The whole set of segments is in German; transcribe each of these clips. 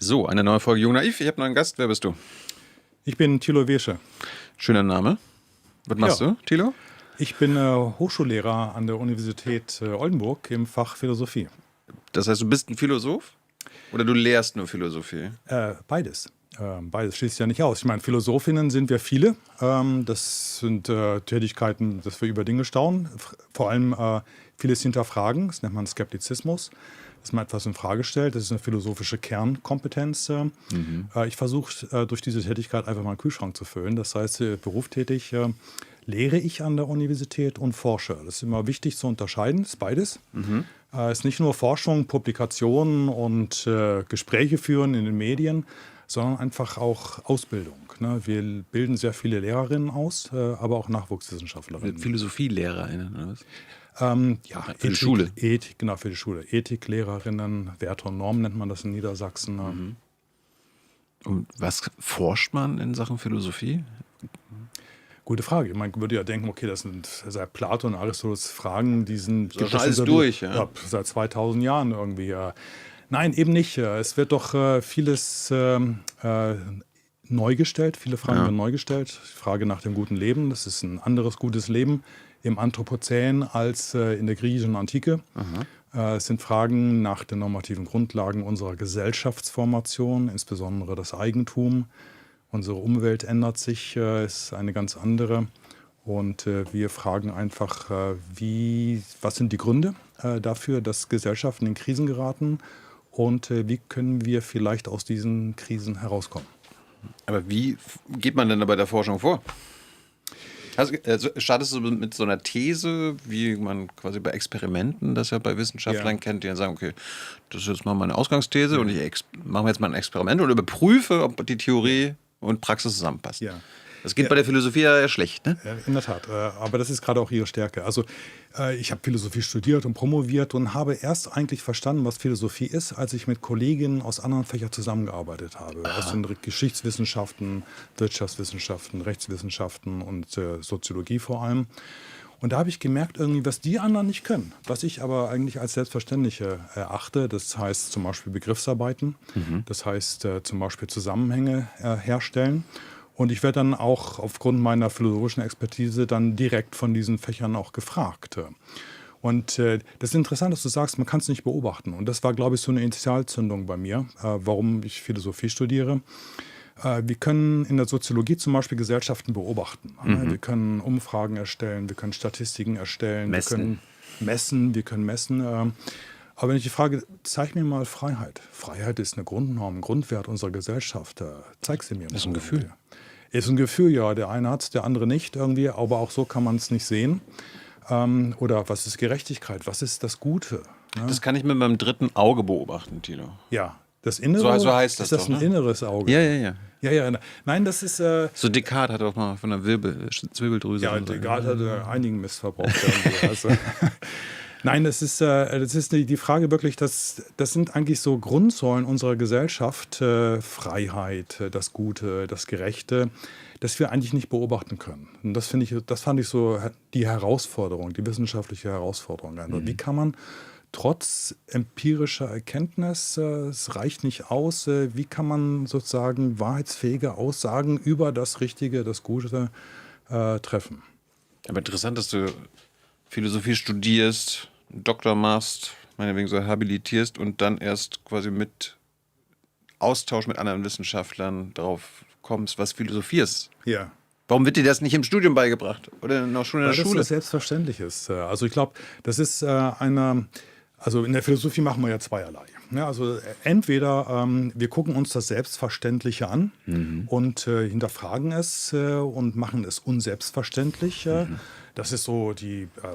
So, eine neue Folge Jung Naiv. Ich habe noch einen Gast. Wer bist du? Ich bin Thilo Wesche. Schöner Name. Was machst du, Thilo? Ich bin Hochschullehrer an der Universität Oldenburg im Fach Philosophie. Das heißt, du bist ein Philosoph? Oder du lehrst nur Philosophie? Beides. Beides schließt ja nicht aus. Ich meine, Philosophinnen sind wir viele. Das sind Tätigkeiten, dass wir über Dinge staunen. Vor allem vieles hinterfragen. Das nennt man Skeptizismus. Dass man etwas in Frage stellt. Das ist eine philosophische Kernkompetenz. Ich versuche durch diese Tätigkeit einfach mal einen Kühlschrank zu füllen. Das heißt, berufstätig lehre ich an der Universität und forsche. Das ist immer wichtig zu unterscheiden. Das ist beides. Es ist nicht nur Forschung, Publikationen und Gespräche führen in den Medien, sondern einfach auch Ausbildung. Ne? Wir bilden sehr viele Lehrerinnen aus, aber auch Nachwuchswissenschaftlerinnen. Philosophielehrerinnen oder was? Ja, für die Schule. Ethik, genau, für die Schule. Ethiklehrerinnen, Werte und Normen nennt man das in Niedersachsen. Und was forscht man in Sachen Philosophie? Gute Frage. Man würde ja denken, okay, das sind seit Plato und Aristoteles Fragen, die sind schon alles durch, ja? Seit 2000 Jahren irgendwie. Nein, eben nicht. Es wird doch vieles neu gestellt. Viele Fragen werden neu gestellt. Die Frage nach dem guten Leben, das ist ein anderes gutes Leben im Anthropozän als in der griechischen Antike. Es sind Fragen nach den normativen Grundlagen unserer Gesellschaftsformation, insbesondere das Eigentum. Unsere Umwelt ändert sich, ist eine ganz andere. Und wir fragen einfach, was sind die Gründe dafür, dass Gesellschaften in Krisen geraten und wie können wir vielleicht aus diesen Krisen herauskommen. Aber wie geht man denn da bei der Forschung vor? Also, startest du mit so einer These, wie man quasi bei Experimenten das ja bei Wissenschaftlern kennt, die dann sagen, okay, das ist jetzt mal meine Ausgangsthese und ich mache jetzt mal ein Experiment und überprüfe, ob die Theorie und Praxis zusammenpasst. Ja. Das geht bei der Philosophie ja eher schlecht, ne? In der Tat, aber das ist gerade auch ihre Stärke. Also ich habe Philosophie studiert und promoviert und habe erst eigentlich verstanden, was Philosophie ist, als ich mit Kolleginnen aus anderen Fächern zusammengearbeitet habe. Aus den Geschichtswissenschaften, Wirtschaftswissenschaften, Rechtswissenschaften und Soziologie vor allem. Und da habe ich gemerkt, irgendwie, was die anderen nicht können, was ich aber eigentlich als selbstverständlich erachte. Das heißt zum Beispiel Begriffsarbeiten, das heißt zum Beispiel Zusammenhänge herstellen. Und ich werde dann auch aufgrund meiner philosophischen Expertise dann direkt von diesen Fächern auch gefragt. Und das ist interessant, dass du sagst, man kann es nicht beobachten. Und das war, glaube ich, so eine Initialzündung bei mir, warum ich Philosophie studiere. Wir können in der Soziologie zum Beispiel Gesellschaften beobachten. Wir können Umfragen erstellen, wir können Statistiken erstellen, wir können messen. Aber wenn ich die Frage, zeig mir mal Freiheit. Freiheit ist eine Grundnorm, ein Grundwert unserer Gesellschaft. Zeig sie mir mal. Das ist ein Gefühl. Ist ein Gefühl, ja. Der eine hat es, der andere nicht irgendwie. Aber auch so kann man es nicht sehen. Oder was ist Gerechtigkeit? Was ist das Gute? Ne? Das kann ich mit meinem dritten Auge beobachten, Thilo. Ja. Das Innere, so heißt das ist das doch, ein inneres Auge? Ja. Nein, das ist... so Descartes hat auch mal von der Zwirbeldrüse... Ja, Descartes hat einigen Mist verbraucht. Also. Nein, das ist die Frage wirklich, das sind eigentlich so Grundsäulen unserer Gesellschaft, Freiheit, das Gute, das Gerechte, das wir eigentlich nicht beobachten können. Und das fand ich so die Herausforderung, die wissenschaftliche Herausforderung. Also wie kann man trotz empirischer Erkenntnis, es reicht nicht aus, wie kann man sozusagen wahrheitsfähige Aussagen über das Richtige, das Gute treffen? Aber interessant, dass du Philosophie studierst, einen Doktor machst, meinetwegen so habilitierst und dann erst quasi mit Austausch mit anderen Wissenschaftlern darauf kommst, was Philosophie ist. Ja. Warum wird dir das nicht im Studium beigebracht oder noch schon in der Schule? Das ist selbstverständlich ist. Also ich glaube, das ist also in der Philosophie machen wir ja zweierlei. Ja, also entweder wir gucken uns das Selbstverständliche an und hinterfragen es und machen es unselbstverständlich. Das ist so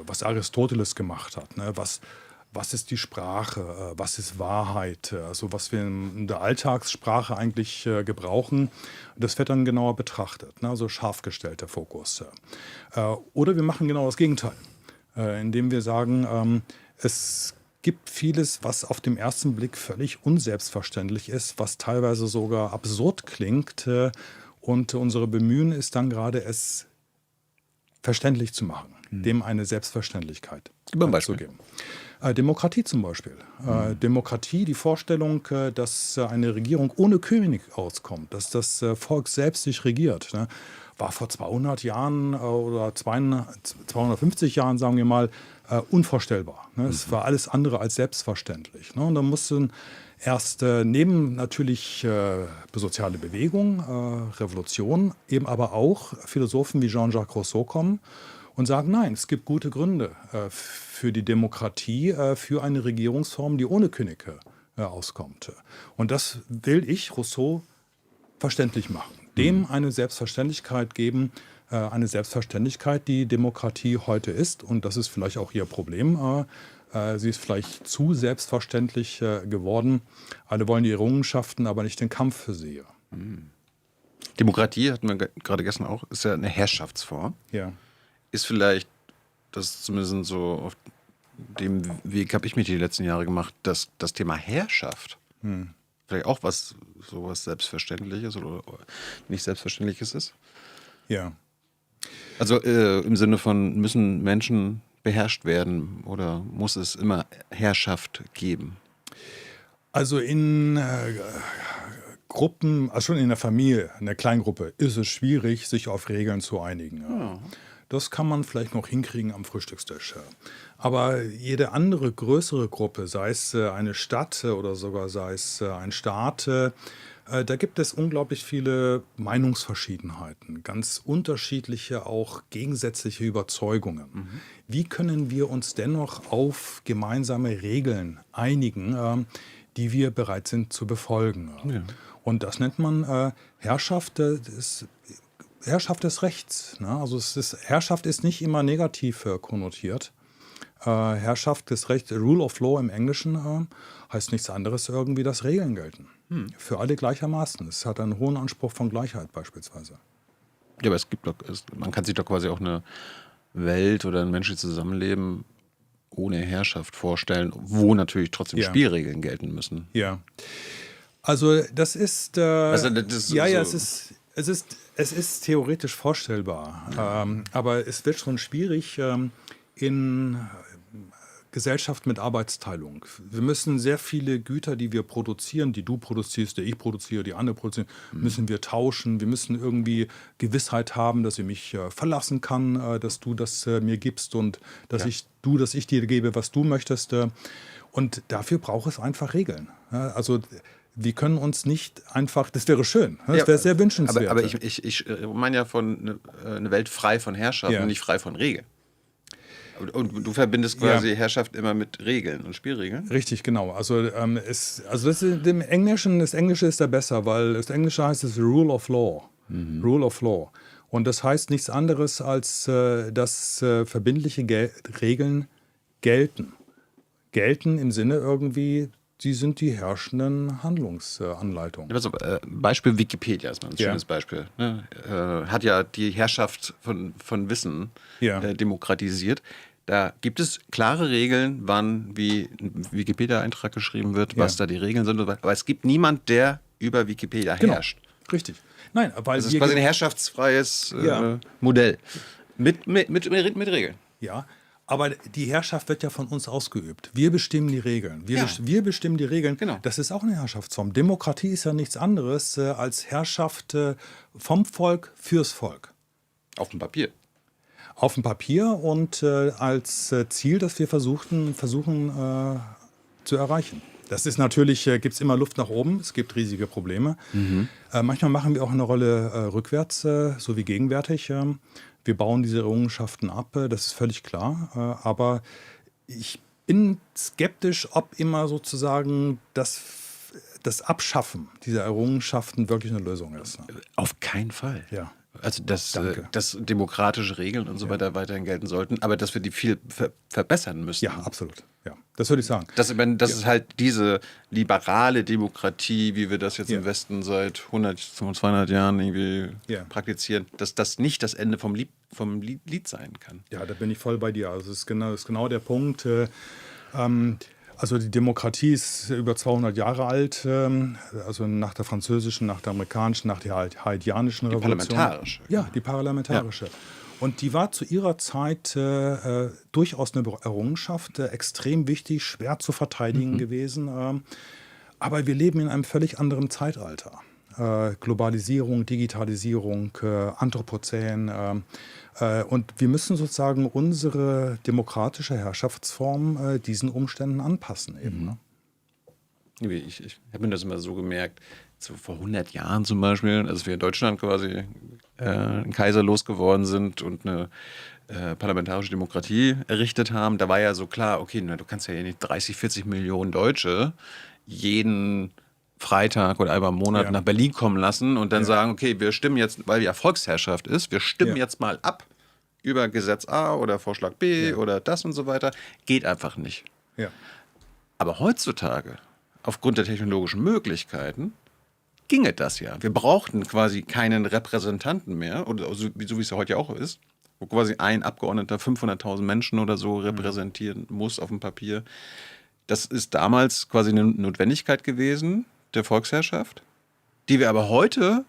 was Aristoteles gemacht hat. Ne? Was ist die Sprache? Was ist Wahrheit? Also was wir in der Alltagssprache eigentlich gebrauchen, das wird dann genauer betrachtet. Ne? Also scharf gestellt der Fokus. Oder wir machen genau das Gegenteil, indem wir sagen, es gibt vieles, was auf den ersten Blick völlig unselbstverständlich ist, was teilweise sogar absurd klingt. Und unsere Bemühen ist dann gerade, es verständlich zu machen. dem eine Selbstverständlichkeit Gib mal ein Beispiel. zu geben. Demokratie zum Beispiel. Demokratie, die Vorstellung, dass eine Regierung ohne König auskommt, dass das Volk selbst sich regiert, ne, war vor 200 Jahren oder 250 Jahren, sagen wir mal, unvorstellbar. Ne? Es war alles andere als selbstverständlich. Ne? Und da mussten erst neben natürlich soziale Bewegung, Revolution, eben aber auch Philosophen wie Jean-Jacques Rousseau kommen und sagen, nein, es gibt gute Gründe für die Demokratie, für eine Regierungsform, die ohne König auskommt. Und das will ich, Rousseau, verständlich machen. Dem eine Selbstverständlichkeit geben, eine Selbstverständlichkeit, die Demokratie heute ist. Und das ist vielleicht auch ihr Problem. Sie ist vielleicht zu selbstverständlich geworden. Alle wollen die Errungenschaften, aber nicht den Kampf für sie. Demokratie, hatten wir gerade gestern auch, ist ja eine Herrschaftsform. Ja. Ist vielleicht, das zumindest so auf dem Weg habe ich mich die letzten Jahre gemacht, dass das Thema Herrschaft vielleicht auch sowas Selbstverständliches oder nicht Selbstverständliches ist. Ja. Also im Sinne von, müssen Menschen beherrscht werden oder muss es immer Herrschaft geben? Also in Gruppen, also schon in der Familie, in der Kleingruppe, ist es schwierig, sich auf Regeln zu einigen. Ja. Das kann man vielleicht noch hinkriegen am Frühstückstisch. Aber jede andere größere Gruppe, sei es eine Stadt oder sogar sei es ein Staat, da gibt es unglaublich viele Meinungsverschiedenheiten, ganz unterschiedliche, auch gegensätzliche Überzeugungen. Wie können wir uns dennoch auf gemeinsame Regeln einigen, die wir bereit sind zu befolgen? Ja. Und das nennt man Herrschaft des Rechts. Ne? Also Herrschaft ist nicht immer negativ konnotiert. Herrschaft des Rechts, Rule of Law im Englischen, heißt nichts anderes irgendwie, dass Regeln gelten. Für alle gleichermaßen. Es hat einen hohen Anspruch von Gleichheit beispielsweise. Ja, aber man kann sich doch quasi auch eine Welt oder ein menschliches Zusammenleben ohne Herrschaft vorstellen, wo natürlich trotzdem Spielregeln gelten müssen. Ja. Also das ist, es ist theoretisch vorstellbar, aber es wird schon schwierig in Gesellschaft mit Arbeitsteilung. Wir müssen sehr viele Güter, die wir produzieren, die du produzierst, die ich produziere, die andere produzieren, müssen wir tauschen. Wir müssen irgendwie Gewissheit haben, dass ich mich verlassen kann, dass du das mir gibst und dass ich dir gebe, was du möchtest. Und dafür braucht es einfach Regeln. Also wir können uns nicht einfach, das wäre schön, das wäre sehr wünschenswert. Aber ich meine ja von eine Welt frei von Herrschaft und nicht frei von Regeln. Und du verbindest quasi Herrschaft immer mit Regeln und Spielregeln? Richtig, genau. Also, das ist im Englischen, das Englische ist da besser, weil das Englische heißt es Rule of Law. Rule of Law. Und das heißt nichts anderes, als dass verbindliche Regeln gelten. Gelten im Sinne irgendwie, sie sind die herrschenden Handlungsanleitungen. Also, Beispiel Wikipedia ist mal ein schönes Beispiel. Ne? Hat ja die Herrschaft von Wissen demokratisiert. Da gibt es klare Regeln, wann wie ein Wikipedia-Eintrag geschrieben wird, was da die Regeln sind. Aber es gibt niemand, der über Wikipedia herrscht. Richtig. Nein, weil das ist quasi ein herrschaftsfreies Modell mit Regeln. Ja. Aber die Herrschaft wird ja von uns ausgeübt. Wir bestimmen die Regeln. Wir bestimmen die Regeln. Genau. Das ist auch eine Herrschaftsform. Demokratie ist ja nichts anderes als Herrschaft vom Volk fürs Volk. Auf dem Papier. Auf dem Papier und als Ziel, das wir versuchen zu erreichen. Das ist natürlich, gibt es immer Luft nach oben. Es gibt riesige Probleme. Manchmal machen wir auch eine Rolle rückwärts, so wie gegenwärtig. Wir bauen diese Errungenschaften ab, das ist völlig klar. Aber ich bin skeptisch, ob immer sozusagen das Abschaffen dieser Errungenschaften wirklich eine Lösung ist. Auf keinen Fall. Ja. Also, dass demokratische Regeln und so weiter weiterhin gelten sollten, aber dass wir die viel verbessern müssen. Ja, absolut. Ja, das würde ich sagen. Das ist halt diese liberale Demokratie, wie wir das jetzt im Westen seit 100, 200 Jahren irgendwie praktizieren, dass das nicht das Ende vom Lied sein kann. Ja, da bin ich voll bei dir. Also das ist genau der Punkt. Also die Demokratie ist über 200 Jahre alt, also nach der französischen, nach der amerikanischen, nach der haitianischen Revolution. Die parlamentarische. Ja, die parlamentarische. Und die war zu ihrer Zeit durchaus eine Errungenschaft, extrem wichtig, schwer zu verteidigen gewesen. Aber wir leben in einem völlig anderen Zeitalter. Globalisierung, Digitalisierung, Anthropozän. Und wir müssen sozusagen unsere demokratische Herrschaftsform diesen Umständen anpassen. Eben, ne? Ich habe mir das immer so gemerkt, so vor 100 Jahren zum Beispiel, als wir in Deutschland quasi einen Kaiser losgeworden sind und eine parlamentarische Demokratie errichtet haben, da war ja so klar, okay, na, du kannst ja nicht 30, 40 Millionen Deutsche jeden Freitag oder einmal im Monat nach Berlin kommen lassen und dann sagen, okay, wir stimmen jetzt, weil ja Volksherrschaft ist, wir stimmen jetzt mal ab über Gesetz A oder Vorschlag B oder das und so weiter. Geht einfach nicht. Ja. Aber heutzutage, aufgrund der technologischen Möglichkeiten, ginge das ja. Wir brauchten quasi keinen Repräsentanten mehr, oder so wie es ja heute ja auch ist, wo quasi ein Abgeordneter 500.000 Menschen oder so repräsentieren muss auf dem Papier. Das ist damals quasi eine Notwendigkeit gewesen, der Volksherrschaft, die wir aber heute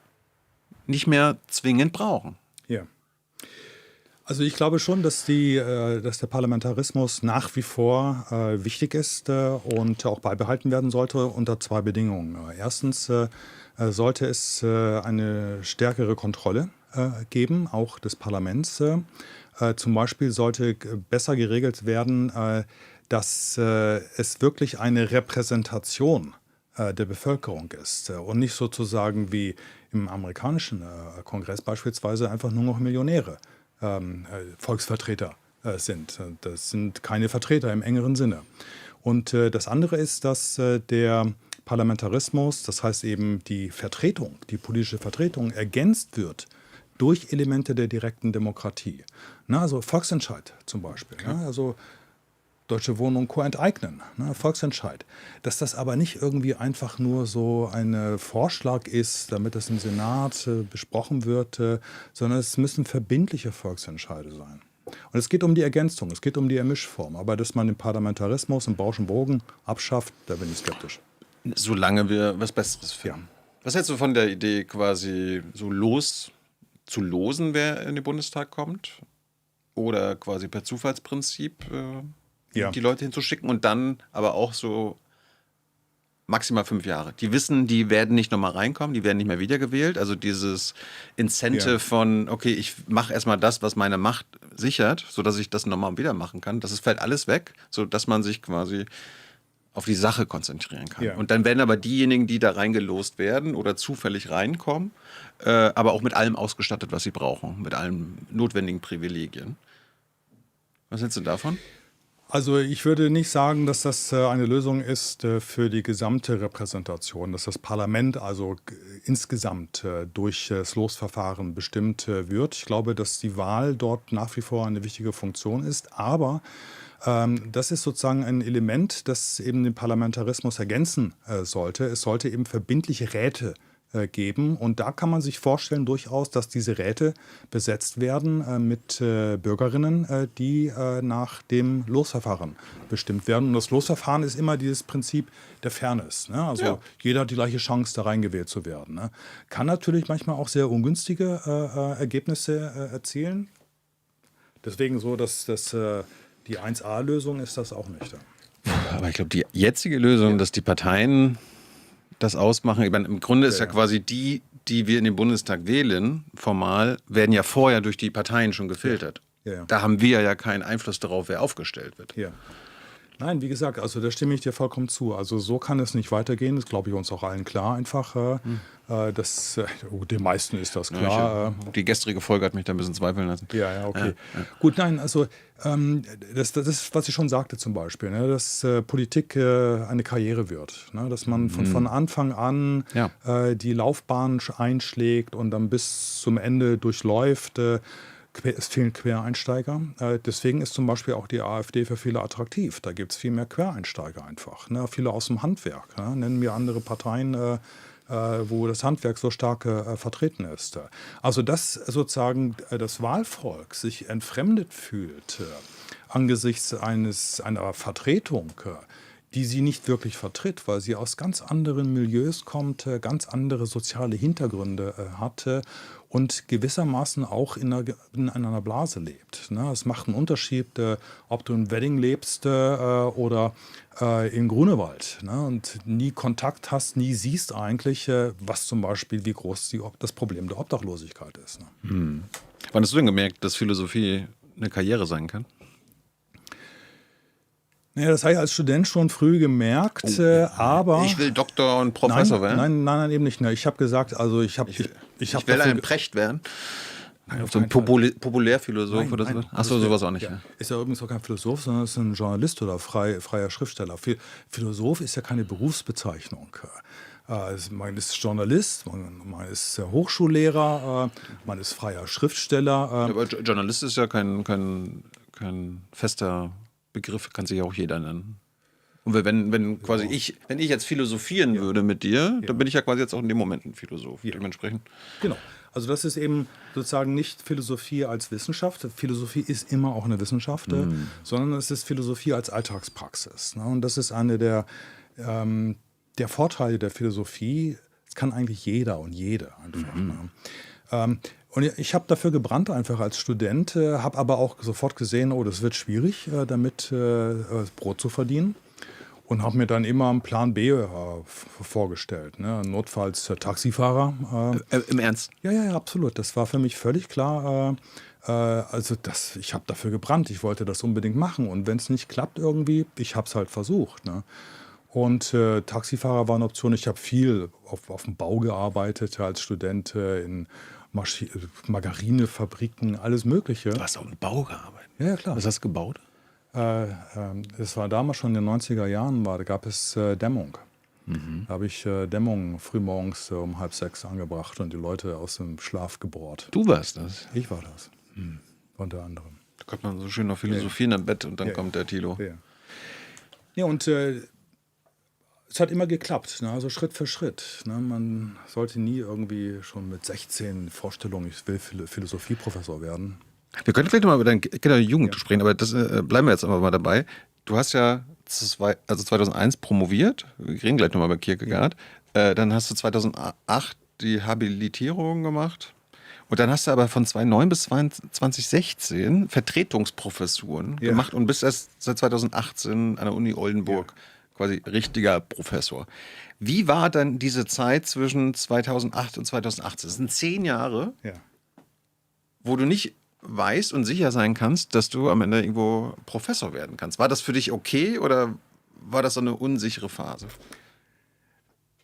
nicht mehr zwingend brauchen. Ja. Also ich glaube schon, dass der Parlamentarismus nach wie vor wichtig ist und auch beibehalten werden sollte unter zwei Bedingungen. Erstens sollte es eine stärkere Kontrolle geben, auch des Parlaments. Zum Beispiel sollte besser geregelt werden, dass es wirklich eine Repräsentation der Bevölkerung ist und nicht sozusagen wie im amerikanischen Kongress beispielsweise einfach nur noch Millionäre Volksvertreter sind. Das sind keine Vertreter im engeren Sinne. Und das andere ist, dass der Parlamentarismus, das heißt eben die Vertretung, die politische Vertretung, ergänzt wird durch Elemente der direkten Demokratie. Na, also Volksentscheid zum Beispiel. Okay. Also Deutsche Wohnen und Co. enteignen, ne, Volksentscheid. Dass das aber nicht irgendwie einfach nur so ein Vorschlag ist, damit das im Senat besprochen wird, sondern es müssen verbindliche Volksentscheide sein. Und es geht um die Ergänzung, es geht um die Mischform. Aber dass man den Parlamentarismus im Bausch und Bogen abschafft, da bin ich skeptisch. Solange wir was Besseres finden. Ja. Was hältst du von der Idee, quasi so zu losen, wer in den Bundestag kommt? Oder quasi per Zufallsprinzip die Leute hinzuschicken und dann aber auch so maximal 5 Jahre. Die wissen, die werden nicht nochmal reinkommen, die werden nicht mehr wiedergewählt. Also dieses Incentive von, okay, ich mache erstmal das, was meine Macht sichert, sodass ich das nochmal wieder machen kann. Das fällt alles weg, sodass man sich quasi auf die Sache konzentrieren kann. Ja. Und dann werden aber diejenigen, die da reingelost werden oder zufällig reinkommen, aber auch mit allem ausgestattet, was sie brauchen, mit allen notwendigen Privilegien. Was hältst du davon? Also ich würde nicht sagen, dass das eine Lösung ist für die gesamte Repräsentation, dass das Parlament also insgesamt durch das Losverfahren bestimmt wird. Ich glaube, dass die Wahl dort nach wie vor eine wichtige Funktion ist, aber das ist sozusagen ein Element, das eben den Parlamentarismus ergänzen sollte. Es sollte eben verbindliche Räte geben. Und da kann man sich vorstellen durchaus, dass diese Räte besetzt werden mit Bürgerinnen, die nach dem Losverfahren bestimmt werden. Und das Losverfahren ist immer dieses Prinzip der Fairness. Ne? Also jeder hat die gleiche Chance, da reingewählt zu werden. Ne? Kann natürlich manchmal auch sehr ungünstige Ergebnisse erzielen. Deswegen so, dass die 1A-Lösung ist das auch nicht. Aber ich glaube, die jetzige Lösung, dass die Parteien das ausmachen. Ich meine, im Grunde ist ja quasi die wir in den Bundestag wählen, formal, werden ja vorher durch die Parteien schon gefiltert. Ja. Da haben wir ja keinen Einfluss darauf, wer aufgestellt wird. Ja. Nein, wie gesagt, also da stimme ich dir vollkommen zu. Also so kann es nicht weitergehen, das glaube ich uns auch allen klar einfach. Den meisten ist das klar. Die gestrige Folge hat mich da ein bisschen zweifeln lassen. Ja, okay. Ja. Gut, nein, also das ist, was ich schon sagte zum Beispiel, ne, dass Politik eine Karriere wird. Ne, dass man von Anfang an die Laufbahn einschlägt und dann bis zum Ende durchläuft. Es fehlen Quereinsteiger. Deswegen ist zum Beispiel auch die AfD für viele attraktiv. Da gibt es viel mehr Quereinsteiger einfach. Ne? Viele aus dem Handwerk. Ne? Nennen wir andere Parteien, wo das Handwerk so stark vertreten ist. Also dass sozusagen das Wahlvolk sich entfremdet fühlt angesichts einer Vertretung die sie nicht wirklich vertritt, weil sie aus ganz anderen Milieus kommt, ganz andere soziale Hintergründe hatte und gewissermaßen auch in einer Blase lebt. Ne? Es macht einen Unterschied, ob du in Wedding lebst oder in Grunewald, ne? Und nie Kontakt hast, nie siehst eigentlich, was zum Beispiel, wie groß das Problem der Obdachlosigkeit ist. Ne? Wann hast du denn gemerkt, dass Philosophie eine Karriere sein kann? Ja, das habe ich als Student schon früh gemerkt, aber... Ich will Doktor und Professor werden? Nein, eben nicht. Ne. Ich habe gesagt, also ich will ein Precht werden. So ein Populärphilosoph oder so? Achso, sowas auch nicht. Ja. Ist ja übrigens auch kein Philosoph, sondern ist ein Journalist oder freier Schriftsteller. Philosoph ist ja keine Berufsbezeichnung. Man ist Journalist, man ist Hochschullehrer, man ist freier Schriftsteller. Aber Journalist ist ja kein fester Begriff, kann sich ja auch jeder nennen. Und wenn ich jetzt philosophieren würde mit dir, dann bin ich ja quasi jetzt auch in dem Moment ein Philosoph. Dementsprechend. Genau. Also das ist eben sozusagen nicht Philosophie als Wissenschaft. Philosophie ist immer auch eine Wissenschaft, sondern es ist Philosophie als Alltagspraxis. Ne? Und das ist eine der Vorteile der Philosophie. Das kann eigentlich jeder und jede einfach. Ne? Und ich habe dafür gebrannt einfach als Student, habe aber auch sofort gesehen, oh, das wird schwierig, damit Brot zu verdienen. Und habe mir dann immer einen Plan B vorgestellt. Ne? Notfalls Taxifahrer. Im Ernst? Ja, absolut. Das war für mich völlig klar. Ich habe dafür gebrannt. Ich wollte das unbedingt machen. Und wenn es nicht klappt irgendwie, ich habe es halt versucht. Ne? Und Taxifahrer war eine Option. Ich habe viel auf dem Bau gearbeitet als Student in Margarinefabriken, alles Mögliche. Du hast auf dem Bau gearbeitet? Ja, klar. Was hast du gebaut? Es war damals schon in den 90er Jahren, da gab es Dämmung. Da habe ich Dämmung frühmorgens um 5:30 angebracht und die Leute aus dem Schlaf gebohrt. Du warst das? Ich war das. Unter anderem. Da kommt man so schön noch philosophieren am Bett und dann kommt der Thilo. Ja, und es hat immer geklappt, ne? Also Schritt für Schritt. Ne? Man sollte nie irgendwie schon mit 16 Vorstellungen, ich will Philosophieprofessor werden. Wir können vielleicht noch mal über deine Jugend sprechen, aber das bleiben wir jetzt aber mal dabei. Du hast ja 2001 promoviert, wir reden gleich nochmal über Kierkegaard. Dann hast du 2008 die Habilitierung gemacht. Und dann hast du aber von 2009 bis 2016 Vertretungsprofessuren gemacht und bist erst seit 2018 an der Uni Oldenburg quasi richtiger Professor. Wie war dann diese Zeit zwischen 2008 und 2018? Das sind 10 Jahre, wo du nicht weißt und sicher sein kannst, dass du am Ende irgendwo Professor werden kannst. War das für dich okay oder war das so eine unsichere Phase?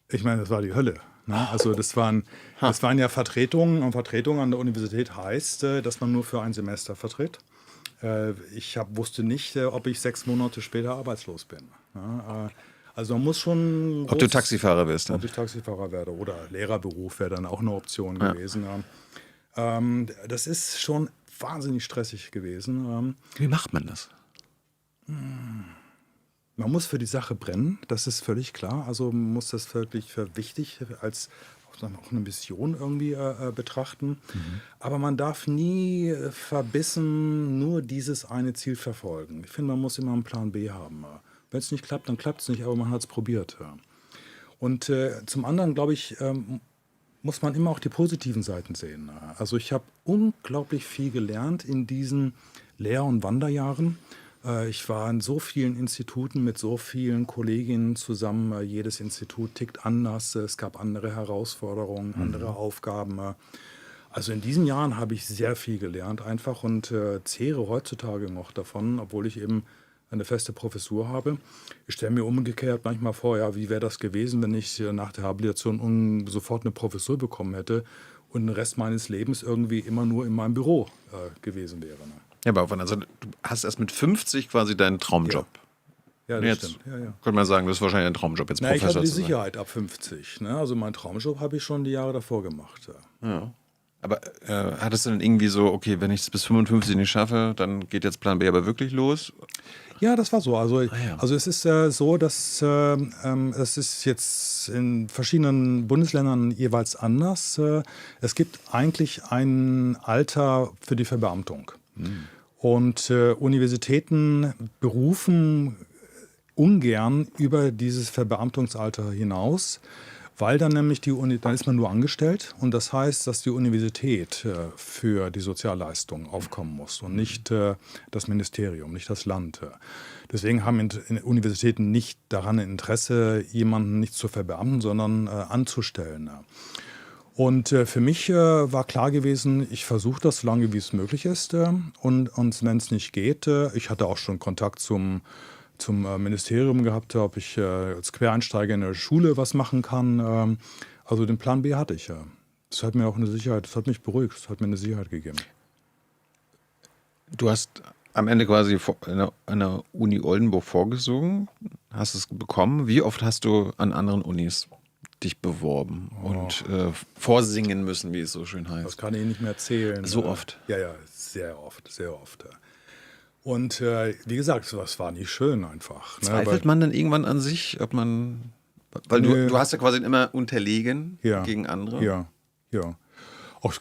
Ich meine, das war die Hölle. Ne? Also das waren ja Vertretungen und Vertretung an der Universität heißt, dass man nur für ein Semester vertritt. Ich wusste nicht, ob ich 6 Monate später arbeitslos bin. Ne? Also man muss schon... Ob du Taxifahrer wirst. Ob ich Taxifahrer werde oder Lehrerberuf wäre dann auch eine Option gewesen. Das ist schon wahnsinnig stressig gewesen. Wie macht man das? Man muss für die Sache brennen, das ist völlig klar. Also man muss das wirklich für wichtig als auch eine Mission irgendwie betrachten. Aber man darf nie verbissen nur dieses eine Ziel verfolgen. Ich finde, man muss immer einen Plan B haben. Wenn es nicht klappt, dann klappt es nicht, aber man hat es probiert. Und zum anderen, glaube ich, muss man immer auch die positiven Seiten sehen. Also ich habe unglaublich viel gelernt in diesen Lehr- und Wanderjahren. Ich war in so vielen Instituten mit so vielen Kolleginnen zusammen. Jedes Institut tickt anders. Es gab andere Herausforderungen, andere Aufgaben. Also in diesen Jahren habe ich sehr viel gelernt einfach und zehre heutzutage noch davon, obwohl ich eben eine feste Professur habe. Ich stelle mir umgekehrt manchmal vor, ja, wie wäre das gewesen, wenn ich nach der Habilitation sofort eine Professur bekommen hätte und den Rest meines Lebens irgendwie immer nur in meinem Büro gewesen wäre. Ne? Ja, aber also, du hast erst mit 50 quasi deinen Traumjob. Ja, das stimmt. Könnte man sagen, das ist wahrscheinlich ein Traumjob, jetzt Professor zu sein. Ich hatte die Sicherheit ab 50. Ne? Also meinen Traumjob habe ich schon die Jahre davor gemacht. Ja. Aber hattest du dann irgendwie so, okay, wenn ich es bis 55 nicht schaffe, dann geht jetzt Plan B aber wirklich los? Ja, das war so. Also es ist so, dass es ist jetzt in verschiedenen Bundesländern jeweils anders. Es gibt eigentlich ein Alter für die Verbeamtung. Und Universitäten berufen ungern über dieses Verbeamtungsalter hinaus, weil dann nämlich dann ist man nur angestellt und das heißt, dass die Universität für die Sozialleistung aufkommen muss und nicht das Ministerium, nicht das Land. Deswegen haben Universitäten nicht daran Interesse, jemanden nicht zu verbeamten, sondern anzustellen. Und für mich war klar gewesen, ich versuche das so lange, wie es möglich ist. Und wenn es nicht geht, ich hatte auch schon Kontakt zum Ministerium gehabt, ob ich als Quereinsteiger in der Schule was machen kann. Also den Plan B hatte ich. Ja. Das hat mir auch eine Sicherheit, das hat mich beruhigt, das hat mir eine Sicherheit gegeben. Du hast am Ende quasi an der Uni Oldenburg vorgesungen, hast es bekommen. Wie oft hast du an anderen Unis dich beworben und vorsingen müssen, wie es so schön heißt? Das kann ich nicht mehr erzählen. So oft? Ja, sehr oft, sehr oft. Und wie gesagt, das war nicht schön einfach. Zweifelt man dann irgendwann an sich, ob man... Weil du hast ja quasi immer unterlegen gegen andere. Ja. Auch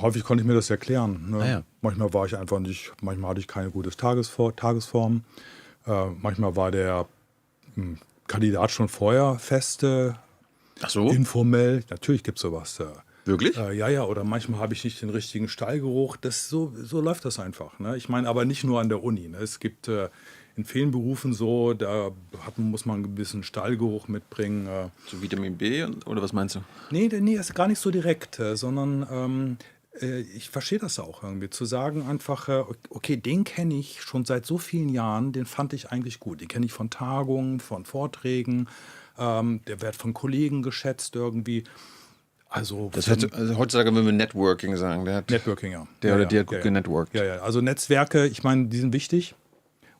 häufig konnte ich mir das erklären. Ne? Ja. Manchmal war ich einfach nicht, manchmal hatte ich keine gute Tagesform. Manchmal war der Kandidat schon vorher fest, Ach so? informell. Natürlich gibt es sowas. Wirklich? Ja, oder manchmal habe ich nicht den richtigen Stallgeruch. So läuft das einfach. Ne? Ich meine, aber nicht nur an der Uni. Ne? Es gibt in vielen Berufen so, muss man einen gewissen Stallgeruch mitbringen. So Vitamin B oder was meinst du? Nee, ist gar nicht so direkt, sondern ich verstehe das auch irgendwie. Zu sagen einfach, okay, den kenne ich schon seit so vielen Jahren, den fand ich eigentlich gut. Den kenne ich von Tagungen, von Vorträgen, der wird von Kollegen geschätzt irgendwie. Also, heutzutage würden wir Networking sagen. Networking, ja. Die hat gut genetworked. Ja. Also Netzwerke, ich meine, die sind wichtig.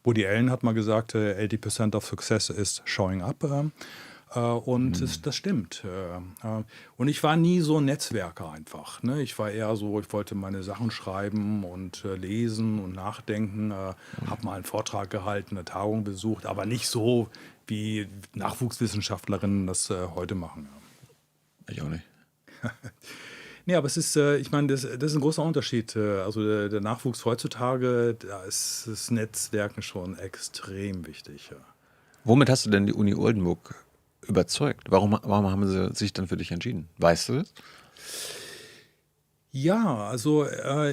Woody Allen hat mal gesagt, 80% of success is showing up. Und das stimmt. Und ich war nie so ein Netzwerker einfach. Ne? Ich war eher so, ich wollte meine Sachen schreiben und lesen und nachdenken. Habe mal einen Vortrag gehalten, eine Tagung besucht, aber nicht so, wie Nachwuchswissenschaftlerinnen das heute machen. Ich auch nicht. Nee, aber es ist, ich meine, das ist ein großer Unterschied. Also der Nachwuchs heutzutage, da ist das Netzwerken schon extrem wichtig. Ja. Womit hast du denn die Uni Oldenburg überzeugt? Warum haben sie sich dann für dich entschieden? Weißt du das? Ja, also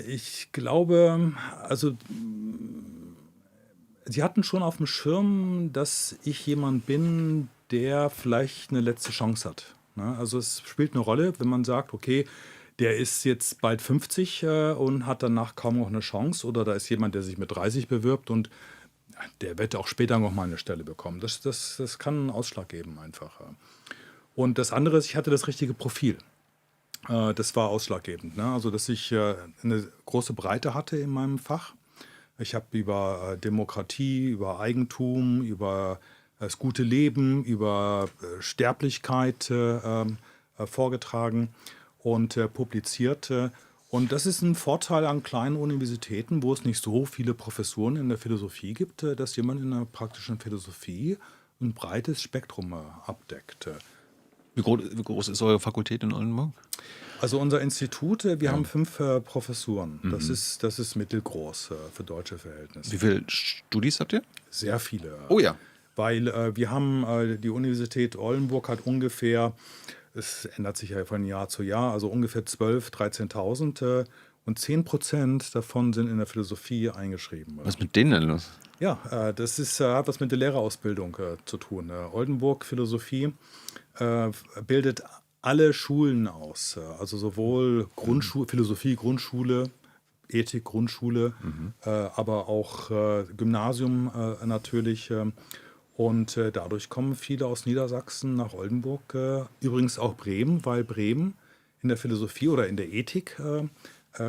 ich glaube, also sie hatten schon auf dem Schirm, dass ich jemand bin, der vielleicht eine letzte Chance hat. Ne? Also es spielt eine Rolle, wenn man sagt, okay, der ist jetzt bald 50 und hat danach kaum noch eine Chance. Oder da ist jemand, der sich mit 30 bewirbt und der wird auch später noch mal eine Stelle bekommen. Das kann einen Ausschlag geben einfach. Und das andere ist, ich hatte das richtige Profil. Das war ausschlaggebend. Ne? Also, dass ich eine große Breite hatte in meinem Fach. Ich habe über Demokratie, über Eigentum, über das gute Leben, über Sterblichkeit vorgetragen und publiziert. Und das ist ein Vorteil an kleinen Universitäten, wo es nicht so viele Professuren in der Philosophie gibt, dass jemand in der praktischen Philosophie ein breites Spektrum abdeckt. Wie groß ist eure Fakultät in Oldenburg? Also unser Institut, wir haben 5 Professuren. Das ist mittelgroß für deutsche Verhältnisse. Wie viele Studis habt ihr? Sehr viele. Oh ja. Weil wir haben, die Universität Oldenburg hat ungefähr, es ändert sich ja von Jahr zu Jahr, also ungefähr 12.000, 13.000 und 10% davon sind in der Philosophie eingeschrieben. Was ist mit denen denn los? Ja, das hat was mit der Lehrerausbildung zu tun. Oldenburg Philosophie bildet alle Schulen aus, also sowohl Philosophie, Grundschule, Ethik, Grundschule, aber auch Gymnasium natürlich. Und dadurch kommen viele aus Niedersachsen nach Oldenburg, übrigens auch Bremen, weil Bremen in der Philosophie oder in der Ethik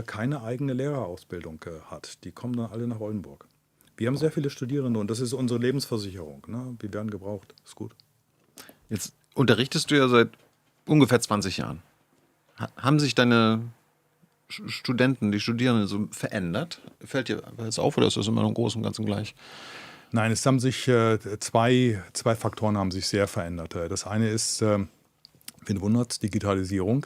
keine eigene Lehrerausbildung hat. Die kommen dann alle nach Oldenburg. Wir haben sehr viele Studierende und das ist unsere Lebensversicherung. Ne? Wir werden gebraucht, ist gut. Jetzt unterrichtest du ja seit ungefähr 20 Jahren. Haben sich deine Studenten, die Studierenden so verändert? Fällt dir das auf oder ist das immer noch im Großen und Ganzen gleich? Nein, es haben sich zwei Faktoren haben sich sehr verändert. Das eine ist, wen wundert's, Digitalisierung.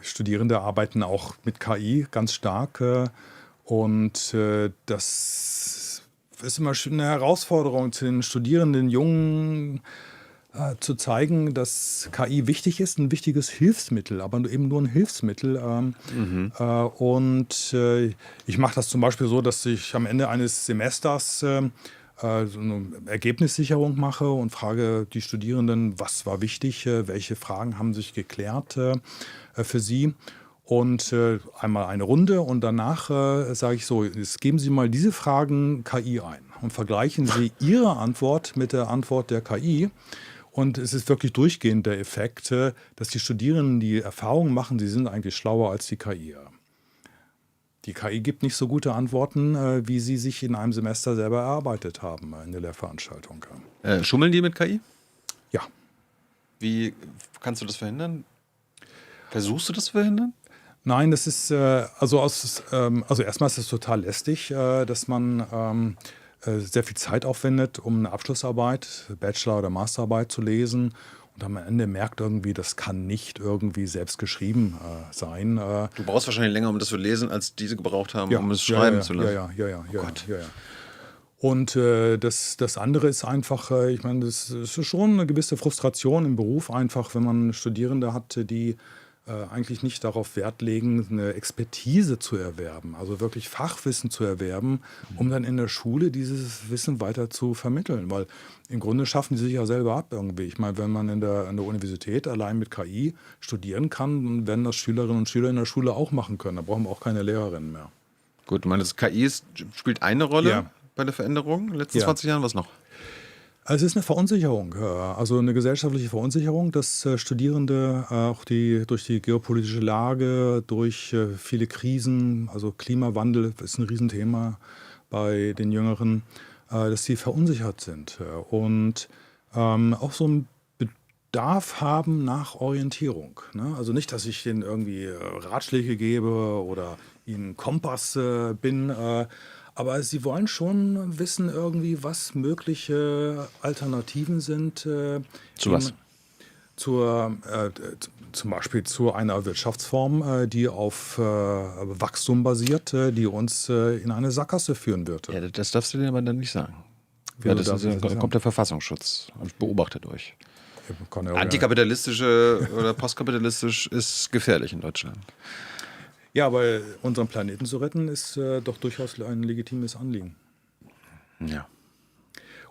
Studierende arbeiten auch mit KI ganz stark und das ist immer eine Herausforderung, den Studierenden, Jungen zu zeigen, dass KI wichtig ist, ein wichtiges Hilfsmittel, aber eben nur ein Hilfsmittel. Ich mache das zum Beispiel so, dass ich am Ende eines Semesters so eine Ergebnissicherung mache und frage die Studierenden, was war wichtig, welche Fragen haben sich geklärt für sie. Und einmal eine Runde und danach sage ich so, jetzt geben Sie mal diese Fragen KI ein und vergleichen Sie Ihre Antwort mit der Antwort der KI. Und es ist wirklich durchgehend der Effekt, dass die Studierenden die Erfahrung machen, sie sind eigentlich schlauer als die KI. Die KI gibt nicht so gute Antworten, wie sie sich in einem Semester selber erarbeitet haben in der Lehrveranstaltung. Schummeln die mit KI? Ja. Wie kannst du das verhindern? Versuchst du das zu verhindern? Nein, das ist, also erstmal ist es total lästig, dass man sehr viel Zeit aufwendet, um eine Abschlussarbeit, Bachelor- oder Masterarbeit zu lesen und am Ende merkt irgendwie, das kann nicht irgendwie selbst geschrieben sein. Du brauchst wahrscheinlich länger, um das zu lesen, als diese gebraucht haben, Ja, um es schreiben zu lassen. Ja. Und das andere ist einfach, ich meine, das ist schon eine gewisse Frustration im Beruf einfach, wenn man Studierende hat, die eigentlich nicht darauf Wert legen, eine Expertise zu erwerben, also wirklich Fachwissen zu erwerben, um dann in der Schule dieses Wissen weiter zu vermitteln. Weil im Grunde schaffen die sich ja selber ab irgendwie. Ich meine, wenn man an der Universität allein mit KI studieren kann, dann werden das Schülerinnen und Schüler in der Schule auch machen können. Da brauchen wir auch keine Lehrerinnen mehr. Gut, du meinst, KI spielt eine Rolle bei der Veränderung in den letzten 20 Jahren? Was noch? Also es ist eine Verunsicherung, also eine gesellschaftliche Verunsicherung, dass Studierende auch durch die geopolitische Lage, durch viele Krisen, also Klimawandel ist ein Riesenthema bei den Jüngeren, dass sie verunsichert sind und auch so einen Bedarf haben nach Orientierung. Ne? Also nicht, dass ich denen irgendwie Ratschläge gebe oder ihnen Kompass bin, aber sie wollen schon wissen irgendwie, was mögliche Alternativen sind. Zu was? Zum Beispiel zu einer Wirtschaftsform, die auf Wachstum basiert, die uns in eine Sackgasse führen wird. Ja, das darfst du dir aber dann nicht sagen. Ja, da kommt der Verfassungsschutz und beobachtet euch. Antikapitalistische oder postkapitalistisch ist gefährlich in Deutschland. Ja, aber unseren Planeten zu retten, ist doch durchaus ein legitimes Anliegen. Ja.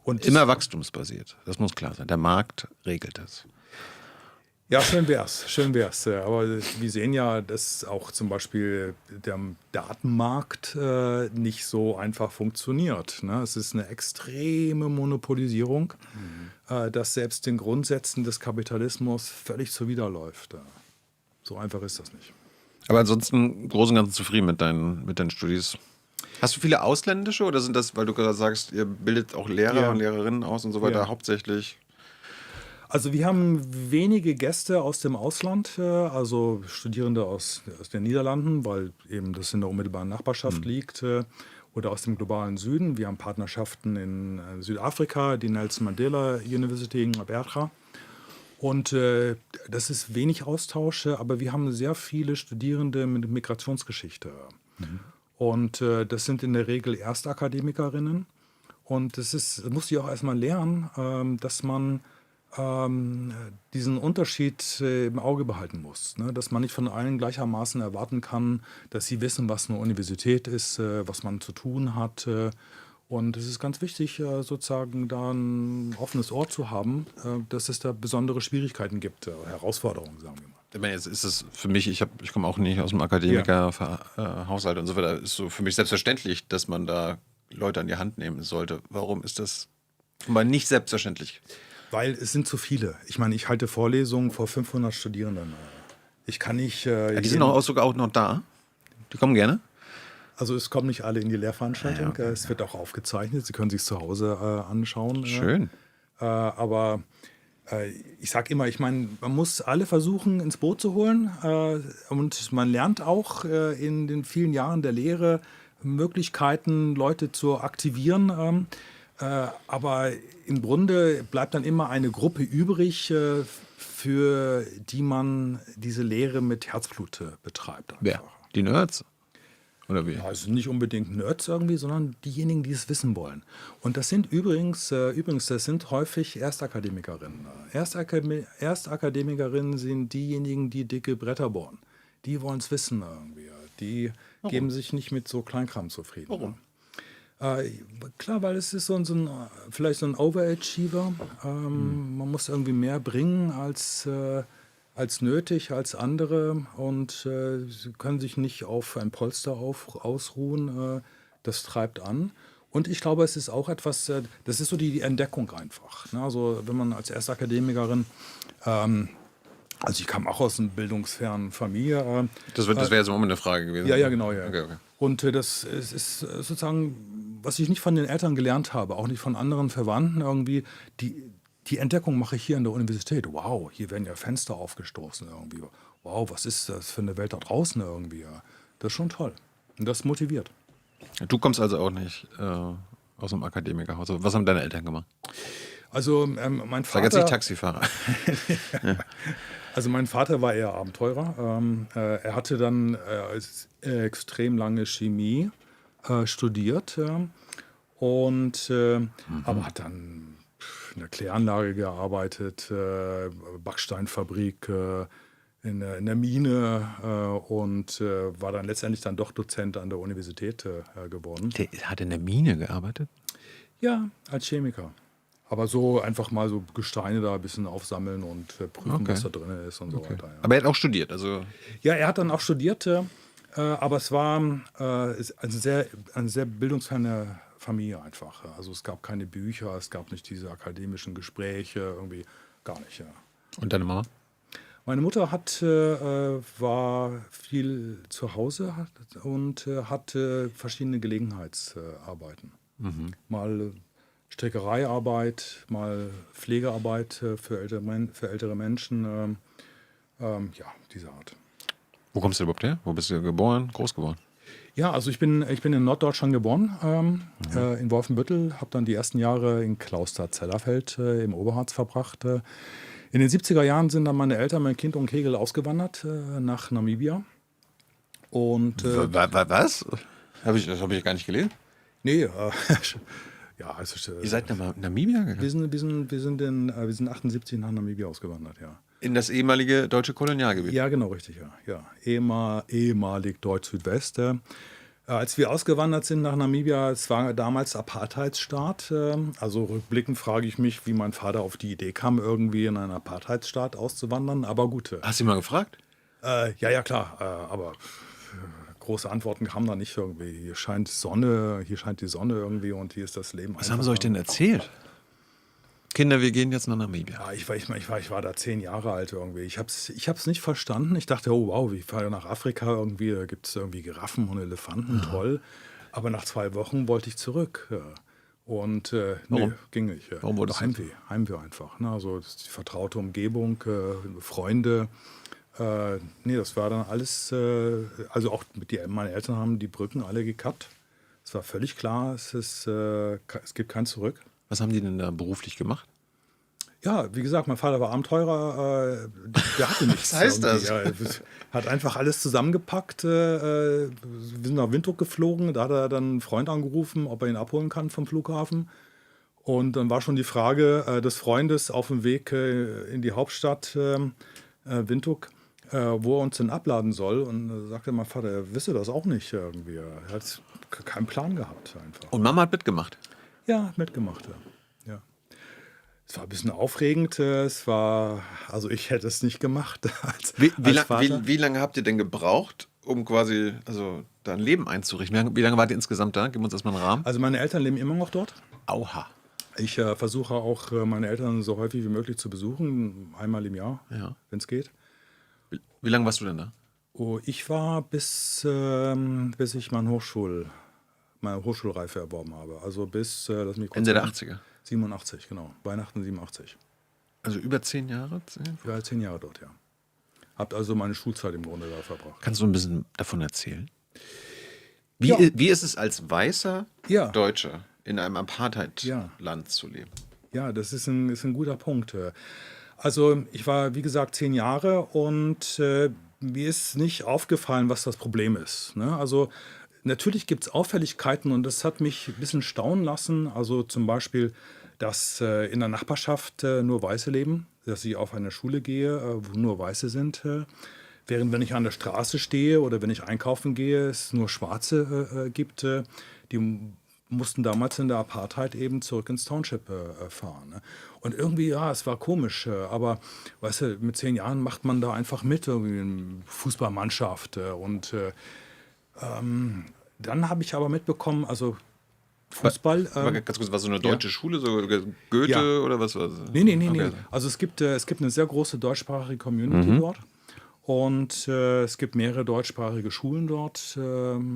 Und immer wachstumsbasiert, das muss klar sein. Der Markt regelt das. Ja, schön wär's. Aber wir sehen ja, dass auch zum Beispiel der Datenmarkt nicht so einfach funktioniert. Ne? Es ist eine extreme Monopolisierung, das selbst den Grundsätzen des Kapitalismus völlig zuwiderläuft. So einfach ist das nicht. Aber ansonsten im Großen und Ganzen zufrieden mit deinen Studis. Hast du viele ausländische oder sind das, weil du gerade sagst, ihr bildet auch Lehrer und Lehrerinnen aus und so weiter, hauptsächlich? Also wir haben wenige Gäste aus dem Ausland, also Studierende aus den Niederlanden, weil eben das in der unmittelbaren Nachbarschaft liegt, oder aus dem globalen Süden. Wir haben Partnerschaften in Südafrika, die Nelson Mandela University in Aberta. Und das ist wenig Austausch, aber wir haben sehr viele Studierende mit Migrationsgeschichte. Und das sind in der Regel Erstakademikerinnen. Und das muss ich auch erstmal lernen, dass man diesen Unterschied im Auge behalten muss. Ne? Dass man nicht von allen gleichermaßen erwarten kann, dass sie wissen, was eine Universität ist, was man zu tun hat. Und es ist ganz wichtig, sozusagen da ein offenes Ohr zu haben, dass es da besondere Schwierigkeiten gibt, Herausforderungen, sagen wir mal. Ich meine, jetzt ist es für mich, ich komme auch nicht aus dem Akademiker-Haushalt und so weiter, ist so für mich selbstverständlich, dass man da Leute an die Hand nehmen sollte. Warum ist das mal nicht selbstverständlich? Weil es sind zu viele. Ich meine, ich halte Vorlesungen vor 500 Studierenden. Ich kann nicht... die sind sogar auch noch da? Die kommen gerne? Also es kommen nicht alle in die Lehrveranstaltung. Okay. Es wird auch aufgezeichnet. Sie können sich zu Hause anschauen. Schön. Aber ich sage immer, ich meine, man muss alle versuchen, ins Boot zu holen. Und man lernt auch in den vielen Jahren der Lehre Möglichkeiten, Leute zu aktivieren. Aber im Grunde bleibt dann immer eine Gruppe übrig, für die man diese Lehre mit Herzblut betreibt. Wer? Die Nerds? Oder wie? Ja, also nicht unbedingt Nerds irgendwie, sondern diejenigen, die es wissen wollen. Und das sind übrigens, das sind häufig Erstakademikerinnen. Erstakademikerinnen sind diejenigen, die dicke Bretter bohren. Die wollen es wissen irgendwie. Die geben sich nicht mit so Kleinkram zufrieden. Warum? Klar, weil es ist vielleicht so ein Overachiever. Man muss irgendwie mehr bringen als nötig, als andere. Und sie können sich nicht auf ein Polster ausruhen. Das treibt an. Und ich glaube, es ist auch etwas, das ist so die Entdeckung einfach. Ne? Also wenn man als Erstakademikerin, also ich kam auch aus einer bildungsfernen Familie. Das wäre jetzt im Moment eine Frage gewesen. Ja, genau, ja. Okay. Und das ist sozusagen, was ich nicht von den Eltern gelernt habe, auch nicht von anderen Verwandten irgendwie, die Entdeckung mache ich hier an der Universität. Wow, hier werden ja Fenster aufgestoßen irgendwie. Wow, was ist das für eine Welt da draußen irgendwie? Das ist schon toll. Und das motiviert. Du kommst also auch nicht aus einem Akademikerhaus. Was haben deine Eltern gemacht? Also mein Vater... Sag jetzt nicht Taxifahrer. Also mein Vater war eher Abenteurer. Er hatte dann extrem lange Chemie studiert aber hat dann in der Kläranlage gearbeitet, Backsteinfabrik in der Mine und war dann letztendlich dann doch Dozent an der Universität geworden. Der hat in der Mine gearbeitet? Ja, als Chemiker. Aber so einfach mal so Gesteine da ein bisschen aufsammeln und prüfen, was da drin ist und so weiter. Ja. Aber er hat auch studiert, also... Ja, er hat dann auch studiert, aber es war eine sehr bildungsferne Familie einfach. Also es gab keine Bücher, es gab nicht diese akademischen Gespräche, irgendwie gar nicht. Ja. Und deine Mama? Meine Mutter war viel zu Hause und hatte verschiedene Gelegenheitsarbeiten. Mal Strickereiarbeit, mal Pflegearbeit für ältere Menschen. Ja, diese Art. Wo kommst du überhaupt her? Wo bist du geboren, groß geworden? Ja, also ich bin in Norddeutschland geboren, in Wolfenbüttel, habe dann die ersten Jahre in Klauster-Zellerfeld im Oberharz verbracht. In den 70er Jahren sind dann meine Eltern, mein Kind und Kegel ausgewandert nach Namibia. Und, was? Das habe ich gar nicht gelesen. Nee, ja, also, Ihr seid nach Namibia gegangen? Wir sind 78 nach Namibia ausgewandert, ja. In das ehemalige deutsche Kolonialgebiet? Ja, genau, richtig, ja. Ehemalig Deutsch-Südwest. Als wir ausgewandert sind nach Namibia, es war damals Apartheidsstaat. Also rückblickend frage ich mich, wie mein Vater auf die Idee kam, irgendwie in einen Apartheidsstaat auszuwandern. Aber gut. Hast du ihn mal gefragt? Ja, klar. Aber große Antworten kamen da nicht irgendwie. Hier scheint die Sonne irgendwie und hier ist das Leben. Was haben sie euch denn erzählt? Kinder, wir gehen jetzt nach Namibia. Ja, ich war da 10 Jahre alt irgendwie. Ich hab's nicht verstanden. Ich dachte, oh wow, ich fahre nach Afrika irgendwie, da gibt es irgendwie Giraffen und Elefanten, toll. Aber nach 2 Wochen wollte ich zurück. Und nee, ging nicht. Warum wolltest du? Heimweh einfach. Ne? Also die vertraute Umgebung, Freunde. Nee, das war dann alles, also auch meine Eltern haben die Brücken alle gekappt. Es war völlig klar, es gibt kein Zurück. Was haben die denn da beruflich gemacht? Ja, wie gesagt, mein Vater war Abenteurer, der hatte nichts. Was heißt das? Ja, hat einfach alles zusammengepackt. Wir sind nach Windhoek geflogen, da hat er dann einen Freund angerufen, ob er ihn abholen kann vom Flughafen. Und dann war schon die Frage des Freundes auf dem Weg in die Hauptstadt Windhoek, wo er uns denn abladen soll. Und da sagte mein Vater, er wisse das auch nicht irgendwie. Er hat keinen Plan gehabt einfach. Und Mama hat mitgemacht? Ja, mitgemacht, ja. Es war ein bisschen aufregend. Also ich hätte es nicht gemacht als Vater. Wie lange habt ihr denn gebraucht, um quasi da ein Leben einzurichten? Wie lange wart ihr insgesamt da? Gib uns erstmal einen Rahmen. Also meine Eltern leben immer noch dort. Auha. Ich versuche auch, meine Eltern so häufig wie möglich zu besuchen, einmal im Jahr, wenn es geht. Wie lange warst du denn da? Oh, ich war bis ich meine Hochschulreife erworben habe. Also bis, lass mich kurz Ende der sagen, 80er? 87, genau. Weihnachten 87. Also über 10 Jahre? Ja, 10 Jahre dort, ja. Habt also meine Schulzeit im Grunde da verbracht. Kannst du ein bisschen davon erzählen? Wie ist es als weißer Deutscher in einem Apartheid-Land zu leben? Ja, das ist ein guter Punkt. Also ich war, wie gesagt, 10 Jahre und mir ist nicht aufgefallen, was das Problem ist. Ne? Also natürlich gibt es Auffälligkeiten und das hat mich ein bisschen staunen lassen. Also zum Beispiel, dass in der Nachbarschaft nur Weiße leben, dass ich auf eine Schule gehe, wo nur Weiße sind. Während wenn ich an der Straße stehe oder wenn ich einkaufen gehe, es nur Schwarze gibt, die mussten damals in der Apartheid eben zurück ins Township fahren. Ne? Und irgendwie, ja, es war komisch, aber weißt du, mit 10 Jahren macht man da einfach mit, irgendwie in Fußballmannschaft. Dann habe ich aber mitbekommen, also Fußball. Aber ganz kurz, war so eine Ja. deutsche Schule, so Goethe Ja. oder was war das? Nee. Okay. Also es gibt eine sehr große deutschsprachige Community dort. Und es gibt mehrere deutschsprachige Schulen dort.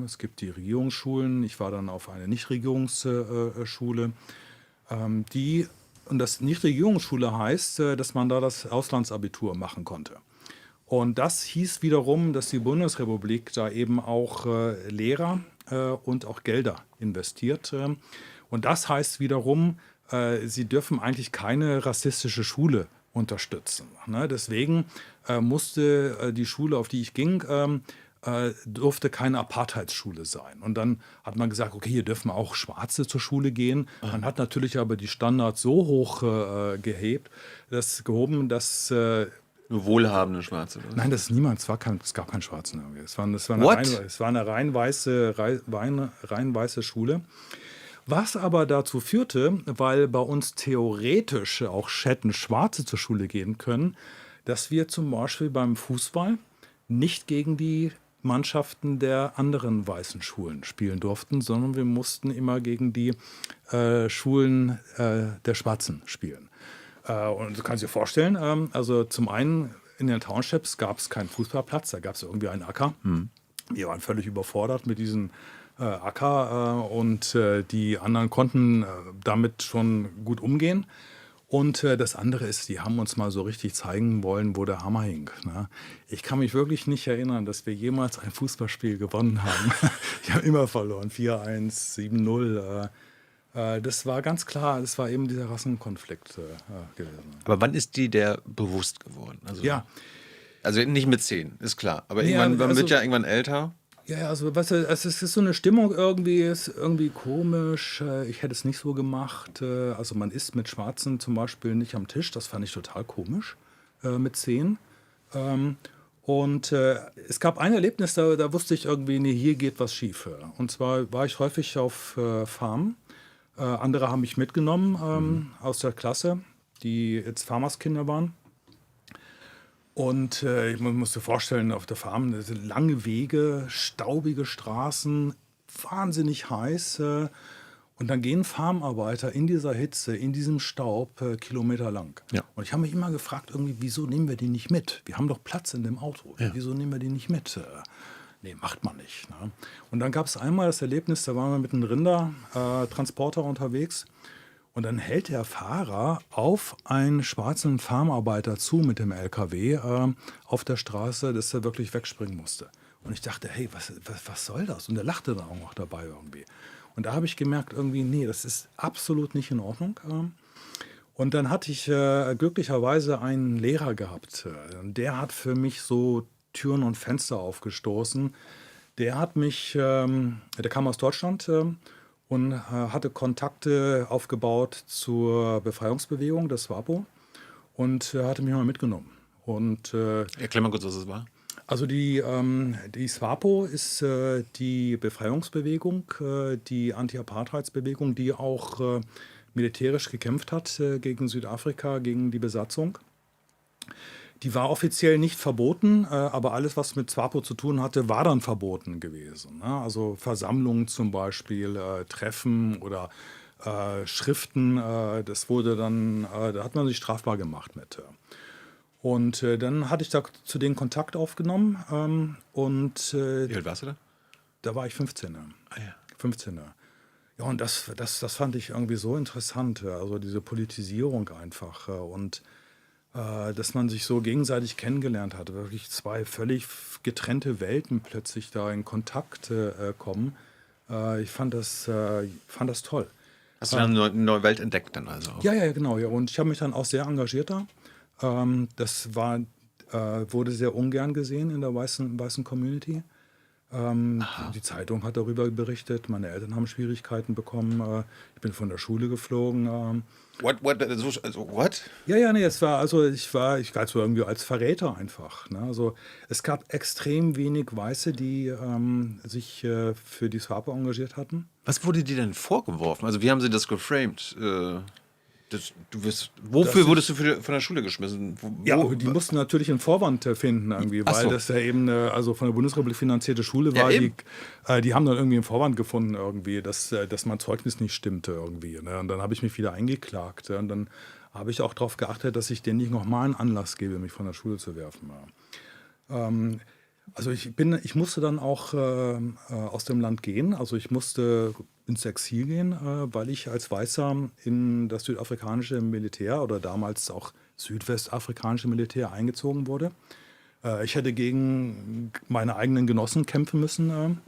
Es gibt die Regierungsschulen. Ich war dann auf eine Nichtregierungsschule. Und das Nichtregierungsschule heißt, dass man da das Auslandsabitur machen konnte. Und das hieß wiederum, dass die Bundesrepublik da eben auch Lehrer und auch Gelder investiert. Und das heißt wiederum, sie dürfen eigentlich keine rassistische Schule unterstützen. Ne? Deswegen musste die Schule, auf die ich ging, durfte keine Apartheidsschule sein. Und dann hat man gesagt, okay, hier dürfen auch Schwarze zur Schule gehen. Man hat natürlich aber die Standards so hoch gehoben, dass Nur wohlhabende Schwarze. Oder? nein, das ist niemand. Es gab keinen Schwarzen. Irgendwie. Es war eine rein weiße Schule. Was aber dazu führte, weil bei uns theoretisch auch hätten Schwarze zur Schule gehen können, dass wir zum Beispiel beim Fußball nicht gegen die Mannschaften der anderen weißen Schulen spielen durften, sondern wir mussten immer gegen die Schulen der Schwarzen spielen. Und du kannst dir vorstellen, also zum einen in den Townships gab es keinen Fußballplatz, da gab es irgendwie einen Acker. Wir waren völlig überfordert mit diesem Acker und die anderen konnten damit schon gut umgehen. Und das andere ist, die haben uns mal so richtig zeigen wollen, wo der Hammer hing. Ne? Ich kann mich wirklich nicht erinnern, dass wir jemals ein Fußballspiel gewonnen haben. Wir haben immer verloren, 4-1, 7-0. Das war ganz klar, das war eben dieser Rassenkonflikt gewesen. Aber wann ist dir der bewusst geworden? Also, Ja, Also nicht mit 10, ist klar. Aber Nee, irgendwann, man also- wird ja irgendwann älter. ja, also weißt du, es ist so eine Stimmung irgendwie, ist irgendwie komisch. Ich hätte es nicht so gemacht. Also man isst mit Schwarzen zum Beispiel nicht am Tisch. Das fand ich total komisch mit 10. Und es gab ein Erlebnis, da wusste ich irgendwie, nee, hier geht was schief. Und zwar war ich häufig auf Farmen. Andere haben mich mitgenommen aus der Klasse, die jetzt Farmerskinder waren. Und man muss sich vorstellen, auf der Farm das sind lange Wege, staubige Straßen, wahnsinnig heiß. Und dann gehen Farmarbeiter in dieser Hitze, in diesem Staub kilometerlang. Ja. Und ich habe mich immer gefragt, irgendwie, wieso nehmen wir die nicht mit? Wir haben doch Platz in dem Auto. Ja. Wieso nehmen wir die nicht mit? Nee, macht man nicht. Ne? Und dann gab es einmal das Erlebnis, da waren wir mit einem Rindertransporter unterwegs. Und dann hält der Fahrer auf einen schwarzen Farmarbeiter zu mit dem LKW auf der Straße, dass er wirklich wegspringen musste. Und ich dachte, hey, was soll das? Und er lachte dann auch noch dabei irgendwie. Und da habe ich gemerkt, irgendwie, nee, das ist absolut nicht in Ordnung. Und dann hatte ich glücklicherweise einen Lehrer gehabt. Der hat für mich so Türen und Fenster aufgestoßen. Der hat mich, der kam aus Deutschland und hatte Kontakte aufgebaut zur Befreiungsbewegung des SWAPO und hatte mich mal mitgenommen. Und Erklär mal kurz, was es war. also die SWAPO ist die Befreiungsbewegung, die Anti-Apartheidsbewegung, die auch militärisch gekämpft hat gegen Südafrika, gegen die Besatzung. Die war offiziell nicht verboten, aber alles, was mit SWAPO zu tun hatte, war dann verboten gewesen. Ne? Also Versammlungen zum Beispiel, Treffen oder Schriften, das wurde dann, da hat man sich strafbar gemacht mit. Und dann hatte ich da zu denen Kontakt aufgenommen und Wie alt warst du da? da war ich 15. Ah ja. 15. Ja, und das fand ich irgendwie so interessant, also diese Politisierung einfach und dass man sich so gegenseitig kennengelernt hat, wirklich zwei völlig getrennte Welten plötzlich da in Kontakt kommen. Ich fand das toll. Hast du dann eine neue Welt entdeckt dann also auch? Ja, genau. Ja. Und ich habe mich dann auch sehr engagiert da. Das wurde sehr ungern gesehen in der weißen Community. Die Zeitung hat darüber berichtet, meine Eltern haben Schwierigkeiten bekommen, ich bin von der Schule geflogen. What? Ja, nee, es war, also ich galt so irgendwie als Verräter einfach. Ne? Also es gab extrem wenig Weiße, die sich für die SWAPO engagiert hatten. Was wurde dir denn vorgeworfen? Also wie haben sie das geframed? Wofür wurdest du von der Schule geschmissen? Ja, die mussten natürlich einen Vorwand finden irgendwie, weil das ja eben also von der Bundesrepublik finanzierte Schule war. Die haben dann irgendwie einen Vorwand gefunden irgendwie, dass mein Zeugnis nicht stimmte irgendwie. Ne? Und dann habe ich mich wieder eingeklagt. Und dann habe ich auch darauf geachtet, dass ich denen nicht nochmal einen Anlass gebe, mich von der Schule zu werfen. Also ich musste dann auch aus dem Land gehen. Also ich musste ins Exil gehen, weil ich als Weißer in das südafrikanische Militär oder damals auch südwestafrikanische Militär eingezogen wurde. Ich hätte gegen meine eigenen Genossen kämpfen müssen.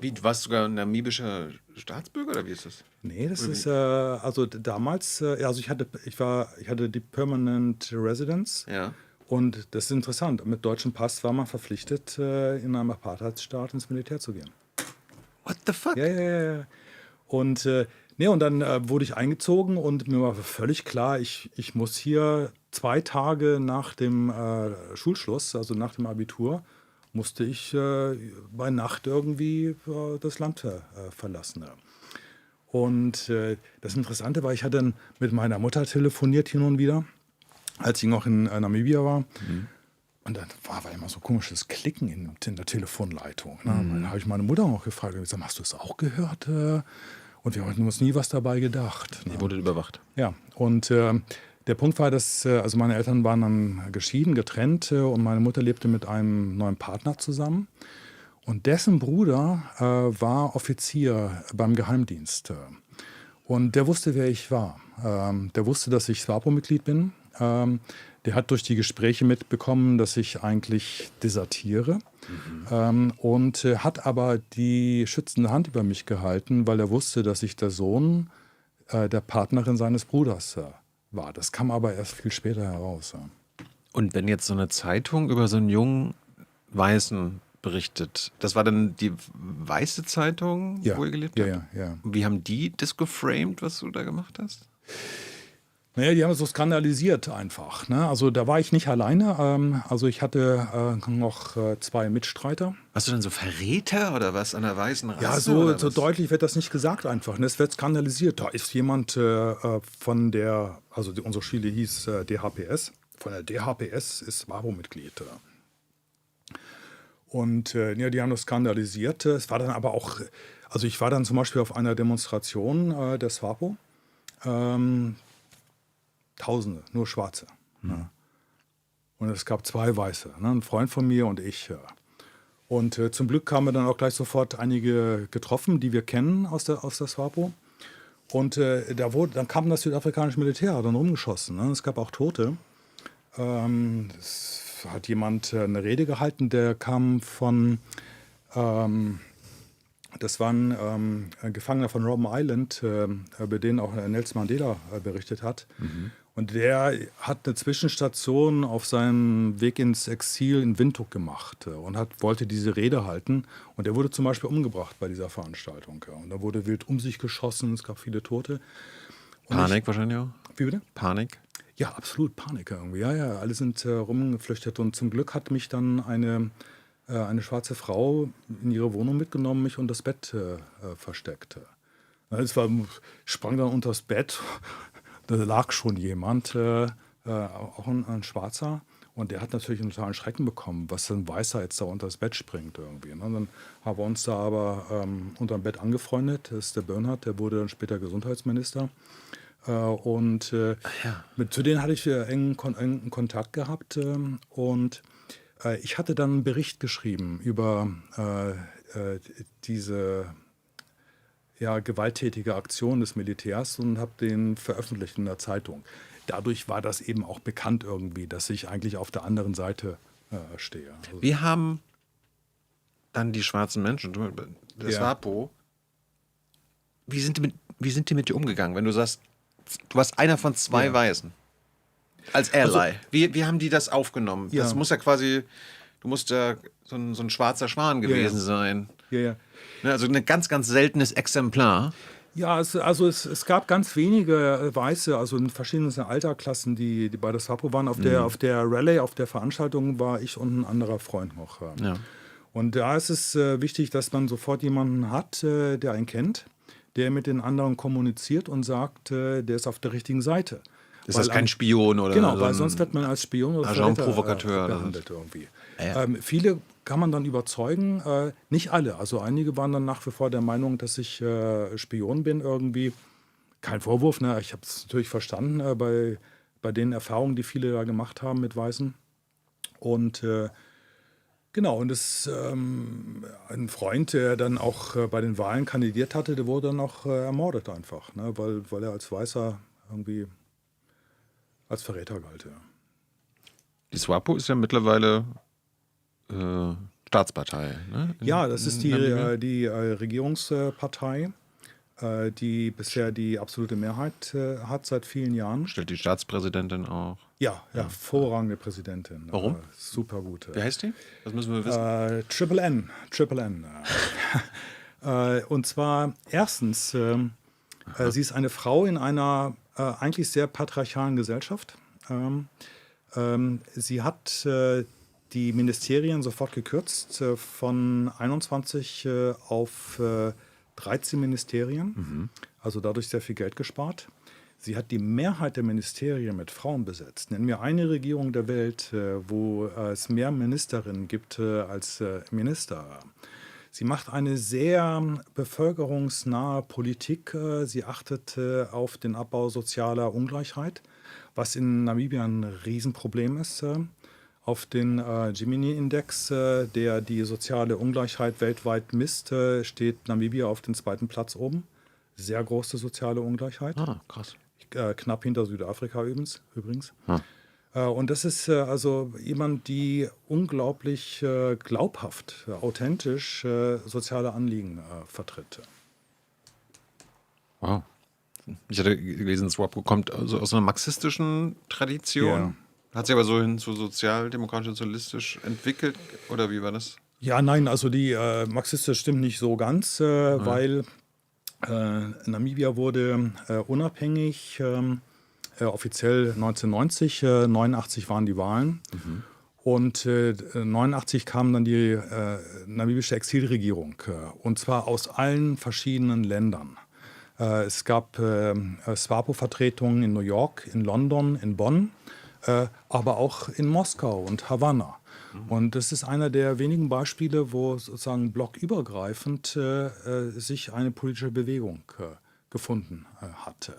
Wie, du warst sogar ein namibischer Staatsbürger oder wie ist das? Nee, das ist also damals, also ich hatte die Permanent Residence. Ja. Und das ist interessant, mit deutschem Pass war man verpflichtet, in einem Apartheidsstaat ins Militär zu gehen. What the fuck? Ja. Und, und dann wurde ich eingezogen und mir war völlig klar, ich muss hier 2 Tage nach dem Schulschluss, also nach dem Abitur, musste ich bei Nacht irgendwie das Land verlassen. Und das Interessante war, ich hatte dann mit meiner Mutter telefoniert hin und wieder, als ich noch in Namibia war. Und dann war immer so komisches Klicken in der Telefonleitung. Ne? Dann habe ich meine Mutter auch gefragt, und gesagt, hast du es auch gehört? Und wir hatten uns nie was dabei gedacht. Die wurde überwacht. Ja, und der Punkt war, dass also meine Eltern waren dann geschieden, getrennt und meine Mutter lebte mit einem neuen Partner zusammen. Und dessen Bruder war Offizier beim Geheimdienst. Und der wusste, wer ich war. Der wusste, dass ich SWAPO-Mitglied bin. Der hat durch die Gespräche mitbekommen, dass ich eigentlich desertiere und hat aber die schützende Hand über mich gehalten, weil er wusste, dass ich der Sohn der Partnerin seines Bruders war. Das kam aber erst viel später heraus. Und wenn jetzt so eine Zeitung über so einen jungen Weißen berichtet, das war dann die weiße Zeitung, wo ihr gelebt habt? Ja. Wie haben die das geframed, was du da gemacht hast? Naja, die haben es so skandalisiert einfach. Ne? Also da war ich nicht alleine. Also ich hatte noch 2 Mitstreiter. Warst du dann so Verräter oder was an der weißen Rasse? Ja, so deutlich wird das nicht gesagt einfach. Ne? Es wird skandalisiert. Da ist jemand von der, also unsere Schule hieß DHPS. Von der DHPS ist SWAPO-Mitglied. Und die haben das skandalisiert. Es war dann aber auch, also ich war dann zum Beispiel auf einer Demonstration der SWAPO. Tausende, nur Schwarze. Ja. Und es gab 2 Weiße, ne? Ein Freund von mir und ich. Ja. Und zum Glück haben wir dann auch gleich sofort einige getroffen, die wir kennen aus der SWAPO. Und dann kam das südafrikanische Militär, hat dann rumgeschossen. Ne? Es gab auch Tote. Es hat jemand eine Rede gehalten, der kam von... Das war ein Gefangener von Robben Island, über den auch Nelson Mandela berichtet hat. Und der hat eine Zwischenstation auf seinem Weg ins Exil in Windhoek gemacht und wollte diese Rede halten. Und er wurde zum Beispiel umgebracht bei dieser Veranstaltung. Und da wurde wild um sich geschossen, es gab viele Tote. Und Panik wahrscheinlich auch? Wie bitte? Panik? Ja, absolut Panik irgendwie. Ja, alle sind rumgeflüchtet. Und zum Glück hat mich dann eine schwarze Frau in ihre Wohnung mitgenommen, mich unter das Bett versteckt. Sprang dann unter das Bett, da lag schon jemand, auch ein Schwarzer, und der hat natürlich einen totalen Schrecken bekommen, was ein Weißer jetzt da unter das Bett springt irgendwie. Und dann haben wir uns da aber unter dem Bett angefreundet, das ist der Bernhard, der wurde dann später Gesundheitsminister. Zu denen hatte ich engen Kontakt gehabt und ich hatte dann einen Bericht geschrieben über diese gewalttätige Aktion des Militärs und habe den veröffentlicht in der Zeitung. Dadurch war das eben auch bekannt irgendwie, dass ich eigentlich auf der anderen Seite stehe. Also wie haben dann die schwarzen Menschen, das SWAPO, wie sind die mit dir umgegangen, wenn du sagst, du warst einer von 2 Weißen? Als Ally. Also, wie haben die das aufgenommen? Das muss ja quasi, du musst ja so ein schwarzer Schwan gewesen sein. Ja. Ne, also ein ganz, ganz seltenes Exemplar. Ja, es gab ganz wenige Weiße, also in verschiedenen Altersklassen, die bei der SWAPO waren. Auf der Rallye, auf der Veranstaltung war ich und ein anderer Freund noch. Ja. Und da ist es wichtig, dass man sofort jemanden hat, der einen kennt, der mit den anderen kommuniziert und sagt, der ist auf der richtigen Seite. Ist das kein Spion oder Genau, so weil ein sonst wird man als Spion oder Agent Verräter, Provocateur behandelt irgendwie. Ja. Viele kann man dann überzeugen, nicht alle. Also einige waren dann nach wie vor der Meinung, dass ich Spion bin irgendwie. Kein Vorwurf, ne? Ich habe es natürlich verstanden bei den Erfahrungen, die viele da gemacht haben mit Weißen. Und genau, und ein Freund, der dann auch bei den Wahlen kandidiert hatte, der wurde dann auch ermordet einfach, ne? Weil er als Weißer irgendwie als Verräter galt. Ja. Die SWAPO ist ja mittlerweile Staatspartei. Ne? Ja, das ist die Regierungspartei, die bisher die absolute Mehrheit hat seit vielen Jahren. Stellt die Staatspräsidentin auch. Ja, hervorragende Präsidentin. Warum? Super gut. Wie heißt die? Das müssen wir wissen. Triple N. Und zwar erstens, sie ist eine Frau in einer eigentlich sehr patriarchalen Gesellschaft. Sie hat die Ministerien sofort gekürzt von 21 auf 13 Ministerien, also dadurch sehr viel Geld gespart. Sie hat die Mehrheit der Ministerien mit Frauen besetzt. Nennen wir eine Regierung der Welt, wo es mehr Ministerinnen gibt als Minister. Sie macht eine sehr bevölkerungsnahe Politik. Sie achtet auf den Abbau sozialer Ungleichheit, was in Namibia ein Riesenproblem ist. Auf den Gini-Index, der die soziale Ungleichheit weltweit misst, steht Namibia auf dem 2. Platz oben. Sehr große soziale Ungleichheit. Ah, krass. Knapp hinter Südafrika übrigens. Und das ist also jemand, die unglaublich glaubhaft, authentisch soziale Anliegen vertritt. Wow. Ich hatte gelesen, SWAPO kommt also aus einer marxistischen Tradition. Ja. Hat sich aber so hin zu sozialdemokratisch-sozialistisch entwickelt? Oder wie war das? Ja, nein, also die marxistisch stimmt nicht so ganz, weil Namibia wurde unabhängig, offiziell 1990, 89 waren die Wahlen. Und 89 kam dann die namibische Exilregierung, und zwar aus allen verschiedenen Ländern. Es gab SWAPO-Vertretungen in New York, in London, in Bonn, aber auch in Moskau und Havanna. Und das ist einer der wenigen Beispiele, wo sozusagen blockübergreifend sich eine politische Bewegung gefunden hatte.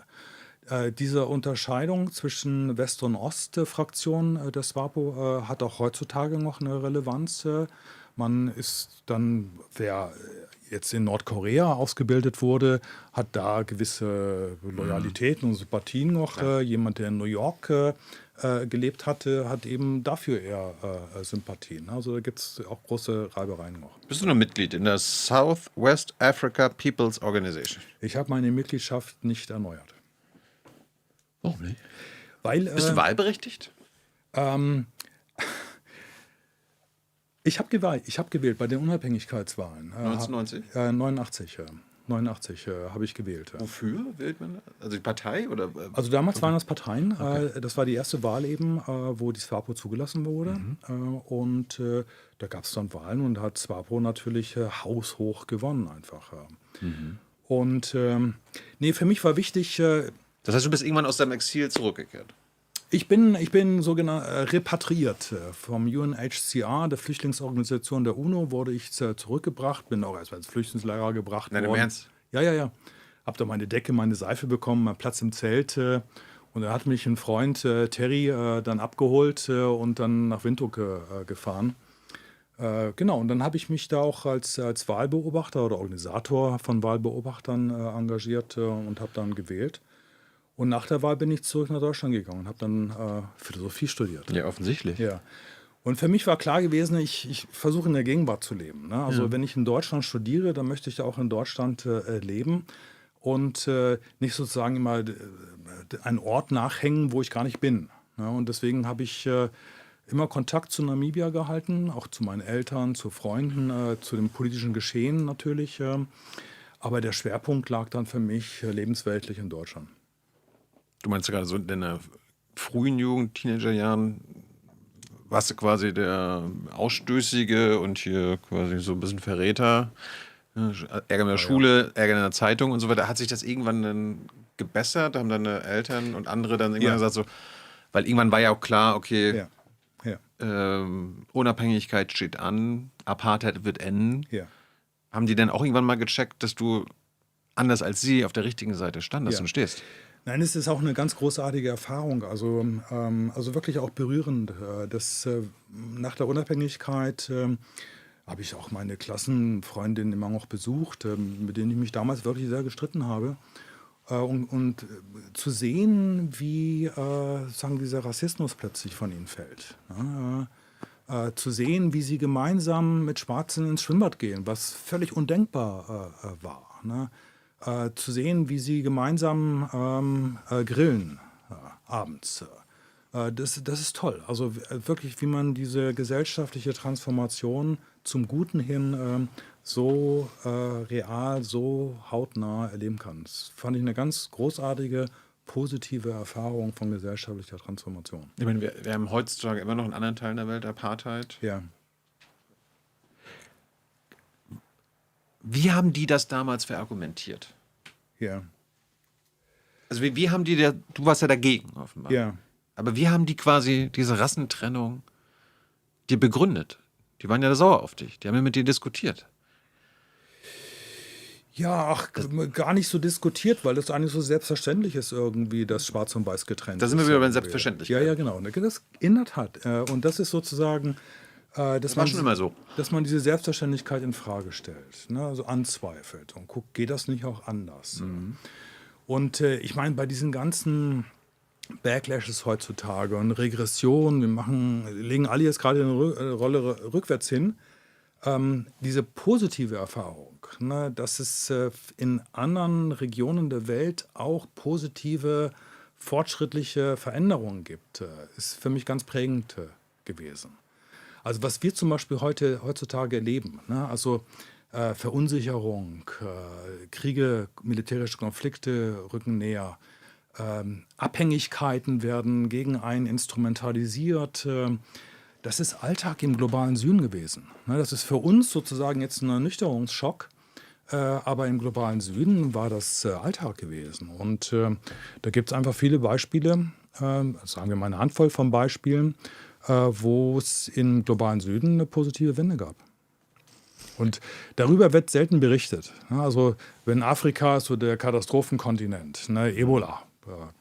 Diese Unterscheidung zwischen West- und Ost-Fraktionen der SWAPO hat auch heutzutage noch eine Relevanz. Man ist dann, wer jetzt in Nordkorea ausgebildet wurde, hat da gewisse Loyalitäten und Sympathien noch. Jemand, der in New York gelebt hatte, hat eben dafür eher Sympathien. Also da gibt es auch große Reibereien noch. Bist du noch Mitglied in der Southwest Africa People's Organization? Ich habe meine Mitgliedschaft nicht erneuert. Warum nicht? Weil, Bist du wahlberechtigt? Ich habe gewählt bei den Unabhängigkeitswahlen. 1990? 89 habe ich gewählt. Wofür wählt man? Also die Partei? Oder? Also damals waren das Parteien. Okay. Das war die erste Wahl eben, wo die SWAPO zugelassen wurde. Und da gab es dann Wahlen und da hat SWAPO natürlich haushoch gewonnen einfach. Und nee, für mich war wichtig... das heißt, du bist irgendwann aus deinem Exil zurückgekehrt? Ich bin sogenannt repatriiert. Vom UNHCR, der Flüchtlingsorganisation der UNO, wurde ich zurückgebracht. Bin auch erstmal ins Flüchtlingslager gebracht worden. Nein, im Ernst? Ja. Hab da meine Decke, meine Seife bekommen, meinen Platz im Zelt. Und da hat mich ein Freund, Terry, dann abgeholt und dann nach Windhoek gefahren. Genau, und dann habe ich mich da auch als Wahlbeobachter oder Organisator von Wahlbeobachtern engagiert und habe dann gewählt. Und nach der Wahl bin ich zurück nach Deutschland gegangen und habe dann Philosophie studiert. Ja, offensichtlich. Ja. Und für mich war klar gewesen, ich versuche in der Gegenwart zu leben. Ne? Also wenn ich in Deutschland studiere, dann möchte ich auch in Deutschland leben und nicht sozusagen immer einen Ort nachhängen, wo ich gar nicht bin. Ne? Und deswegen habe ich immer Kontakt zu Namibia gehalten, auch zu meinen Eltern, zu Freunden, zu dem politischen Geschehen natürlich. Aber der Schwerpunkt lag dann für mich lebensweltlich in Deutschland. Du meinst ja gerade so in deiner frühen Jugend, Teenagerjahren, warst du quasi der Ausstößige und hier quasi so ein bisschen Verräter. Ärger in der Schule, Ärger in der Zeitung und so weiter. Hat sich das irgendwann dann gebessert? Haben deine Eltern und andere dann irgendwann gesagt so, weil irgendwann war ja auch klar, okay, Unabhängigkeit steht an, Apartheid wird enden. Ja. Haben die dann auch irgendwann mal gecheckt, dass du anders als sie auf der richtigen Seite standest und stehst? Nein, es ist auch eine ganz großartige Erfahrung, also wirklich auch berührend. Nach der Unabhängigkeit habe ich auch meine Klassenfreundinnen immer noch besucht, mit denen ich mich damals wirklich sehr gestritten habe. Und zu sehen, wie dieser Rassismus plötzlich von ihnen fällt. Zu sehen, wie sie gemeinsam mit Schwarzen ins Schwimmbad gehen, was völlig undenkbar war. Zu sehen, wie sie gemeinsam grillen abends. Das ist toll. Also wirklich, wie man diese gesellschaftliche Transformation zum Guten hin so real, so hautnah erleben kann. Das fand ich eine ganz großartige, positive Erfahrung von gesellschaftlicher Transformation. Ich meine, wir haben heutzutage immer noch in anderen Teilen der Welt Apartheid. Ja. Wie haben die das damals verargumentiert? Ja. Also wie haben die, du warst ja dagegen offenbar. Ja. Aber wie haben die quasi diese Rassentrennung dir begründet? Die waren ja sauer auf dich, die haben ja mit dir diskutiert. Ja, gar nicht so diskutiert, weil das eigentlich so selbstverständlich ist irgendwie, dass Schwarz und Weiß getrennt ist. Da sind wir wieder bei Selbstverständlichkeit. Ja, genau. Das in der Tat. Und das ist sozusagen, das war schon immer so, dass man diese Selbstverständlichkeit in Frage stellt, ne? Also anzweifelt und guckt, geht das nicht auch anders? Mhm. Und ich meine, bei diesen ganzen Backlashes heutzutage und Regression, legen alle jetzt gerade eine Rolle rückwärts hin. Diese positive Erfahrung, ne, dass es in anderen Regionen der Welt auch positive, fortschrittliche Veränderungen gibt, ist für mich ganz prägend gewesen. Also was wir zum Beispiel heutzutage erleben, ne, also Verunsicherung, Kriege, militärische Konflikte rücken näher, Abhängigkeiten werden gegen einen instrumentalisiert. Das ist Alltag im globalen Süden gewesen. Das ist für uns sozusagen jetzt ein Ernüchterungsschock, aber im globalen Süden war das Alltag gewesen. Und da gibt es einfach viele Beispiele, sagen wir mal eine Handvoll von Beispielen, wo es im globalen Süden eine positive Wende gab. Und darüber wird selten berichtet. Also wenn Afrika ist so der Katastrophenkontinent, Ebola,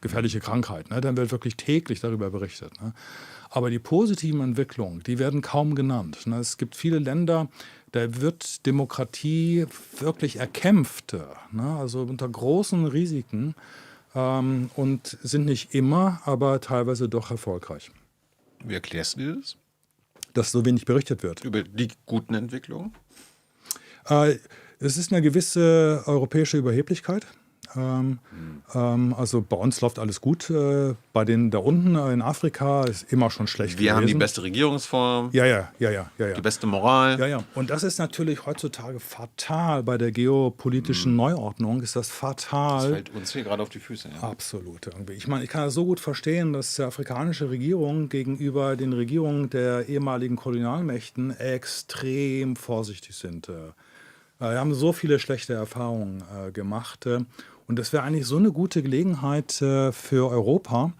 gefährliche Krankheit, dann wird wirklich täglich darüber berichtet. Aber die positiven Entwicklungen, die werden kaum genannt. Es gibt viele Länder, da wird Demokratie wirklich erkämpft, also unter großen Risiken und sind nicht immer, aber teilweise doch erfolgreich. Wie erklärst du dir das? Dass so wenig berichtet wird. Über die guten Entwicklungen? Es ist eine gewisse europäische Überheblichkeit. Also bei uns läuft alles gut. Bei denen da unten in Afrika ist immer schon schlecht gewesen. Wir haben die beste Regierungsform. Ja. Die beste Moral. Ja. Und das ist natürlich heutzutage fatal. Bei der geopolitischen Neuordnung ist das fatal. Das fällt uns hier gerade auf die Füße. Ja. Absolut. Irgendwie. Ich meine, ich kann das so gut verstehen, dass afrikanische Regierungen gegenüber den Regierungen der ehemaligen Kolonialmächten extrem vorsichtig sind. Wir haben so viele schlechte Erfahrungen gemacht. Und das wäre eigentlich so eine gute Gelegenheit für Europa,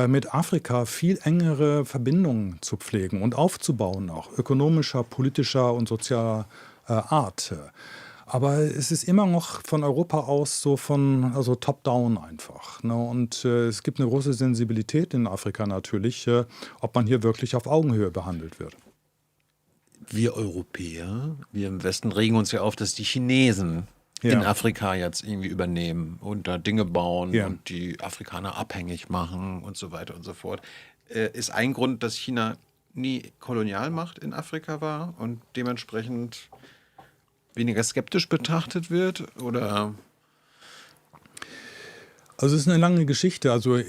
mit Afrika viel engere Verbindungen zu pflegen und aufzubauen, auch ökonomischer, politischer und sozialer Art. Aber es ist immer noch von Europa aus so also top-down einfach. Ne? Und es gibt eine große Sensibilität in Afrika natürlich, ob man hier wirklich auf Augenhöhe behandelt wird. Wir Europäer, wir im Westen regen uns ja auf, dass die Chinesen in Afrika jetzt irgendwie übernehmen und da Dinge bauen und die Afrikaner abhängig machen und so weiter und so fort. Ist ein Grund, dass China nie Kolonialmacht in Afrika war und dementsprechend weniger skeptisch betrachtet wird? Oder? Also es ist eine lange Geschichte. Also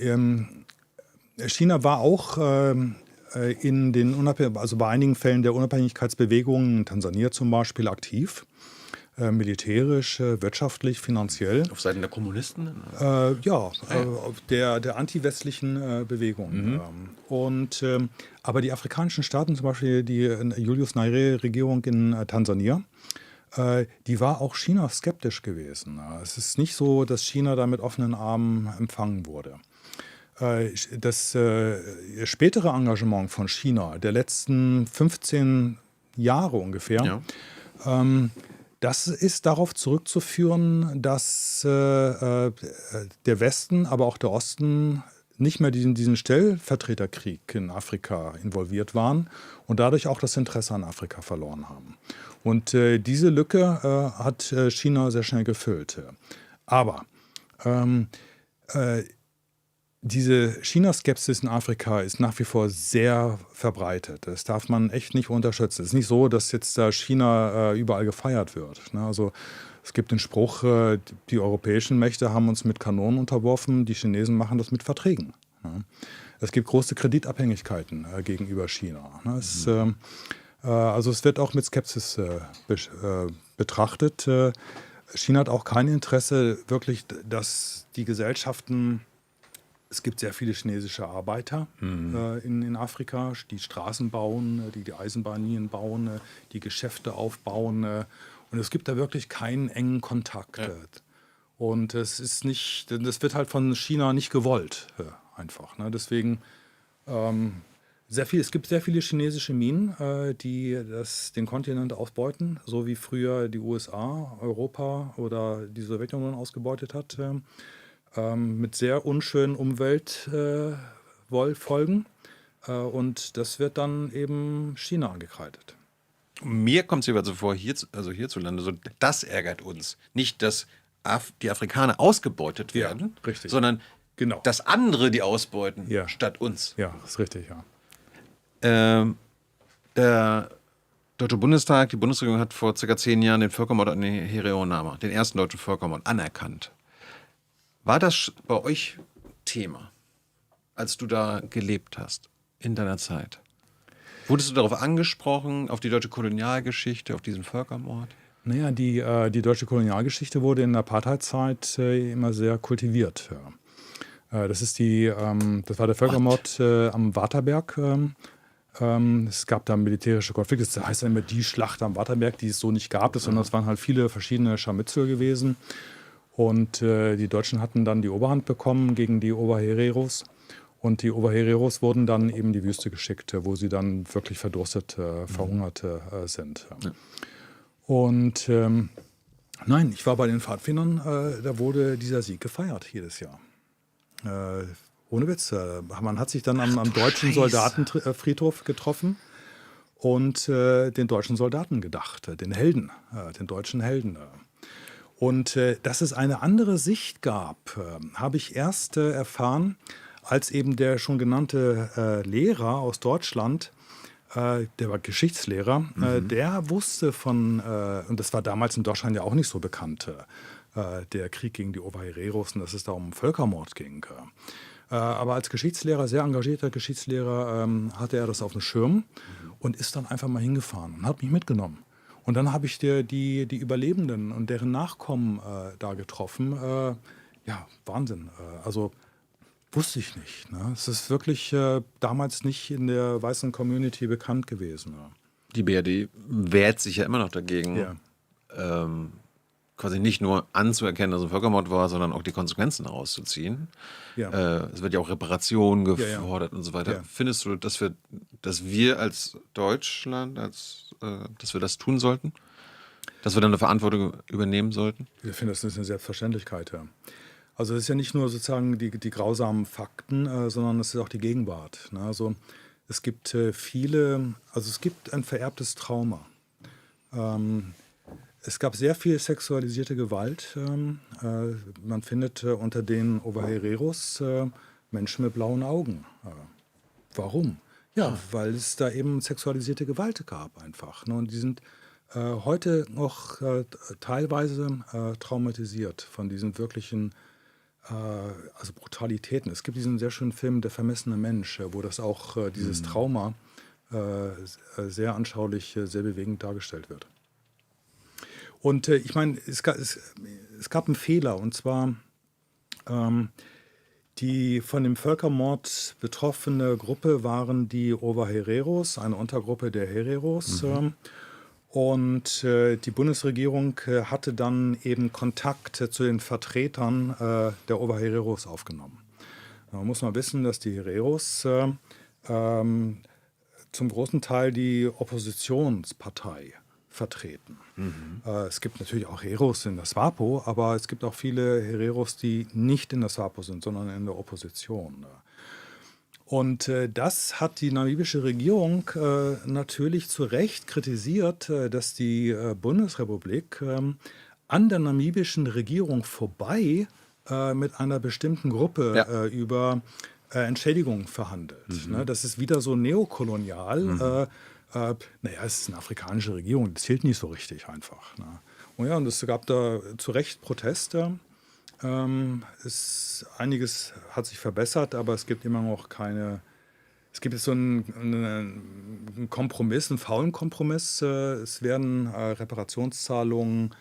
China war auch also bei einigen Fällen der Unabhängigkeitsbewegungen in Tansania zum Beispiel aktiv. Militärisch, wirtschaftlich, finanziell. Auf Seiten der Kommunisten? Der anti-westlichen Bewegung. Aber die afrikanischen Staaten, zum Beispiel die Julius Nyerere-Regierung in Tansania, die war auch China skeptisch gewesen. Es ist nicht so, dass China da mit offenen Armen empfangen wurde. Das spätere Engagement von China, der letzten 15 Jahre ungefähr, das ist darauf zurückzuführen, dass der Westen, aber auch der Osten nicht mehr diesen Stellvertreterkrieg in Afrika involviert waren und dadurch auch das Interesse an Afrika verloren haben. Und diese Lücke hat China sehr schnell gefüllt. Aber diese China-Skepsis in Afrika ist nach wie vor sehr verbreitet. Das darf man echt nicht unterschätzen. Es ist nicht so, dass jetzt da China überall gefeiert wird. Also es gibt den Spruch, die europäischen Mächte haben uns mit Kanonen unterworfen, die Chinesen machen das mit Verträgen. Es gibt große Kreditabhängigkeiten gegenüber China. Also es wird auch mit Skepsis betrachtet. China hat auch kein Interesse wirklich, dass die Gesellschaften. Es gibt sehr viele chinesische Arbeiter in Afrika, die Straßen bauen, die Eisenbahnlinien bauen, die Geschäfte aufbauen. Und es gibt da wirklich keinen engen Kontakt. Ja. Und das wird halt von China nicht gewollt, einfach. Deswegen es gibt sehr viele chinesische Minen, die den Kontinent ausbeuten, so wie früher die USA, Europa oder die Sowjetunion ausgebeutet hat. Mit sehr unschönen Umweltfolgen. Und das wird dann eben China angekreidet. Mir kommt es jeweils vor, hierzulande, so, das ärgert uns. Nicht, dass die Afrikaner ausgebeutet werden, sondern dass andere die ausbeuten, statt uns. Ja, das ist richtig, ja. Der Deutsche Bundestag, die Bundesregierung hat vor ca. 10 Jahren den Völkermord an den Herero-Nama, den ersten deutschen Völkermord, anerkannt. War das bei euch Thema, als du da gelebt hast, in deiner Zeit? Wurdest du darauf angesprochen, auf die deutsche Kolonialgeschichte, auf diesen Völkermord? Naja, die deutsche Kolonialgeschichte wurde in der Apartheidzeit immer sehr kultiviert. Das war der Völkermord am Waterberg. Es gab da militärische Konflikte. Das heißt ja immer die Schlacht am Waterberg, die es so nicht gab, sondern es waren halt viele verschiedene Scharmützel gewesen. Und die Deutschen hatten dann die Oberhand bekommen gegen die Oberhereros. Und die Oberhereros wurden dann eben in die Wüste geschickt, wo sie dann wirklich verdurstet, verhungert sind. Ja. Und nein, ich war bei den Pfadfindern, da wurde dieser Sieg gefeiert jedes Jahr. Ohne Witz. Man hat sich dann am deutschen Soldatenfriedhof getroffen und den deutschen Soldaten gedacht, den Helden, den deutschen Helden. Und dass es eine andere Sicht gab, habe ich erst erfahren, als eben der schon genannte Lehrer aus Deutschland, der war Geschichtslehrer, der wusste und das war damals in Deutschland ja auch nicht so bekannt, der Krieg gegen die Oberhereros und dass es da um Völkermord ging. Aber als Geschichtslehrer, sehr engagierter Geschichtslehrer, hatte er das auf dem Schirm und ist dann einfach mal hingefahren und hat mich mitgenommen. Und dann habe ich die Überlebenden und deren Nachkommen da getroffen. Ja, Wahnsinn. Also wusste ich nicht. Ne? Es ist wirklich damals nicht in der weißen Community bekannt gewesen. Ne? Die BRD wehrt sich ja immer noch dagegen, quasi nicht nur anzuerkennen, dass es ein Völkermord war, sondern auch die Konsequenzen herauszuziehen. Ja. Es wird ja auch Reparation gefordert und so weiter. Ja. Findest du, dass wir als Deutschland, dass wir das tun sollten? Dass wir dann eine Verantwortung übernehmen sollten? Ich finde, das ist eine Selbstverständlichkeit, ja. Also es ist ja nicht nur sozusagen die grausamen Fakten, sondern es ist auch die Gegenwart. Ne? Also es gibt es gibt ein vererbtes Trauma. Es gab sehr viel sexualisierte Gewalt. Man findet unter den Oberhereros Menschen mit blauen Augen. Warum? Ja, weil es da eben sexualisierte Gewalt gab einfach. Ne? Und die sind heute noch teilweise traumatisiert von diesen wirklichen also Brutalitäten. Es gibt diesen sehr schönen Film Der vermessene Mensch, wo das auch dieses Trauma sehr anschaulich, sehr bewegend dargestellt wird. Und ich meine, es gab einen Fehler, und zwar die von dem Völkermord betroffene Gruppe waren die Ovahereros, eine Untergruppe der Hereros. Und die Bundesregierung hatte dann eben Kontakt zu den Vertretern der Ovahereros aufgenommen. Da muss man wissen, dass die Hereros zum großen Teil die Oppositionspartei vertreten. Es gibt natürlich auch Hereros in der SWAPO, aber es gibt auch viele Hereros, die nicht in der SWAPO sind, sondern in der Opposition. Und das hat die namibische Regierung natürlich zu Recht kritisiert, dass die Bundesrepublik an der namibischen Regierung vorbei mit einer bestimmten Gruppe über Entschädigung verhandelt. Ne? Das ist wieder so neokolonial. Naja, es ist eine afrikanische Regierung, das zählt nicht so richtig einfach. Ne? Und ja, und es gab da zu Recht Proteste. Einiges hat sich verbessert, aber es gibt immer noch keine. Es gibt jetzt so einen Kompromiss, einen faulen Kompromiss. Es werden Reparationszahlungen,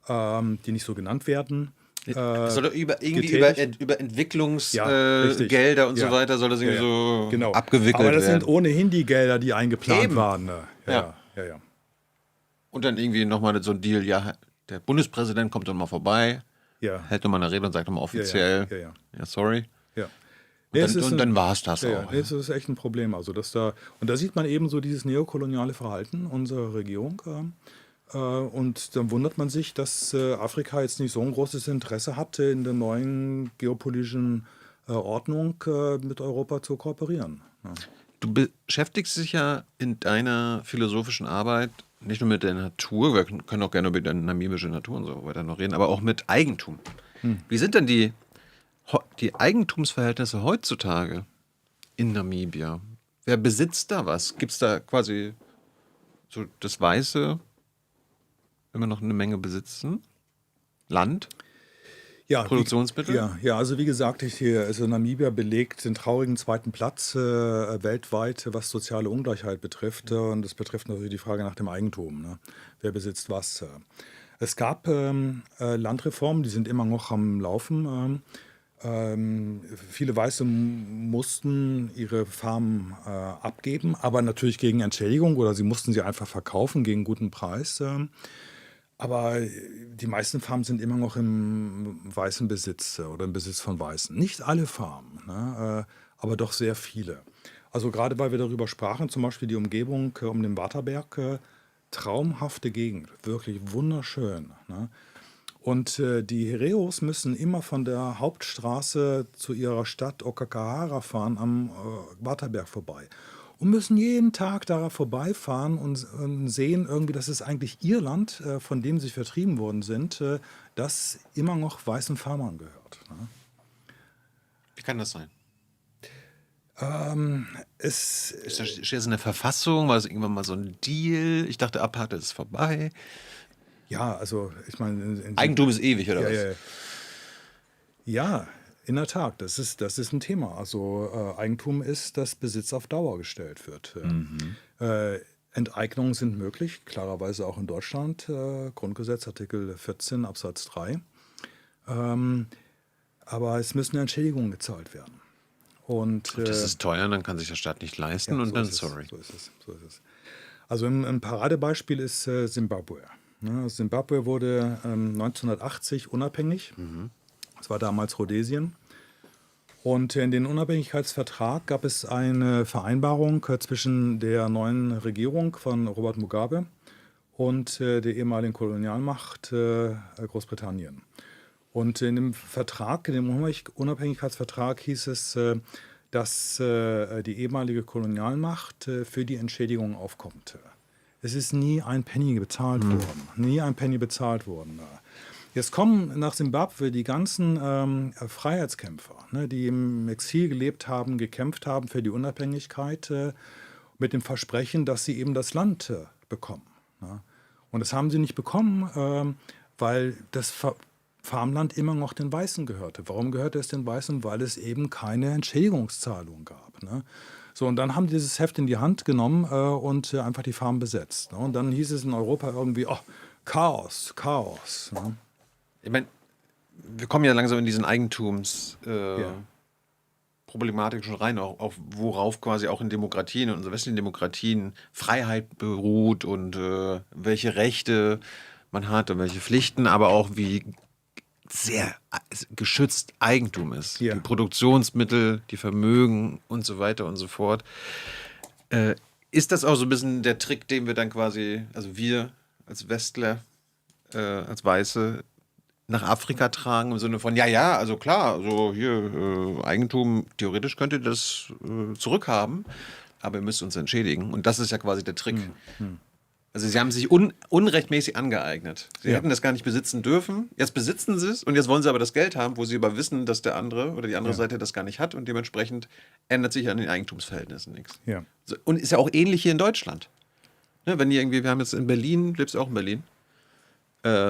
die nicht so genannt werden. Soll über Entwicklungsgelder und so weiter soll das irgendwie so abgewickelt werden. Aber das sind ohnehin die Gelder, die eingeplant waren. Ne? Ja. Und dann irgendwie nochmal so ein Deal, ja, der Bundespräsident kommt dann mal vorbei, hält nochmal eine Rede und sagt nochmal offiziell, ja, sorry. Ja. Und dann war es das auch. Das ist echt ein Problem. Also, und da sieht man eben so dieses neokoloniale Verhalten unserer Regierung. Und dann wundert man sich, dass Afrika jetzt nicht so ein großes Interesse hatte, in der neuen geopolitischen Ordnung mit Europa zu kooperieren. Ja. Du beschäftigst dich ja in deiner philosophischen Arbeit nicht nur mit der Natur, wir können auch gerne über die namibische Natur und so weiter noch reden, aber auch mit Eigentum. Wie sind denn die Eigentumsverhältnisse heutzutage in Namibia? Wer besitzt da was? Gibt es da quasi so das Weiße immer noch eine Menge besitzen? Land? Produktionsmittel? Also wie gesagt, Namibia belegt den traurigen zweiten Platz weltweit, was soziale Ungleichheit betrifft. Und das betrifft natürlich die Frage nach dem Eigentum. Ne? Wer besitzt was? Es gab Landreformen, die sind immer noch am Laufen. Viele Weiße mussten ihre Farmen abgeben, aber natürlich gegen Entschädigung, oder sie mussten sie einfach verkaufen gegen guten Preis. Aber die meisten Farmen sind immer noch im weißen Besitz oder im Besitz von Weißen. Nicht alle Farmen, ne? Aber doch sehr viele. Also gerade weil wir darüber sprachen, zum Beispiel die Umgebung um den Waterberg, traumhafte Gegend, wirklich wunderschön. Ne? Und die Hereros müssen immer von der Hauptstraße zu ihrer Stadt Okakahara fahren, am Waterberg vorbei. Und müssen jeden Tag daran vorbeifahren und sehen irgendwie, das ist eigentlich ihr Land, von dem sie vertrieben worden sind, das immer noch weißen Farmern gehört. Ne? Wie kann das sein? Steht das in der Verfassung? War es irgendwann mal so ein Deal? Ich dachte, Apartheid ist vorbei. Ja, also ich meine... Eigentum ist ewig, oder was? Ja, in der Tat, das ist ein Thema. Also Eigentum ist, dass Besitz auf Dauer gestellt wird. Enteignungen sind möglich, klarerweise auch in Deutschland. Grundgesetz, Artikel 14 Absatz 3. Aber es müssen Entschädigungen gezahlt werden. Und das ist teuer, dann kann sich der Staat nicht leisten und dann sorry. So ist es. Also ein Paradebeispiel ist Simbabwe. Simbabwe wurde 1980 unabhängig. Das war damals Rhodesien. Und in den Unabhängigkeitsvertrag gab es eine Vereinbarung zwischen der neuen Regierung von Robert Mugabe und der ehemaligen Kolonialmacht Großbritannien. Und in dem Vertrag, in dem Unabhängigkeitsvertrag hieß es, dass die ehemalige Kolonialmacht für die Entschädigung aufkommt. Es ist nie ein Penny bezahlt worden. Jetzt kommen nach Simbabwe die ganzen Freiheitskämpfer, ne, die im Exil gelebt haben, gekämpft haben für die Unabhängigkeit, mit dem Versprechen, dass sie eben das Land bekommen. Ne. Und das haben sie nicht bekommen, weil das Farmland immer noch den Weißen gehörte. Warum gehörte es den Weißen? Weil es eben keine Entschädigungszahlung gab. Ne? So, und dann haben die dieses Heft in die Hand genommen und einfach die Farm besetzt. Ne? Und dann hieß es in Europa irgendwie, oh, Chaos, Chaos. Ne? Ich meine, wir kommen ja langsam in diesen Problematik schon rein, auch worauf quasi auch in Demokratien, in unseren westlichen Demokratien Freiheit beruht und welche Rechte man hat und welche Pflichten, aber auch wie sehr geschützt Eigentum ist. Ja. Die Produktionsmittel, die Vermögen und so weiter und so fort. Ist das auch so ein bisschen der Trick, den wir dann quasi, also wir als Westler, als Weiße, nach Afrika tragen, im Sinne von, ja, also klar, also hier Eigentum, theoretisch könnt ihr das zurückhaben, aber ihr müsst uns entschädigen. Und das ist ja quasi der Trick. Also sie haben sich unrechtmäßig angeeignet. Sie hätten das gar nicht besitzen dürfen. Jetzt besitzen sie es und jetzt wollen sie aber das Geld haben, wo sie aber wissen, dass der andere oder die andere Seite das gar nicht hat und dementsprechend ändert sich an den Eigentumsverhältnissen nichts. Ja. Und ist ja auch ähnlich hier in Deutschland. Ne, wenn die irgendwie, wir haben jetzt in Berlin, lebst du auch in Berlin,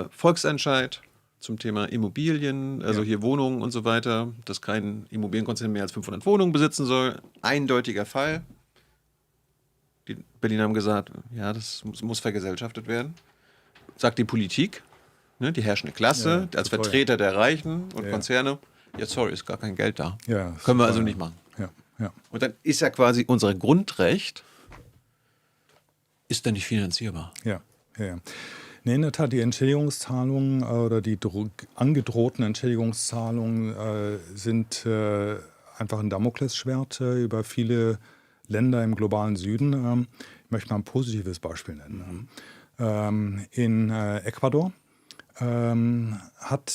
Volksentscheid zum Thema Immobilien, also hier Wohnungen und so weiter, dass kein Immobilienkonzern mehr als 500 Wohnungen besitzen soll. Eindeutiger Fall. Die Berliner haben gesagt, ja, das muss vergesellschaftet werden. Sagt die Politik, ne, die herrschende Klasse, als Vertreter der Reichen und Konzerne, ja, sorry, ist gar kein Geld da. Ja, können wir also nicht machen. Ja. Und dann ist ja quasi unser Grundrecht, ist dann nicht finanzierbar. Ja. Nee, in der Tat, die Entschädigungszahlungen oder die angedrohten Entschädigungszahlungen sind einfach ein Damoklesschwert über viele Länder im globalen Süden. Ich möchte mal ein positives Beispiel nennen. In Ecuador hat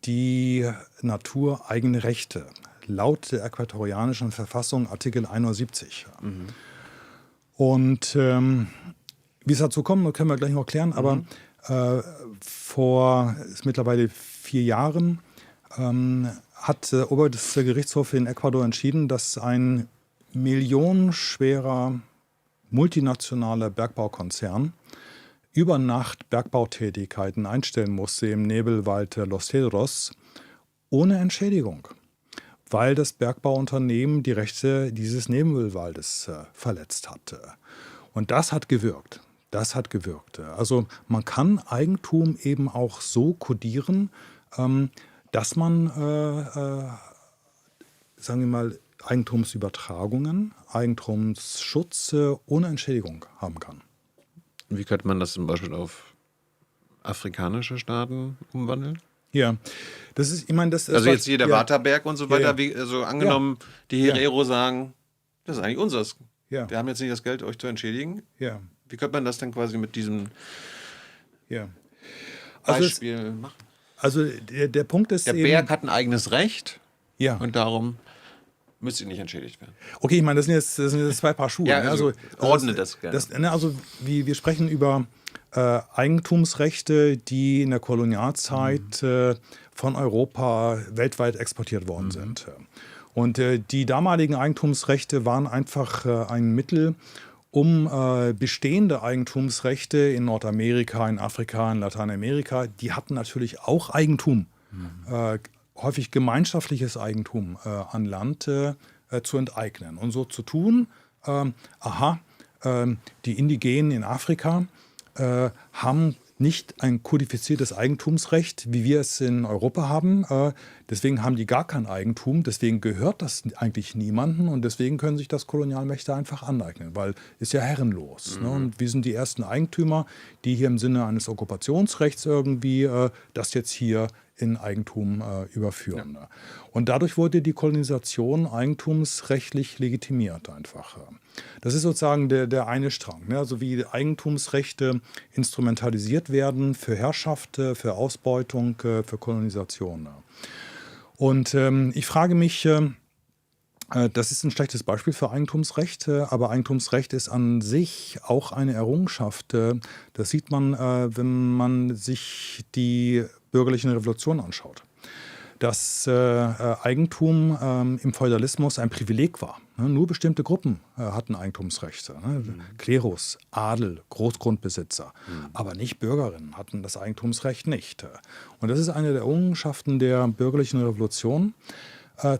die Natur eigene Rechte, laut der äquatorianischen Verfassung Artikel 71. Und wie es dazu kommt, können wir gleich noch klären, aber vor mittlerweile 4 Jahren hat der oberste Gerichtshof in Ecuador entschieden, dass ein millionenschwerer multinationaler Bergbaukonzern über Nacht Bergbautätigkeiten einstellen musste im Nebelwald Los Cedros ohne Entschädigung, weil das Bergbauunternehmen die Rechte dieses Nebelwaldes verletzt hatte. Und das hat gewirkt. Also man kann Eigentum eben auch so kodieren, dass man, sagen wir mal, Eigentumsübertragungen, Eigentumsschutz ohne Entschädigung haben kann. Wie könnte man das zum Beispiel auf afrikanische Staaten umwandeln? Ja, das ist, ich meine, das also jetzt hier der Waterberg und so weiter, wie, also angenommen, die Herero sagen, das ist eigentlich unseres. Wir haben jetzt nicht das Geld, euch zu entschädigen. Ja. Wie könnte man das dann quasi mit diesem Also Beispiel machen? Also der Punkt ist der Berg hat ein eigenes Recht und darum müsste nicht entschädigt werden. Okay, ich meine, das sind jetzt 2 Paar Schuhe. Ja, also ordne das gerne. Also wir sprechen über Eigentumsrechte, die in der Kolonialzeit von Europa weltweit exportiert worden sind. Und die damaligen Eigentumsrechte waren einfach ein Mittel, um bestehende Eigentumsrechte in Nordamerika, in Afrika, in Lateinamerika, die hatten natürlich auch Eigentum, häufig gemeinschaftliches Eigentum an Land zu enteignen. Und so zu tun, die Indigenen in Afrika haben nicht ein kodifiziertes Eigentumsrecht, wie wir es in Europa haben. Deswegen haben die gar kein Eigentum, deswegen gehört das eigentlich niemandem und deswegen können sich das Kolonialmächte einfach aneignen, weil ist ja herrenlos. Ne? Und wir sind die ersten Eigentümer, die hier im Sinne eines Okkupationsrechts irgendwie das jetzt hier in Eigentum überführen. Ja. Und dadurch wurde die Kolonisation eigentumsrechtlich legitimiert einfach. Das ist sozusagen der eine Strang, ne? Also wie Eigentumsrechte instrumentalisiert werden für Herrschaft, für Ausbeutung, für Kolonisation. Und ich frage mich, das ist ein schlechtes Beispiel für Eigentumsrecht, aber Eigentumsrecht ist an sich auch eine Errungenschaft. Das sieht man, wenn man sich die bürgerlichen Revolutionen anschaut. dass Eigentum im Feudalismus ein Privileg war. Ne? Nur bestimmte Gruppen hatten Eigentumsrechte. Ne? Klerus, Adel, Großgrundbesitzer. Aber nicht Bürgerinnen hatten das Eigentumsrecht nicht. Und das ist eine der Errungenschaften der bürgerlichen Revolution,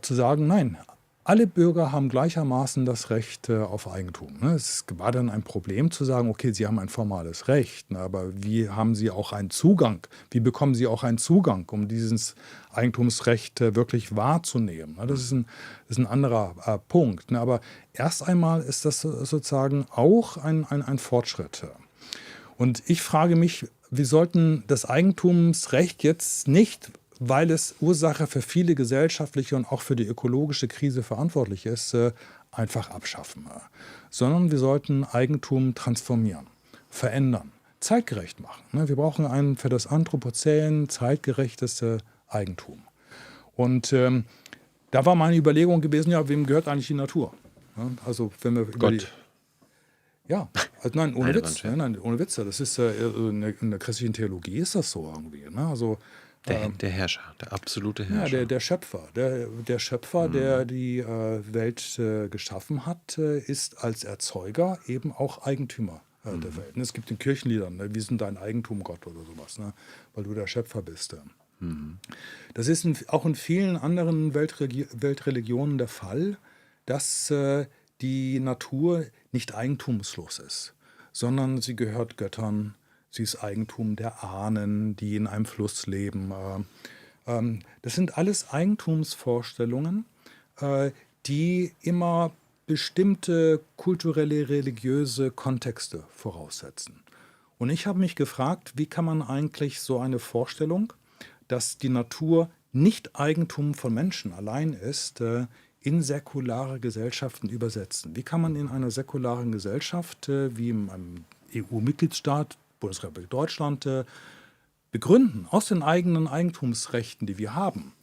zu sagen, nein, alle Bürger haben gleichermaßen das Recht auf Eigentum. Ne? Es war dann ein Problem zu sagen, okay, sie haben ein formales Recht, ne, aber wie haben sie auch einen Zugang? Wie bekommen sie auch einen Zugang, um dieses Eigentumsrecht wirklich wahrzunehmen? Ne? Das ist ein anderer Punkt. Ne? Aber erst einmal ist das sozusagen auch ein Fortschritt. Und ich frage mich, wir sollten das Eigentumsrecht jetzt nicht, weil es Ursache für viele gesellschaftliche und auch für die ökologische Krise verantwortlich ist, einfach abschaffen. Sondern wir sollten Eigentum transformieren, verändern, zeitgerecht machen. Wir brauchen ein für das Anthropozän zeitgerechtes Eigentum. Und da war meine Überlegung gewesen, ja, wem gehört eigentlich die Natur? Also wenn wir über Gott. Ja, also nein, ohne Witz. Wand, ja. Nein, ohne Witz. Das ist in der christlichen Theologie ist das so irgendwie. Ne? Also Der Herrscher, der absolute ja, Herrscher. der Schöpfer. Der Schöpfer, der die Welt geschaffen hat, ist als Erzeuger eben auch Eigentümer der Welt. Es gibt in Kirchenliedern, ne? Wir sind dein Eigentum, Gott oder sowas, ne? Weil du der Schöpfer bist. Das ist auch in vielen anderen Weltreligionen der Fall, dass die Natur nicht eigentumslos ist, sondern sie gehört Göttern. Sie ist Eigentum der Ahnen, die in einem Fluss leben. Das sind alles Eigentumsvorstellungen, die immer bestimmte kulturelle, religiöse Kontexte voraussetzen. Und ich habe mich gefragt, wie kann man eigentlich so eine Vorstellung, dass die Natur nicht Eigentum von Menschen allein ist, in säkulare Gesellschaften übersetzen? Wie kann man in einer säkularen Gesellschaft, wie in einem EU-Mitgliedstaat, Bundesrepublik Deutschland, begründen, aus den eigenen Eigentumsrechten, die wir haben,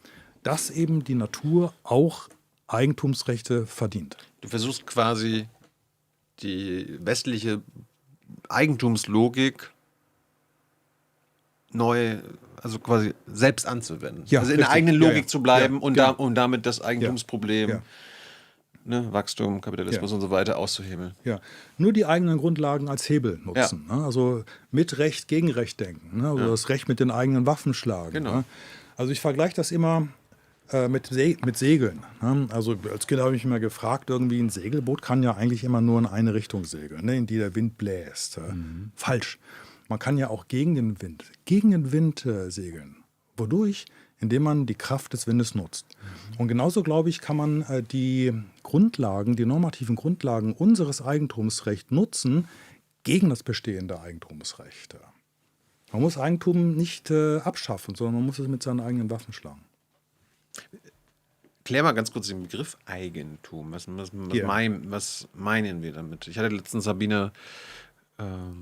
dass eben die Natur auch Eigentumsrechte verdient. Du versuchst quasi die westliche Eigentumslogik neu, also quasi selbst anzuwenden. Ja, also in der richtig. eigenen Logik Ja. zu bleiben Ja, und, genau. und damit das Eigentumsproblem, Ja. Ne, Wachstum, Kapitalismus und so weiter auszuhebeln. Ja, nur die eigenen Grundlagen als Hebel nutzen. Ne? Also mit Recht gegen Recht denken. Ne? Also das Recht mit den eigenen Waffen schlagen. Genau. Ne? Also ich vergleiche das immer mit Segeln. Ne? Also als Kind habe ich mich immer gefragt, irgendwie ein Segelboot kann ja eigentlich immer nur in eine Richtung segeln, ne? In die der Wind bläst. Falsch. Man kann ja auch gegen den Wind segeln. Wodurch? Indem man die Kraft des Windes nutzt. Und genauso, glaube ich, kann man die normativen Grundlagen unseres Eigentumsrechts nutzen gegen das bestehende Eigentumsrecht. Man muss Eigentum nicht abschaffen, sondern man muss es mit seinen eigenen Waffen schlagen. Klär mal ganz kurz den Begriff Eigentum. Was meinen wir damit? Ich hatte letztens Sabine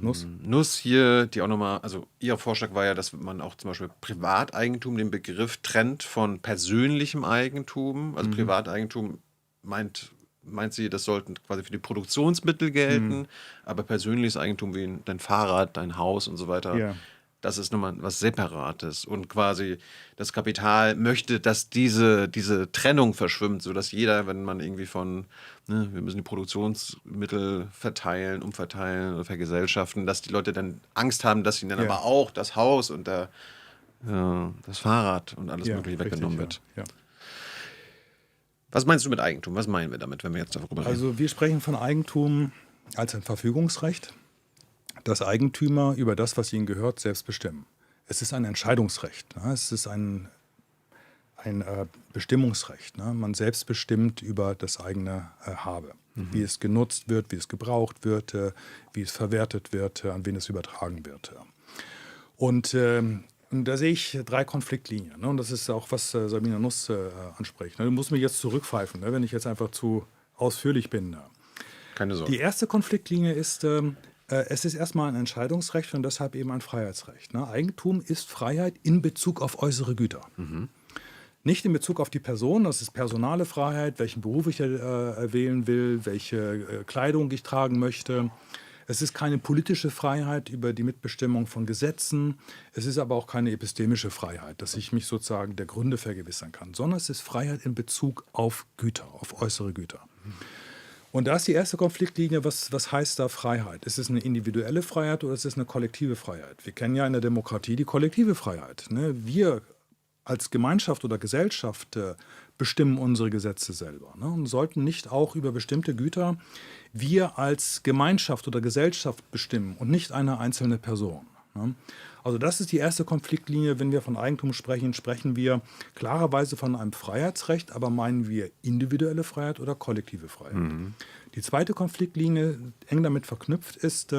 Nuss hier, die auch nochmal, also ihr Vorschlag war ja, dass man auch zum Beispiel Privateigentum, den Begriff trennt von persönlichem Eigentum. Also Privateigentum meint sie, das sollten quasi für die Produktionsmittel gelten, aber persönliches Eigentum wie dein Fahrrad, dein Haus und so weiter, das ist nochmal was Separates. Und quasi das Kapital möchte, dass diese Trennung verschwimmt, sodass jeder, wenn man irgendwie von, ne, wir müssen die Produktionsmittel verteilen, umverteilen oder vergesellschaften, dass die Leute dann Angst haben, dass ihnen dann aber auch das Haus und das Fahrrad und alles Mögliche weggenommen wird. Ja. Was meinst du mit Eigentum? Was meinen wir damit, wenn wir jetzt darüber reden? Also wir sprechen von Eigentum als ein Verfügungsrecht, dass Eigentümer über das, was ihnen gehört, selbst bestimmen. Es ist ein Entscheidungsrecht. Ne? Es ist ein Bestimmungsrecht. Ne? Man selbst bestimmt über das eigene Habe. Wie es genutzt wird, wie es gebraucht wird, wie es verwertet wird, an wen es übertragen wird. Und da sehe ich 3 Konfliktlinien. Ne? Und das ist auch, was Sabine Nuss anspricht. Ne? Du musst mich jetzt zurückpfeifen, ne? Wenn ich jetzt einfach zu ausführlich bin. Keine Sorge. Die erste Konfliktlinie ist, es ist erstmal ein Entscheidungsrecht und deshalb eben ein Freiheitsrecht. Ne? Eigentum ist Freiheit in Bezug auf äußere Güter. Nicht in Bezug auf die Person, das ist personale Freiheit, welchen Beruf ich wählen will, welche Kleidung ich tragen möchte. Es ist keine politische Freiheit über die Mitbestimmung von Gesetzen. Es ist aber auch keine epistemische Freiheit, dass ich mich sozusagen der Gründe vergewissern kann, sondern es ist Freiheit in Bezug auf Güter, auf äußere Güter. Und da ist die erste Konfliktlinie, was heißt da Freiheit? Ist es eine individuelle Freiheit oder ist es eine kollektive Freiheit? Wir kennen ja in der Demokratie die kollektive Freiheit. Ne? Wir als Gemeinschaft oder Gesellschaft bestimmen unsere Gesetze selber, ne? Und sollten nicht auch über bestimmte Güter wir als Gemeinschaft oder Gesellschaft bestimmen und nicht eine einzelne Person. Ne? Also das ist die erste Konfliktlinie. Wenn wir von Eigentum sprechen, sprechen wir klarerweise von einem Freiheitsrecht, aber meinen wir individuelle Freiheit oder kollektive Freiheit. Mhm. Die zweite Konfliktlinie, eng damit verknüpft, ist,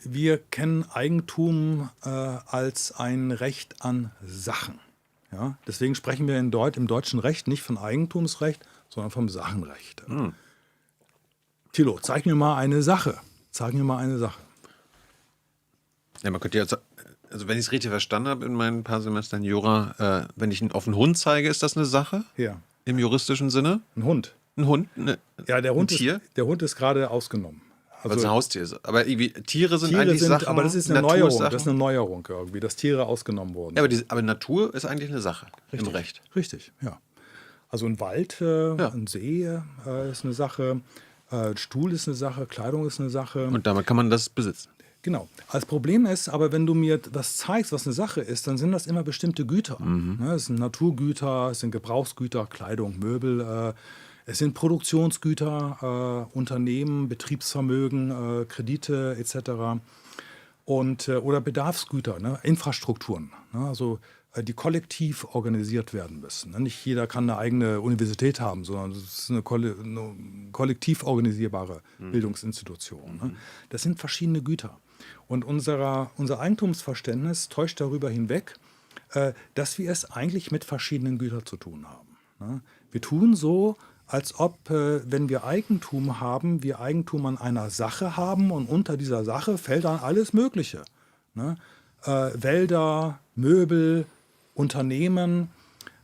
wir kennen Eigentum als ein Recht an Sachen. Ja? Deswegen sprechen wir im deutschen Recht nicht von Eigentumsrecht, sondern vom Sachenrecht. Mhm. Thilo, zeig mir mal eine Sache. Ja, man könnte ja, also wenn ich es richtig verstanden habe in meinen paar Semestern Jura, wenn ich auf einen Hund zeige, ist das eine Sache? Ja. Im juristischen Sinne? Ein Hund. Ein Hund? Ja, der Hund ein Tier? Der Hund ist gerade ausgenommen. Also, weil es ein Haustier ist. Aber irgendwie, Tiere sind Sachen. Aber das ist eine Neuerung. Das ist eine Neuerung irgendwie, dass Tiere ausgenommen wurden. Ja, aber Natur ist eigentlich eine Sache. Richtig, im Recht. Richtig, ja. Also ein Wald, ein See ist eine Sache, Stuhl ist eine Sache, Kleidung ist eine Sache. Und damit kann man das besitzen. Genau. Das Problem ist aber, wenn du mir was zeigst, was eine Sache ist, dann sind das immer bestimmte Güter. Mhm. Ne, es sind Naturgüter, es sind Gebrauchsgüter, Kleidung, Möbel, es sind Produktionsgüter, Unternehmen, Betriebsvermögen, Kredite etc. Oder Bedarfsgüter, ne, Infrastrukturen, ne, also die kollektiv organisiert werden müssen. Ne. Nicht jeder kann eine eigene Universität haben, sondern es ist eine kollektiv organisierbare Bildungsinstitution. Ne. Das sind verschiedene Güter. Und unser Eigentumsverständnis täuscht darüber hinweg, dass wir es eigentlich mit verschiedenen Gütern zu tun haben. Ne? Wir tun so, als ob, wenn wir Eigentum haben, wir Eigentum an einer Sache haben und unter dieser Sache fällt dann alles Mögliche. Ne? Wälder, Möbel, Unternehmen,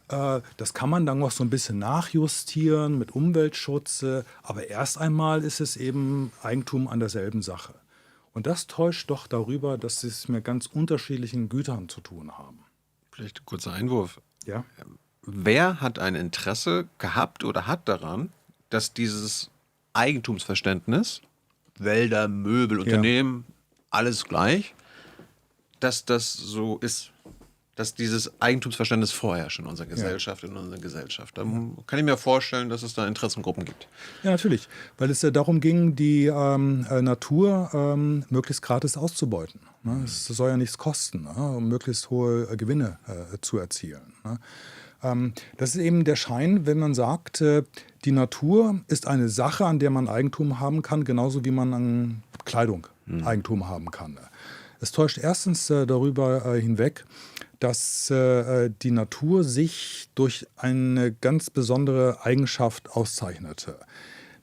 das kann man dann noch so ein bisschen nachjustieren mit Umweltschutz, aber erst einmal ist es eben Eigentum an derselben Sache. Und das täuscht doch darüber, dass sie es mit ganz unterschiedlichen Gütern zu tun haben. Vielleicht ein kurzer Einwurf. Ja? Wer hat ein Interesse gehabt oder hat daran, dass dieses Eigentumsverständnis, Wälder, Möbel, Unternehmen, alles gleich, dass das so ist? Dass dieses Eigentumsverständnis vorherrscht in unserer Gesellschaft, in unserer Gesellschaft. Da kann ich mir vorstellen, dass es da Interessengruppen gibt. Ja, natürlich. Weil es ja darum ging, die Natur möglichst gratis auszubeuten. Ne? Es soll ja nichts kosten, ne? Um möglichst hohe Gewinne zu erzielen. Ne? Das ist eben der Schein, wenn man sagt, die Natur ist eine Sache, an der man Eigentum haben kann, genauso wie man an Kleidung Eigentum haben kann. Es täuscht erstens darüber hinweg, dass die Natur sich durch eine ganz besondere Eigenschaft auszeichnete.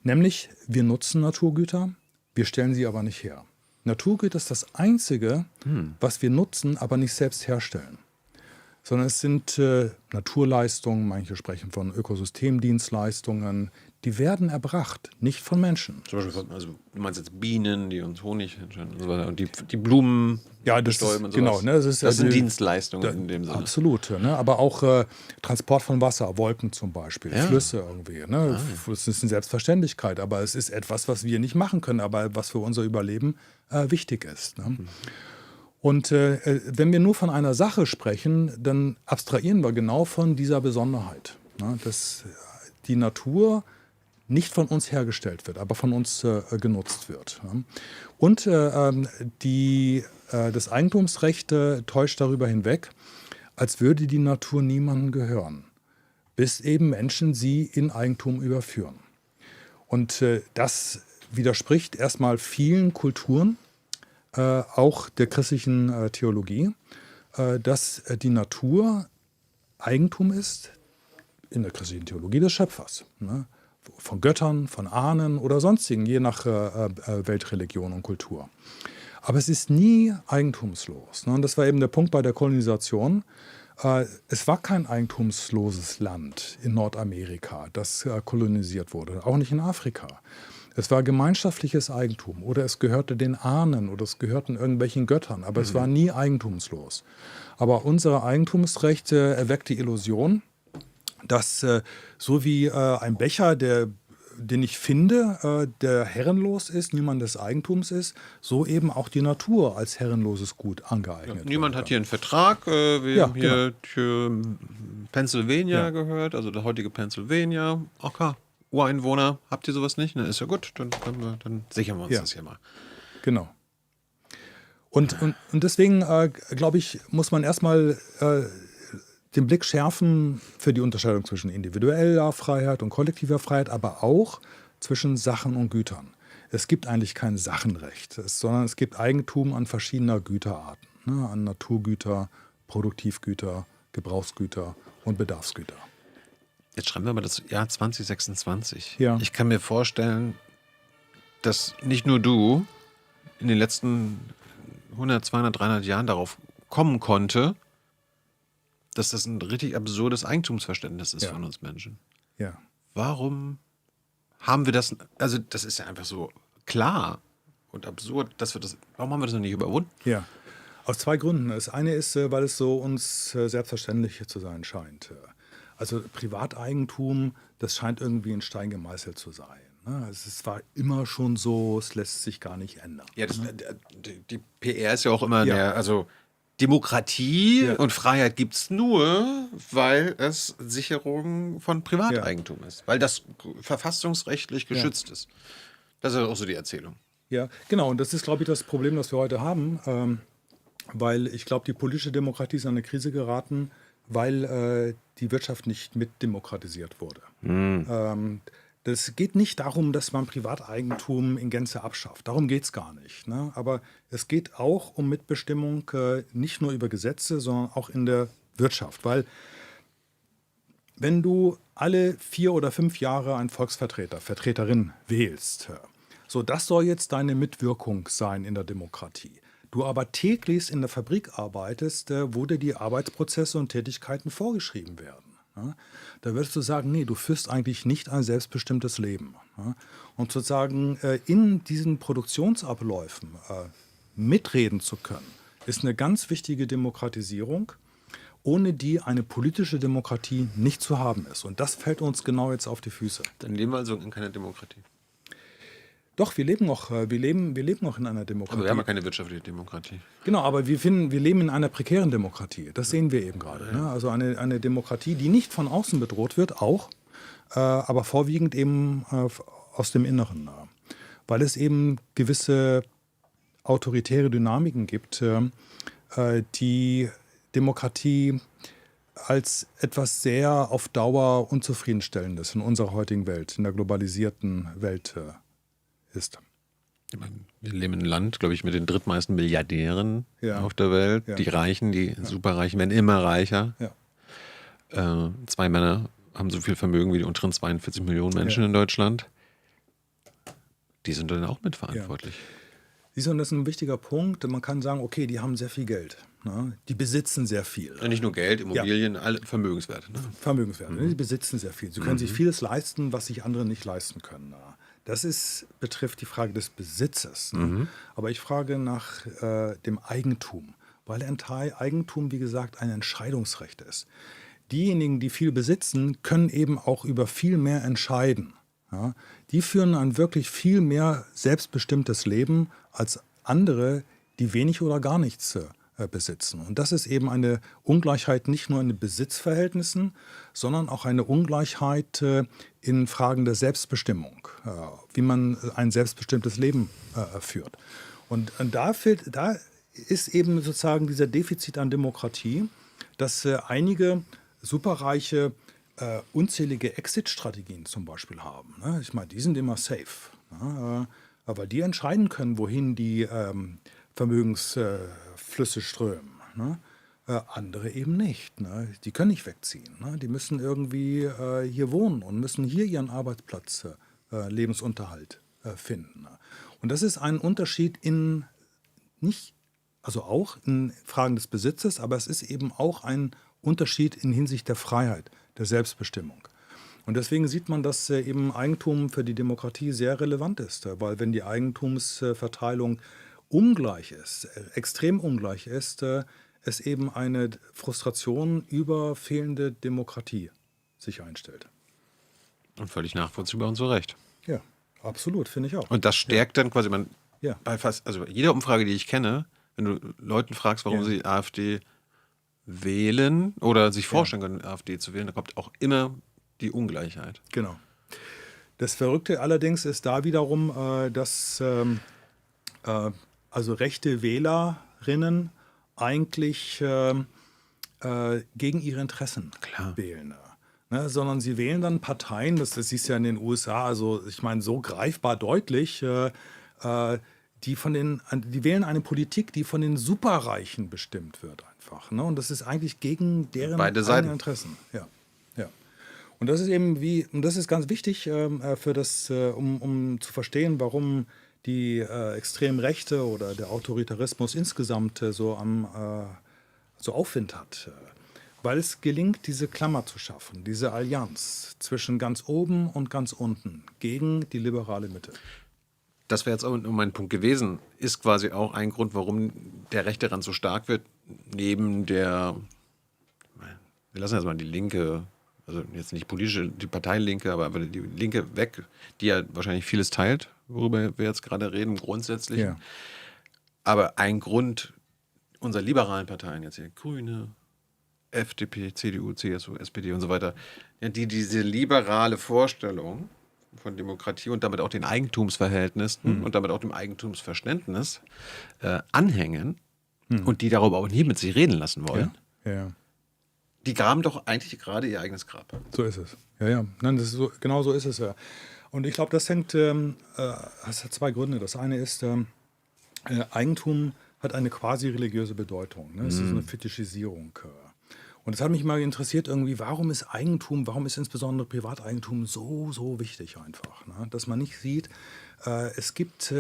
Nämlich, wir nutzen Naturgüter, wir stellen sie aber nicht her. Naturgüter ist das Einzige, was wir nutzen, aber nicht selbst herstellen. Sondern es sind Naturleistungen, manche sprechen von Ökosystemdienstleistungen, die werden erbracht, nicht von Menschen. Zum Beispiel von, also du meinst jetzt Bienen, die uns Honig und so weiter, und die Blumen bestäuben und so genau, ne, das sind Dienstleistungen in dem Sinne. Absolut, ne, aber auch Transport von Wasser, Wolken zum Beispiel, Flüsse irgendwie. Ne, das ist eine Selbstverständlichkeit, aber es ist etwas, was wir nicht machen können, aber was für unser Überleben wichtig ist. Ne? Und wenn wir nur von einer Sache sprechen, dann abstrahieren wir genau von dieser Besonderheit, ne, dass die Natur nicht von uns hergestellt wird, aber von uns genutzt wird. Ja. Und das Eigentumsrecht täuscht darüber hinweg, als würde die Natur niemandem gehören, bis eben Menschen sie in Eigentum überführen. Und das widerspricht erstmal vielen Kulturen, auch der christlichen Theologie, dass die Natur Eigentum ist in der christlichen Theologie des Schöpfers. Ne? Von Göttern, von Ahnen oder sonstigen, je nach Weltreligion und Kultur. Aber es ist nie eigentumslos. Ne? Und das war eben der Punkt bei der Kolonisation. Es war kein eigentumsloses Land in Nordamerika, das kolonisiert wurde, auch nicht in Afrika. Es war gemeinschaftliches Eigentum oder es gehörte den Ahnen oder es gehörten irgendwelchen Göttern, aber es war nie eigentumslos. Aber unser Eigentumsrecht erweckt die Illusion, dass so wie ein Becher, den ich finde, der herrenlos ist, niemandes Eigentums ist, so eben auch die Natur als herrenloses Gut angeeignet Niemand wird. hat hier einen Vertrag. Wir Ja, haben hier für Pennsylvania gehört, also der heutige Pennsylvania. Okay, Ureinwohner, habt ihr sowas nicht? Na, ist ja gut, dann sichern wir uns das hier mal. Genau. Und deswegen, glaube ich, muss man erstmal den Blick schärfen für die Unterscheidung zwischen individueller Freiheit und kollektiver Freiheit, aber auch zwischen Sachen und Gütern. Es gibt eigentlich kein Sachenrecht, sondern es gibt Eigentum an verschiedener Güterarten, ne, an Naturgüter, Produktivgüter, Gebrauchsgüter und Bedarfsgüter. Jetzt schreiben wir mal das Jahr 2026. Ja. Ich kann mir vorstellen, dass nicht nur du in den letzten 100, 200, 300 Jahren darauf kommen konnte, dass das ein richtig absurdes Eigentumsverständnis ist von uns Menschen. Ja. Warum haben wir das, also das ist ja einfach so klar und absurd, warum haben wir das noch nicht überwunden? Ja, aus zwei Gründen. Das eine ist, weil es so uns selbstverständlich zu sein scheint. Also Privateigentum, das scheint irgendwie in Stein gemeißelt zu sein. Es war immer schon so, es lässt sich gar nicht ändern. Ja, die PR ist ja auch immer, also Demokratie und Freiheit gibt es nur, weil es Sicherung von Privateigentum ist. Weil das verfassungsrechtlich geschützt ist. Das ist auch so die Erzählung. Ja, genau. Und das ist, glaube ich, das Problem, das wir heute haben. Weil ich glaube, die politische Demokratie ist in eine Krise geraten, weil die Wirtschaft nicht mitdemokratisiert wurde. Das geht nicht darum, dass man Privateigentum in Gänze abschafft. Darum geht es gar nicht. Ne? Aber es geht auch um Mitbestimmung, nicht nur über Gesetze, sondern auch in der Wirtschaft. Weil wenn du alle 4 oder 5 Jahre einen Volksvertreter, Vertreterin wählst, so das soll jetzt deine Mitwirkung sein in der Demokratie. Du aber täglich in der Fabrik arbeitest, wo dir die Arbeitsprozesse und Tätigkeiten vorgeschrieben werden. Ja, da würdest du sagen, nee, du führst eigentlich nicht ein selbstbestimmtes Leben. Ja, und sozusagen in diesen Produktionsabläufen mitreden zu können, ist eine ganz wichtige Demokratisierung, ohne die eine politische Demokratie nicht zu haben ist. Und das fällt uns genau jetzt auf die Füße. Dann leben wir also in keiner Demokratie. Doch, wir leben noch in einer Demokratie. Aber wir haben ja keine wirtschaftliche Demokratie. Genau, aber wir leben in einer prekären Demokratie. Das sehen wir eben gerade. Ne? Also eine Demokratie, die nicht von außen bedroht wird, auch, aber vorwiegend eben aus dem Inneren. Weil es eben gewisse autoritäre Dynamiken gibt, die Demokratie als etwas sehr auf Dauer Unzufriedenstellendes in unserer heutigen Welt, in der globalisierten Welt ist. Wir leben in einem Land, glaube ich, mit den drittmeisten Milliardären auf der Welt. Ja. Die Reichen, die Superreichen werden immer reicher. Ja. 2 Männer haben so viel Vermögen wie die unteren 42 Millionen Menschen in Deutschland. Die sind dann auch mitverantwortlich. Ja. Siehst du, und das ist ein wichtiger Punkt. Man kann sagen, okay, die haben sehr viel Geld. Ne? Die besitzen sehr viel. Ja, nicht nur Geld, Immobilien, alle Vermögenswerte. Ne? Vermögenswerte, die besitzen sehr viel. Sie können sich vieles leisten, was sich andere nicht leisten können. Das betrifft die Frage des Besitzes. Ne? Aber ich frage nach dem Eigentum, weil Eigentum, wie gesagt, ein Entscheidungsrecht ist. Diejenigen, die viel besitzen, können eben auch über viel mehr entscheiden. Ja? Die führen ein wirklich viel mehr selbstbestimmtes Leben als andere, die wenig oder gar nichts besitzen. Und das ist eben eine Ungleichheit nicht nur in den Besitzverhältnissen, sondern auch eine Ungleichheit in Fragen der Selbstbestimmung, wie man ein selbstbestimmtes Leben führt. Und da ist eben sozusagen dieser Defizit an Demokratie, dass einige Superreiche unzählige Exit-Strategien zum Beispiel haben. Ne? Ich meine, die sind immer safe. Ne? Aber die entscheiden können, wohin die Vermögensflüsse strömen. Ne? Andere eben nicht. Ne? Die können nicht wegziehen. Ne? Die müssen irgendwie hier wohnen und müssen hier ihren Arbeitsplatz, Lebensunterhalt finden. Ne? Und das ist ein Unterschied auch in Fragen des Besitzes, aber es ist eben auch ein Unterschied in Hinsicht der Freiheit, der Selbstbestimmung. Und deswegen sieht man, dass eben Eigentum für die Demokratie sehr relevant ist, weil wenn die Eigentumsverteilung ungleich ist, extrem ungleich ist, es eben eine Frustration über fehlende Demokratie sich einstellt. Und völlig nachvollziehbar und zu Recht. Ja, absolut, finde ich auch. Und das stärkt dann quasi, Ja. bei fast, also bei jeder Umfrage, die ich kenne, wenn du Leuten fragst, warum sie AfD wählen oder sich vorstellen können, AfD zu wählen, da kommt auch immer die Ungleichheit. Genau. Das Verrückte allerdings ist da wiederum, dass also rechte Wählerinnen eigentlich gegen ihre Interessen wählen. Ne, sondern sie wählen dann Parteien, das siehst du ja in den USA, also ich meine so greifbar deutlich, die wählen eine Politik, die von den Superreichen bestimmt wird einfach. Ne? Und das ist eigentlich gegen deren eigenen Interessen. Ja. Und das ist eben und das ist ganz wichtig für das, um zu verstehen, warum die extreme Rechte oder der Autoritarismus insgesamt so Aufwind hat. Weil es gelingt, diese Klammer zu schaffen, diese Allianz zwischen ganz oben und ganz unten gegen die liberale Mitte. Das wäre jetzt auch mein Punkt gewesen. Ist quasi auch ein Grund, warum der rechte Rand so stark wird, neben wir lassen jetzt mal die Linke, also jetzt nicht die Parteilinke, aber die Linke weg, die ja wahrscheinlich vieles teilt, worüber wir jetzt gerade reden, grundsätzlich. Ja. Aber ein Grund unserer liberalen Parteien, jetzt hier Grüne, FDP, CDU, CSU, SPD und so weiter, ja, die diese liberale Vorstellung von Demokratie und damit auch den Eigentumsverhältnissen und damit auch dem Eigentumsverständnis anhängen und die darüber auch nie mit sich reden lassen wollen, die graben doch eigentlich gerade ihr eigenes Grab. So ist es. Ja. Nein, das ist so, genau so ist es ja. Und ich glaube, das hat zwei Gründe. Das eine ist, Eigentum hat eine quasi religiöse Bedeutung. Ne? Es ist eine Fetischisierung. Und es hat mich mal interessiert, irgendwie, warum ist insbesondere Privateigentum so wichtig einfach? Ne? Dass man nicht sieht, es gibt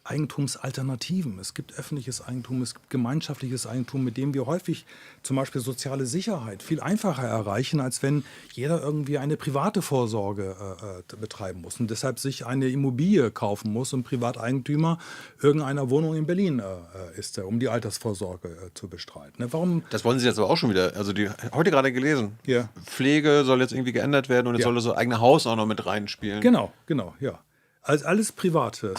Eigentumsalternativen, es gibt öffentliches Eigentum, es gibt gemeinschaftliches Eigentum, mit dem wir häufig zum Beispiel soziale Sicherheit viel einfacher erreichen, als wenn jeder irgendwie eine private Vorsorge betreiben muss und deshalb sich eine Immobilie kaufen muss und Privateigentümer irgendeiner Wohnung in Berlin ist, um die Altersvorsorge zu bestreiten. Ne? Warum? Das wollen Sie jetzt aber auch schon wieder, also heute gerade gelesen, Pflege soll jetzt irgendwie geändert werden und jetzt soll das eigene Haus auch noch mit reinspielen. Genau, ja. Also alles Private.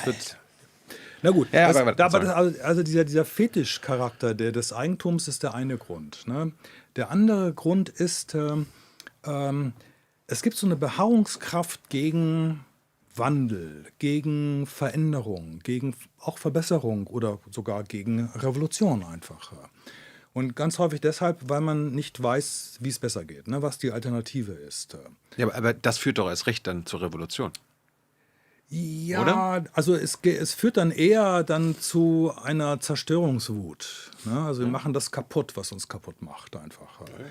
Na gut, also dieser Fetischcharakter des Eigentums ist der eine Grund. Ne? Der andere Grund ist, es gibt so eine Beharrungskraft gegen Wandel, gegen Veränderung, gegen auch Verbesserung oder sogar gegen Revolution einfach. Und ganz häufig deshalb, weil man nicht weiß, wie es besser geht, ne? Was die Alternative ist. Ja, aber das führt doch erst recht dann zur Revolution. Ja, oder? Also es führt dann eher zu einer Zerstörungswut. Ne? Also wir machen das kaputt, was uns kaputt macht einfach. Okay.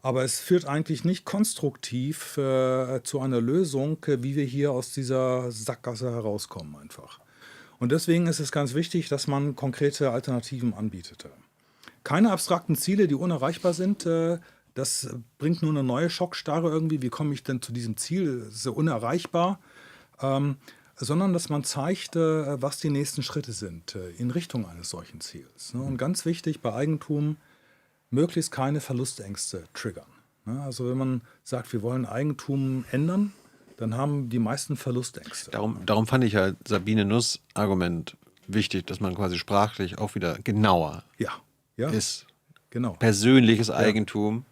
Aber es führt eigentlich nicht konstruktiv zu einer Lösung, wie wir hier aus dieser Sackgasse herauskommen einfach. Und deswegen ist es ganz wichtig, dass man konkrete Alternativen anbietet. Keine abstrakten Ziele, die unerreichbar sind, das bringt nur eine neue Schockstarre irgendwie. Wie komme ich denn zu diesem Ziel? Das ist ja unerreichbar. Sondern dass man zeigt, was die nächsten Schritte sind in Richtung eines solchen Ziels. Und ganz wichtig bei Eigentum, möglichst keine Verlustängste triggern. Also wenn man sagt, wir wollen Eigentum ändern, dann haben die meisten Verlustängste. Darum fand ich halt Sabine Nuss' Argument wichtig, dass man quasi sprachlich auch wieder genauer ist. Genau. Persönliches Eigentum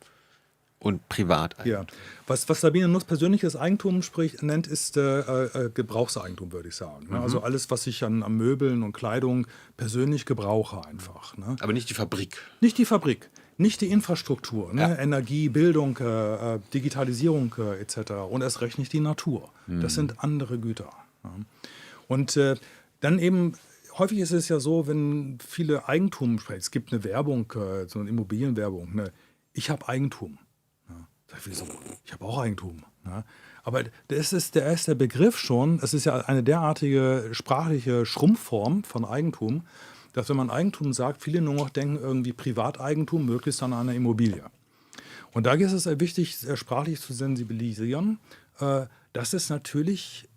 und Privateigentum. Ja. Was Sabine Nuss persönliches Eigentum nennt, ist Gebrauchseigentum, würde ich sagen. Ne? Also alles, was ich an Möbeln und Kleidung persönlich gebrauche einfach. Ne? Aber nicht die Fabrik. Nicht die Fabrik, nicht die Infrastruktur, ne? Energie, Bildung, Digitalisierung etc. Und erst recht nicht die Natur. Das sind andere Güter. Ja? Und dann eben, häufig ist es ja so, wenn viele Eigentum sprechen, es gibt eine Werbung, so eine Immobilienwerbung, ne? Ich habe Eigentum. Wieso? Ich habe auch Eigentum. Ne? Aber da ist der Begriff schon, es ist ja eine derartige sprachliche Schrumpfform von Eigentum, dass wenn man Eigentum sagt, viele nur noch denken irgendwie Privateigentum, möglichst an einer Immobilie. Und da ist es wichtig, sprachlich zu sensibilisieren, dass es natürlich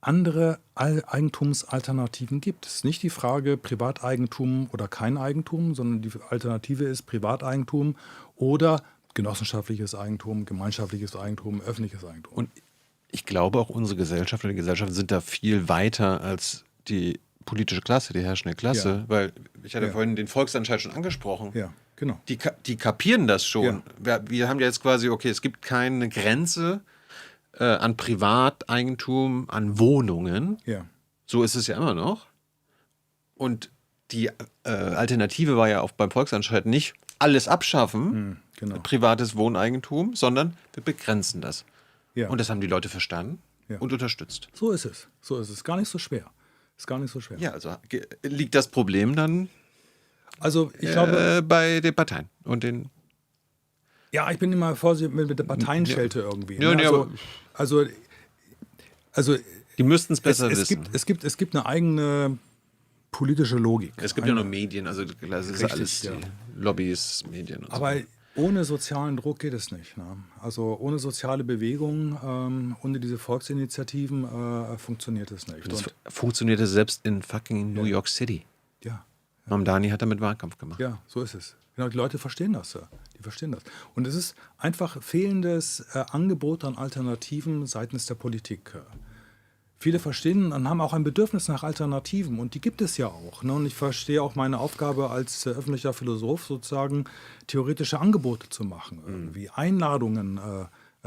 andere Eigentumsalternativen gibt. Es ist nicht die Frage Privateigentum oder kein Eigentum, sondern die Alternative ist Privateigentum oder genossenschaftliches Eigentum, gemeinschaftliches Eigentum, öffentliches Eigentum. Und ich glaube auch unsere Gesellschaft oder die Gesellschaften sind da viel weiter als die politische Klasse, die herrschende Klasse, weil ich hatte vorhin den Volksentscheid schon angesprochen. Ja, genau. Die kapieren das schon. Wir haben ja jetzt quasi, okay, es gibt keine Grenze an Privateigentum, an Wohnungen. Ja. So ist es ja immer noch. Und die Alternative war ja auch beim Volksentscheid nicht alles abschaffen, privates Wohneigentum, sondern wir begrenzen das. Ja. Und das haben die Leute verstanden und unterstützt. So ist es. So ist es. Gar nicht so schwer. Ist gar nicht so schwer. Ja, also liegt das Problem dann also ich glaube, bei den Parteien und den. Ja, ich bin immer vorsichtig mit der Parteienschelte irgendwie. Ja, ne? Also die müssten es besser wissen. Es gibt eine eigene politische Logik. Es gibt ja nur Medien, also das ist alles die Lobbys, Medien und aber ohne sozialen Druck geht es nicht. Ne? Also ohne soziale Bewegung, ohne diese Volksinitiativen funktioniert es nicht. Das funktionierte selbst in fucking New York City. Ja. Mamdani hat damit Wahlkampf gemacht. Ja, so ist es. Genau, die Leute verstehen das. Die verstehen das. Und es ist einfach fehlendes Angebot an Alternativen seitens der Politik. Viele verstehen und haben auch ein Bedürfnis nach Alternativen und die gibt es ja auch. Ne? Und ich verstehe auch meine Aufgabe als öffentlicher Philosoph sozusagen, theoretische Angebote zu machen, irgendwie Einladungen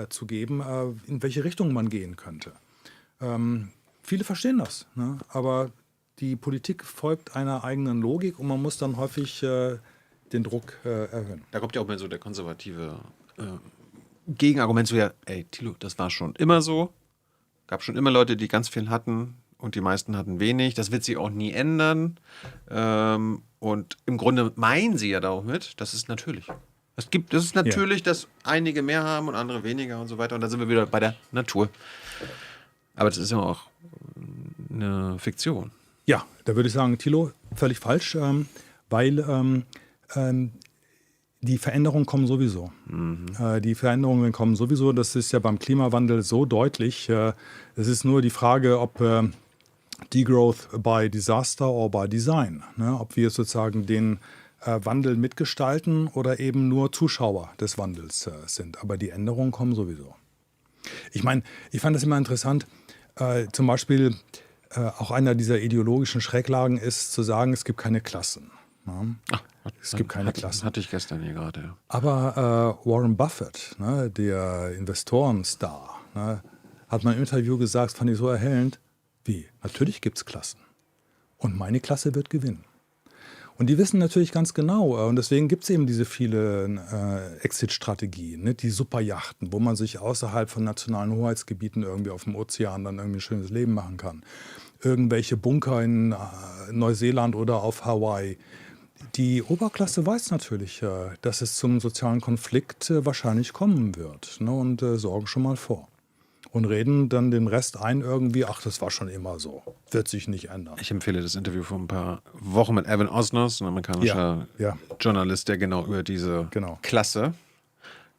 zu geben, in welche Richtung man gehen könnte. Viele verstehen das, ne? Aber die Politik folgt einer eigenen Logik und man muss dann häufig den Druck erhöhen. Da kommt ja auch mal so der konservative Gegenargument so, ja, ey, Thilo, das war schon immer so. Gab schon immer Leute, die ganz viel hatten und die meisten hatten wenig. Das wird sich auch nie ändern. Und im Grunde meinen sie ja da auch mit, das ist natürlich. Das ist natürlich, dass einige mehr haben und andere weniger und so weiter. Und da sind wir wieder bei der Natur. Aber das ist ja auch eine Fiktion. Ja, da würde ich sagen, Thilo, völlig falsch, weil die Veränderungen kommen sowieso. Die Veränderungen kommen sowieso. Das ist ja beim Klimawandel so deutlich. Es ist nur die Frage, ob Degrowth by Disaster or by Design. Ne? Ob wir sozusagen den Wandel mitgestalten oder eben nur Zuschauer des Wandels sind. Aber die Änderungen kommen sowieso. Ich meine, ich fand das immer interessant. Zum Beispiel auch einer dieser ideologischen Schräglagen ist zu sagen, es gibt keine Klassen. Ne? Es gibt keine Klassen. Hatte ich gestern hier gerade. Ja. Aber Warren Buffett, ne, der Investorenstar, ne, hat mal im Interview gesagt, fand ich so erhellend, wie, natürlich gibt es Klassen. Und meine Klasse wird gewinnen. Und die wissen natürlich ganz genau, und deswegen gibt es eben diese vielen Exit-Strategien, ne, die Superjachten, wo man sich außerhalb von nationalen Hoheitsgebieten irgendwie auf dem Ozean dann irgendwie ein schönes Leben machen kann. Irgendwelche Bunker in Neuseeland oder auf Hawaii. Die Oberklasse weiß natürlich, dass es zum sozialen Konflikt wahrscheinlich kommen wird, ne, und sorgen schon mal vor. Und reden dann den Rest ein irgendwie, ach, das war schon immer so, wird sich nicht ändern. Ich empfehle das Interview vor ein paar Wochen mit Evan Osnos, ein amerikanischer Journalist, der genau über diese Klasse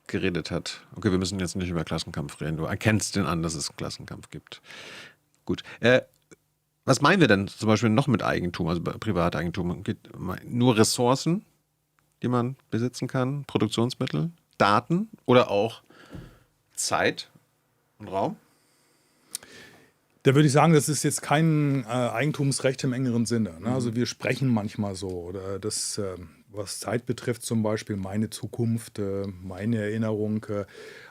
geredet hat. Okay, wir müssen jetzt nicht über Klassenkampf reden. Du erkennst den an, dass es Klassenkampf gibt. Gut. Was meinen wir denn zum Beispiel noch mit Eigentum, also Privateigentum? Nur Ressourcen, die man besitzen kann, Produktionsmittel, Daten oder auch Zeit und Raum? Da würde ich sagen, das ist jetzt kein Eigentumsrecht im engeren Sinne. Ne? Also wir sprechen manchmal so, oder das, was Zeit betrifft, zum Beispiel meine Zukunft, meine Erinnerung.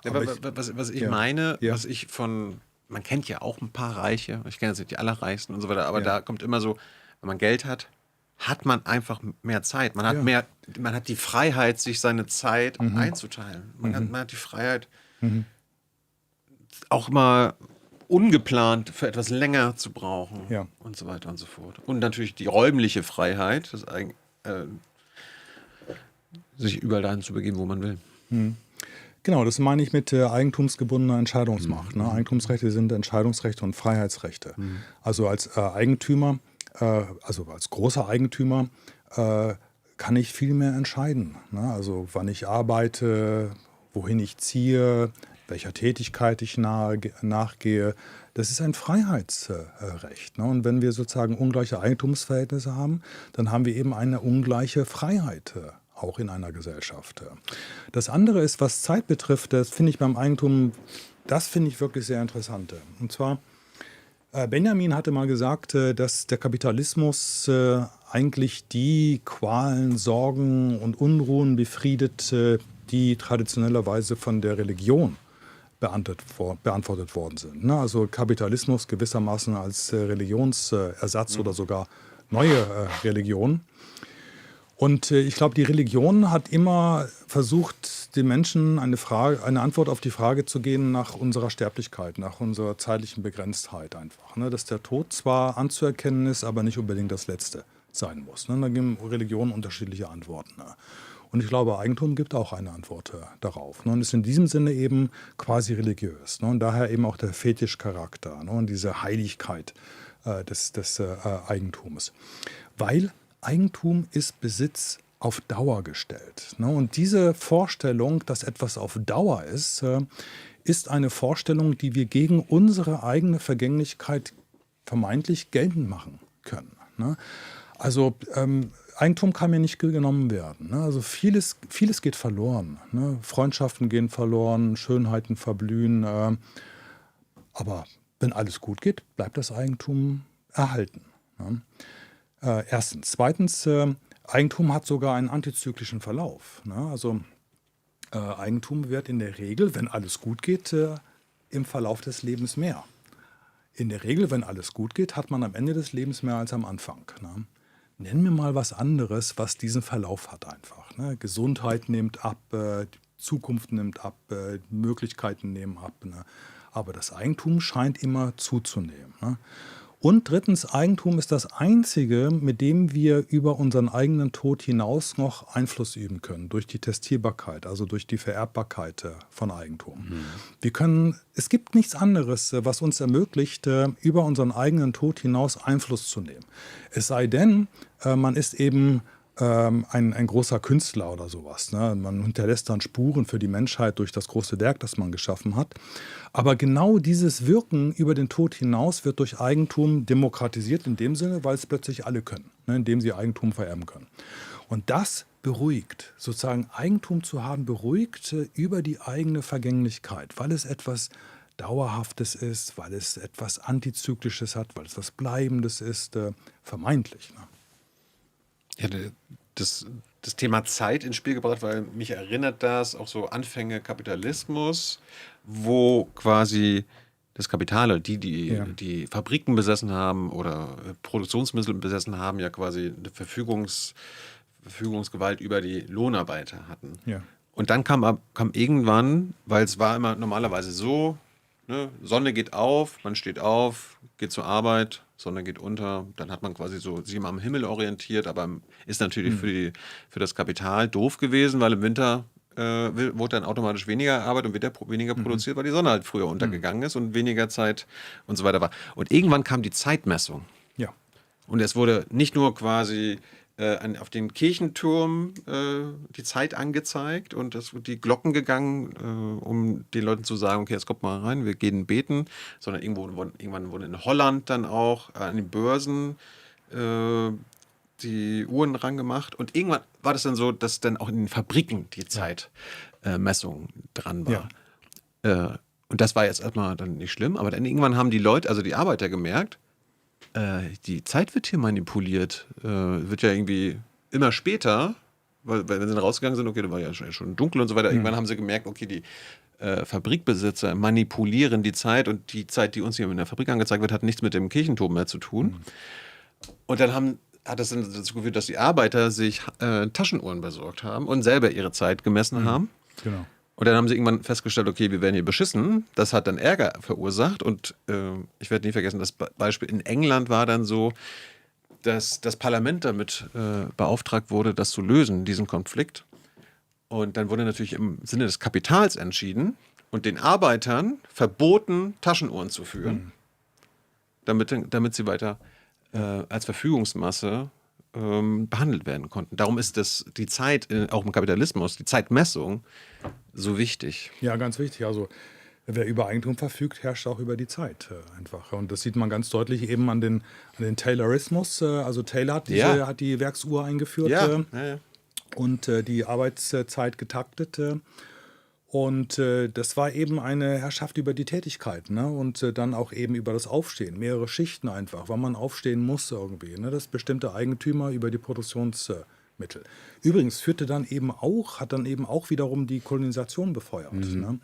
Was ich meine, was ich von... Man kennt ja auch ein paar Reiche, ich kenne jetzt nicht die Allerreichsten und so weiter, aber da kommt immer so, wenn man Geld hat, hat man einfach mehr Zeit. Man hat man hat die Freiheit, sich seine Zeit einzuteilen. Man hat die Freiheit, auch mal ungeplant für etwas länger zu brauchen und so weiter und so fort. Und natürlich die räumliche Freiheit, sich überall dahin zu begeben, wo man will. Genau, das meine ich mit eigentumsgebundener Entscheidungsmacht. Ne? Eigentumsrechte sind Entscheidungsrechte und Freiheitsrechte. Also als Eigentümer, also als großer Eigentümer, kann ich viel mehr entscheiden. Ne? Also wann ich arbeite, wohin ich ziehe, welcher Tätigkeit ich nachgehe. Das ist ein Freiheitsrecht. Ne? Und wenn wir sozusagen ungleiche Eigentumsverhältnisse haben, dann haben wir eben eine ungleiche Freiheit auch in einer Gesellschaft. Das andere ist, was Zeit betrifft, das finde ich beim Eigentum, das finde ich wirklich sehr interessant. Und zwar, Benjamin hatte mal gesagt, dass der Kapitalismus eigentlich die Qualen, Sorgen und Unruhen befriedet, die traditionellerweise von der Religion beantwortet worden sind. Ne? Also Kapitalismus gewissermaßen als Religionsersatz oder sogar neue Religion. Und ich glaube, die Religion hat immer versucht, den Menschen eine Antwort auf die Frage zu geben nach unserer Sterblichkeit, nach unserer zeitlichen Begrenztheit einfach. Ne? Dass der Tod zwar anzuerkennen ist, aber nicht unbedingt das Letzte sein muss. Ne? Da geben Religionen unterschiedliche Antworten. Ne? Und ich glaube, Eigentum gibt auch eine Antwort darauf. Ne? Und ist in diesem Sinne eben quasi religiös. Ne? Und daher eben auch der Fetischcharakter, ne? Und diese Heiligkeit des Eigentums. Weil Eigentum ist Besitz auf Dauer gestellt. Ne? Und diese Vorstellung, dass etwas auf Dauer ist, ist eine Vorstellung, die wir gegen unsere eigene Vergänglichkeit vermeintlich geltend machen können. Ne? Also Eigentum kann mir nicht genommen werden. Ne? Also vieles geht verloren. Ne? Freundschaften gehen verloren, Schönheiten verblühen. Aber wenn alles gut geht, bleibt das Eigentum erhalten. Ne? Erstens. Zweitens, Eigentum hat sogar einen antizyklischen Verlauf. Ne? Also Eigentum wird in der Regel, wenn alles gut geht, im Verlauf des Lebens mehr. In der Regel, wenn alles gut geht, hat man am Ende des Lebens mehr als am Anfang. Ne? Nenn mir mal was anderes, was diesen Verlauf hat einfach. Ne? Gesundheit nimmt ab, Zukunft nimmt ab, Möglichkeiten nehmen ab. Ne? Aber das Eigentum scheint immer zuzunehmen. Ne? Und drittens, Eigentum ist das Einzige, mit dem wir über unseren eigenen Tod hinaus noch Einfluss üben können, durch die Testierbarkeit, also durch die Vererbbarkeit von Eigentum. Es gibt nichts anderes, was uns ermöglicht, über unseren eigenen Tod hinaus Einfluss zu nehmen. Es sei denn, man ist eben ein großer Künstler oder sowas. Ne? Man hinterlässt dann Spuren für die Menschheit durch das große Werk, das man geschaffen hat. Aber genau dieses Wirken über den Tod hinaus wird durch Eigentum demokratisiert in dem Sinne, weil es plötzlich alle können, ne? Indem sie Eigentum vererben können. Und das beruhigt, sozusagen Eigentum zu haben, beruhigt über die eigene Vergänglichkeit, weil es etwas Dauerhaftes ist, weil es etwas Antizyklisches hat, weil es was Bleibendes ist, vermeintlich. Ne? Ja, das Thema Zeit ins Spiel gebracht, weil mich erinnert das auch so Anfänge Kapitalismus, wo quasi das Kapital, die Fabriken besessen haben oder Produktionsmittel besessen haben, ja quasi eine Verfügungsgewalt über die Lohnarbeiter hatten. Ja. Und dann kam irgendwann, weil es war immer normalerweise so, ne, Sonne geht auf, man steht auf, geht zur Arbeit, Sonne geht unter, dann hat man quasi so sich immer am Himmel orientiert, aber ist natürlich für das Kapital doof gewesen, weil im Winter wurde dann automatisch weniger Arbeit und weniger produziert, weil die Sonne halt früher untergegangen ist und weniger Zeit und so weiter war. Und irgendwann kam die Zeitmessung. Ja. Und es wurde nicht nur quasi auf den Kirchenturm die Zeit angezeigt und es wird die Glocken gegangen, um den Leuten zu sagen, okay, jetzt kommt mal rein, wir gehen beten, sondern irgendwann wurden in Holland dann auch an den Börsen die Uhren rangemacht und irgendwann war das dann so, dass dann auch in den Fabriken die Zeitmessung dran war. Ja. Und das war jetzt erstmal dann nicht schlimm, aber dann irgendwann haben die Leute, also die Arbeiter gemerkt, die Zeit wird hier manipuliert, wird ja irgendwie immer später, weil wenn sie dann rausgegangen sind, okay, da war ja schon dunkel und so weiter, irgendwann haben sie gemerkt, okay, die Fabrikbesitzer manipulieren die Zeit und die Zeit, die uns hier in der Fabrik angezeigt wird, hat nichts mit dem Kirchenturm mehr zu tun. Und dann hat das dann dazu geführt, dass die Arbeiter sich Taschenuhren besorgt haben und selber ihre Zeit gemessen haben. Genau. Und dann haben sie irgendwann festgestellt, okay, wir werden hier beschissen. Das hat dann Ärger verursacht. Und ich werde nie vergessen, das Beispiel in England war dann so, dass das Parlament damit beauftragt wurde, das zu lösen, diesen Konflikt. Und dann wurde natürlich im Sinne des Kapitals entschieden und den Arbeitern verboten, Taschenuhren zu führen, damit sie weiter als Verfügungsmasse behandelt werden konnten. Darum ist die Zeit, auch im Kapitalismus, die Zeitmessung so wichtig. Ja, ganz wichtig. Also wer über Eigentum verfügt, herrscht auch über die Zeit einfach. Und das sieht man ganz deutlich eben an den Taylorismus. Also Taylor hat die Werksuhr eingeführt und die Arbeitszeit getaktet. Und das war eben eine Herrschaft über die Tätigkeit, ne? Und dann auch eben über das Aufstehen, mehrere Schichten einfach, wann man aufstehen muss irgendwie, ne? Das bestimmte Eigentümer über die Produktionsmittel. Übrigens hat dann eben auch wiederum die Kolonisation befeuert, ne?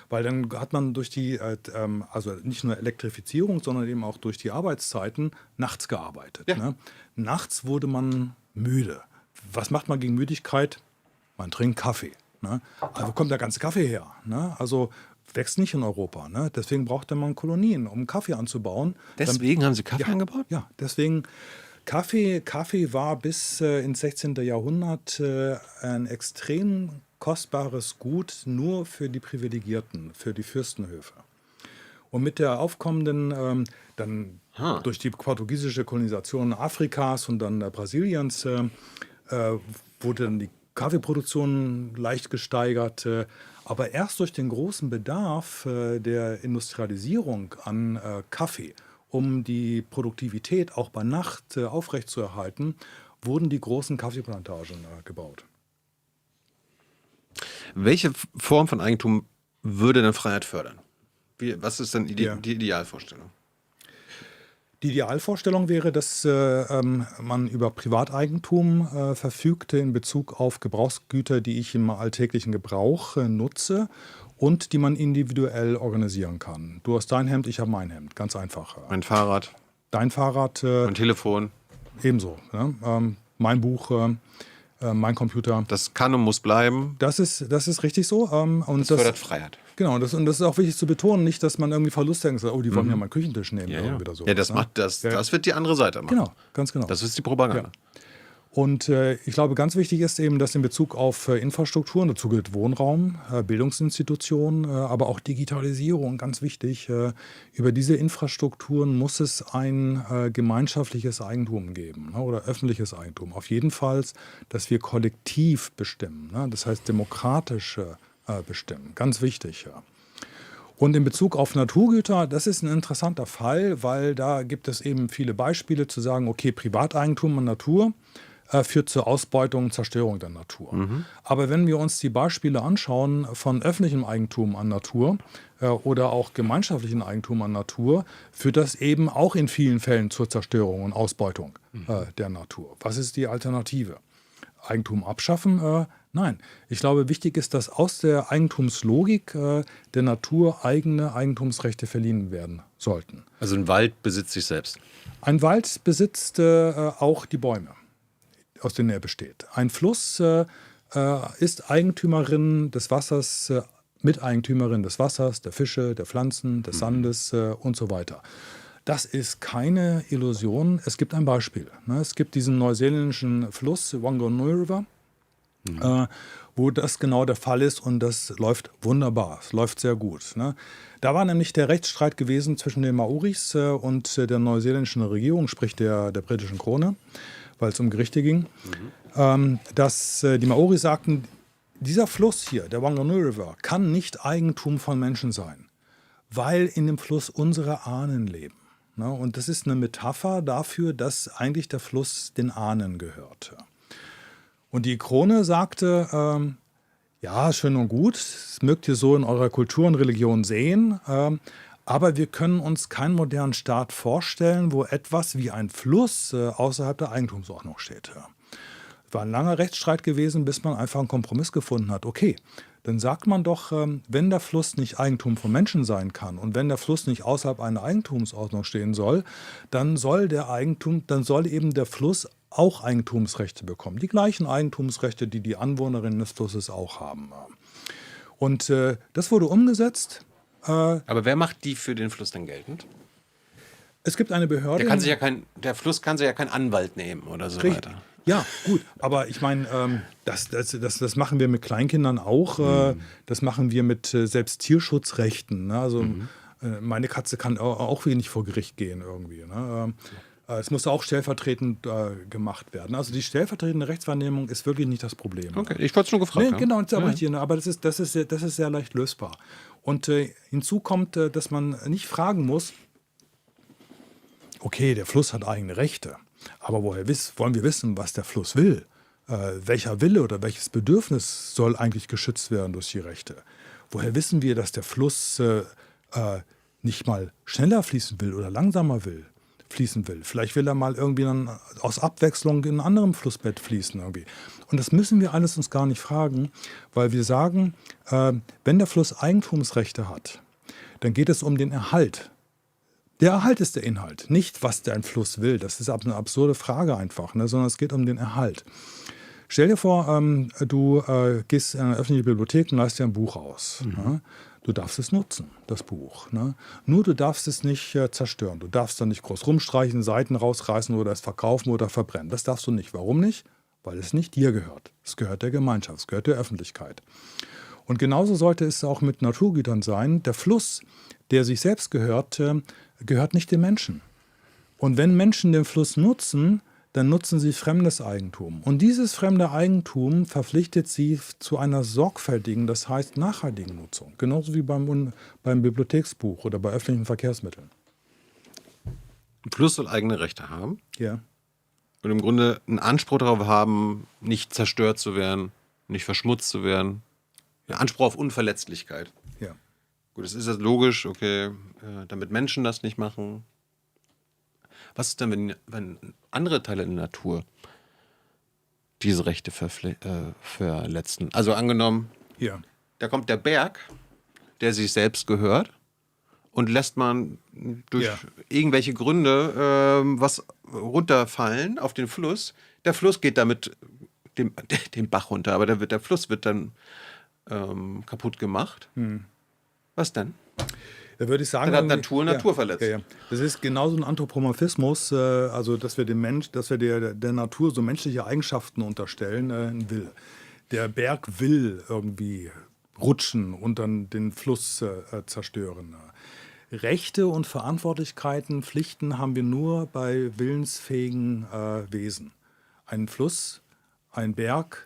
Weil dann hat man durch die, also nicht nur Elektrifizierung, sondern eben auch durch die Arbeitszeiten nachts gearbeitet. Ja. Ne? Nachts wurde man müde. Was macht man gegen Müdigkeit? Man trinkt Kaffee. Ne? Also wo kommt der ganze Kaffee her? Ne? Also wächst nicht in Europa. Ne? Deswegen brauchte man Kolonien, um Kaffee anzubauen. Deswegen haben Sie Kaffee angebaut? Ja, deswegen. Kaffee war bis ins 16. Jahrhundert ein extrem kostbares Gut nur für die Privilegierten, für die Fürstenhöfe. Und mit der aufkommenden, dann durch die portugiesische Kolonisation Afrikas und dann Brasiliens, wurde dann die Kaffeeproduktion leicht gesteigert. Aber erst durch den großen Bedarf der Industrialisierung an Kaffee, um die Produktivität auch bei Nacht aufrechtzuerhalten, wurden die großen Kaffeeplantagen gebaut. Welche Form von Eigentum würde denn Freiheit fördern? Was ist denn die Idealvorstellung? Die Idealvorstellung wäre, dass man über Privateigentum verfügt in Bezug auf Gebrauchsgüter, die ich im alltäglichen Gebrauch nutze und die man individuell organisieren kann. Du hast dein Hemd, ich habe mein Hemd. Ganz einfach. Mein Fahrrad. Dein Fahrrad. Mein Telefon. Ebenso. Ne? Mein Buch, mein Computer. Das kann und muss bleiben. Das ist richtig so. Und das fördert Freiheit. Genau, und das ist auch wichtig zu betonen, nicht, dass man irgendwie Verluste denkt, oh, die wollen ja meinen Küchentisch nehmen. Oder so. Ja, das wird die andere Seite machen. Genau, ganz genau. Das ist die Propaganda. Ja. Und ich glaube, ganz wichtig ist eben, dass in Bezug auf Infrastrukturen, dazu gehört Wohnraum, Bildungsinstitutionen, aber auch Digitalisierung, ganz wichtig, über diese Infrastrukturen muss es ein gemeinschaftliches Eigentum geben, ne, oder öffentliches Eigentum. Auf jeden Fall, dass wir kollektiv bestimmen, ne, das heißt demokratisch bestimmen, ganz wichtig. Ja. Und in Bezug auf Naturgüter, das ist ein interessanter Fall, weil da gibt es eben viele Beispiele zu sagen, okay, Privateigentum an Natur führt zur Ausbeutung und Zerstörung der Natur. Aber wenn wir uns die Beispiele anschauen von öffentlichem Eigentum an Natur oder auch gemeinschaftlichem Eigentum an Natur, führt das eben auch in vielen Fällen zur Zerstörung und Ausbeutung der Natur. Was ist die Alternative? Eigentum abschaffen? Nein. Ich glaube, wichtig ist, dass aus der Eigentumslogik der Natur eigene Eigentumsrechte verliehen werden sollten. Also ein Wald besitzt sich selbst? Ein Wald besitzt auch die Bäume, aus denen er besteht. Ein Fluss ist Eigentümerin des Wassers, Miteigentümerin des Wassers, der Fische, der Pflanzen, des Sandes und so weiter. Das ist keine Illusion. Es gibt ein Beispiel. Ne? Es gibt diesen neuseeländischen Fluss, Wanganui River, wo das genau der Fall ist und das läuft wunderbar. Es läuft sehr gut. Ne? Da war nämlich der Rechtsstreit gewesen zwischen den Maoris und der neuseeländischen Regierung, sprich der britischen Krone, weil es um Gerichte ging, dass die Maori sagten, dieser Fluss hier, der Wanganui River, kann nicht Eigentum von Menschen sein, weil in dem Fluss unsere Ahnen leben. Ne? Und das ist eine Metapher dafür, dass eigentlich der Fluss den Ahnen gehört. Und die Krone sagte, ja, schön und gut, das mögt ihr so in eurer Kultur und Religion sehen, aber wir können uns keinen modernen Staat vorstellen, wo etwas wie ein Fluss außerhalb der Eigentumsordnung steht. War ein langer Rechtsstreit gewesen, bis man einfach einen Kompromiss gefunden hat. Okay, dann sagt man doch, wenn der Fluss nicht Eigentum von Menschen sein kann und wenn der Fluss nicht außerhalb einer Eigentumsordnung stehen soll, dann soll eben der Fluss auch Eigentumsrechte bekommen. Die gleichen Eigentumsrechte, die die Anwohnerinnen des Flusses auch haben. Und das wurde umgesetzt. Aber wer macht die für den Fluss dann geltend? Es gibt eine Behörde. Der Fluss kann sich ja keinen Anwalt nehmen oder so weiter. Ja, gut, aber ich meine, das machen wir mit Kleinkindern auch. Das machen wir mit selbst Tierschutzrechten. Ne? Also meine Katze kann auch nicht vor Gericht gehen irgendwie. Ne? Es muss auch stellvertretend gemacht werden. Also die stellvertretende Rechtswahrnehmung ist wirklich nicht das Problem. Okay, ich wollte es nur gefragt haben. Genau, das ist richtig, aber das ist sehr leicht lösbar. Und hinzu kommt, dass man nicht fragen muss, okay, der Fluss hat eigene Rechte, aber woher wollen wir wissen, was der Fluss will? Welcher Wille oder welches Bedürfnis soll eigentlich geschützt werden durch die Rechte? Woher wissen wir, dass der Fluss nicht mal schneller fließen will oder langsamer fließen will? Vielleicht will er mal irgendwie dann aus Abwechslung in einem anderen Flussbett fließen irgendwie. Und das müssen wir alles uns gar nicht fragen, weil wir sagen, wenn der Fluss Eigentumsrechte hat, dann geht es um den Erhalt. Der Erhalt ist der Inhalt, nicht was der ein Fluss will. Das ist eine absurde Frage einfach, ne? Sondern es geht um den Erhalt. Stell dir vor, du gehst in eine öffentliche Bibliothek und leihst dir ein Buch aus. Ne? Du darfst es nutzen, das Buch. Ne? Nur du darfst es nicht zerstören. Du darfst da nicht groß rumstreichen, Seiten rausreißen oder es verkaufen oder verbrennen. Das darfst du nicht. Warum nicht? Weil es nicht dir gehört. Es gehört der Gemeinschaft, es gehört der Öffentlichkeit. Und genauso sollte es auch mit Naturgütern sein. Der Fluss, der sich selbst gehört, gehört nicht den Menschen. Und wenn Menschen den Fluss nutzen, dann nutzen sie fremdes Eigentum. Und dieses fremde Eigentum verpflichtet sie zu einer sorgfältigen, das heißt nachhaltigen Nutzung. Genauso wie beim Bibliotheksbuch oder bei öffentlichen Verkehrsmitteln. Ein Fluss soll eigene Rechte haben. Ja. Und im Grunde einen Anspruch darauf haben, nicht zerstört zu werden, nicht verschmutzt zu werden. Einen Anspruch auf Unverletzlichkeit. Ja. Gut, das ist jetzt logisch, okay, damit Menschen das nicht machen. Was ist denn, wenn andere Teile der Natur diese Rechte verletzen? Also angenommen, Ja. da kommt der Berg, der sich selbst gehört, und lässt man durch irgendwelche Gründe was runterfallen auf den Fluss. Der Fluss geht damit den Bach runter, aber der Fluss wird dann kaputt gemacht. Was denn? Da würde ich sagen, dann hat Natur verletzt. Ja. Das ist genauso ein Anthropomorphismus, also dass wir der Natur so menschliche Eigenschaften unterstellen, will. Der Berg will irgendwie rutschen und dann den Fluss zerstören. Rechte und Verantwortlichkeiten, Pflichten haben wir nur bei willensfähigen Wesen. Ein Fluss, ein Berg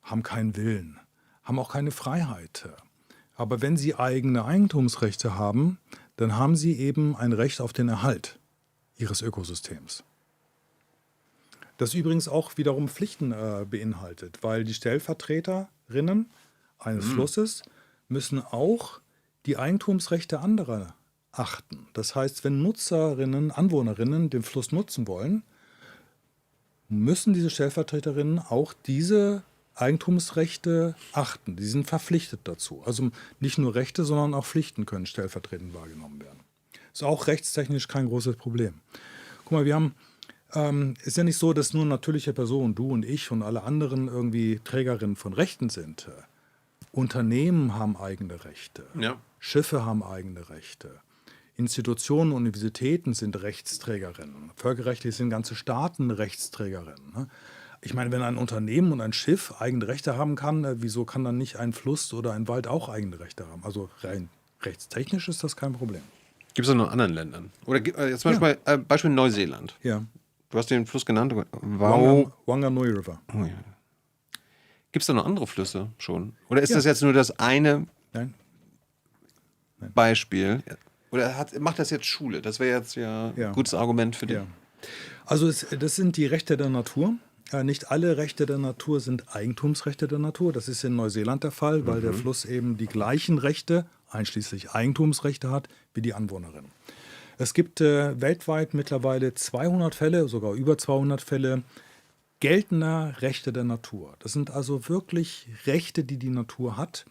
haben keinen Willen, haben auch keine Freiheit. Aber wenn sie eigene Eigentumsrechte haben, dann haben sie eben ein Recht auf den Erhalt ihres Ökosystems. Das übrigens auch wiederum Pflichten beinhaltet, weil die Stellvertreterinnen eines Flusses müssen auch die Eigentumsrechte anderer achten. Das heißt, wenn Nutzerinnen, Anwohnerinnen den Fluss nutzen wollen, müssen diese Stellvertreterinnen auch diese Eigentumsrechte achten. Die sind verpflichtet dazu. Also nicht nur Rechte, sondern auch Pflichten können stellvertretend wahrgenommen werden. Ist auch rechtstechnisch kein großes Problem. Guck mal, wir haben, ist ja nicht so, dass nur natürliche Personen, du und ich und alle anderen irgendwie Trägerinnen von Rechten sind. Unternehmen haben eigene Rechte. Ja. Schiffe haben eigene Rechte. Institutionen, Universitäten sind Rechtsträgerinnen. Völkerrechtlich sind ganze Staaten Rechtsträgerinnen. Ne? Ich meine, wenn ein Unternehmen und ein Schiff eigene Rechte haben kann, wieso kann dann nicht ein Fluss oder ein Wald auch eigene Rechte haben? Also rein rechtstechnisch ist das kein Problem. Gibt es das noch in anderen Ländern? Oder jetzt zum Beispiel Neuseeland. Ja. Du hast den Fluss genannt. Wanganui River. Oh, ja. Gibt es da noch andere Flüsse schon? Oder ist das jetzt nur das eine Nein. Beispiel? Oder macht das jetzt Schule? Das wäre jetzt ein gutes Argument für dich. Ja. Also das sind die Rechte der Natur. Nicht alle Rechte der Natur sind Eigentumsrechte der Natur. Das ist in Neuseeland der Fall, weil der Fluss eben die gleichen Rechte, einschließlich Eigentumsrechte, hat wie die Anwohnerinnen. Es gibt weltweit mittlerweile 200 Fälle, sogar über 200 Fälle, geltender Rechte der Natur. Das sind also wirklich Rechte, die die Natur hat.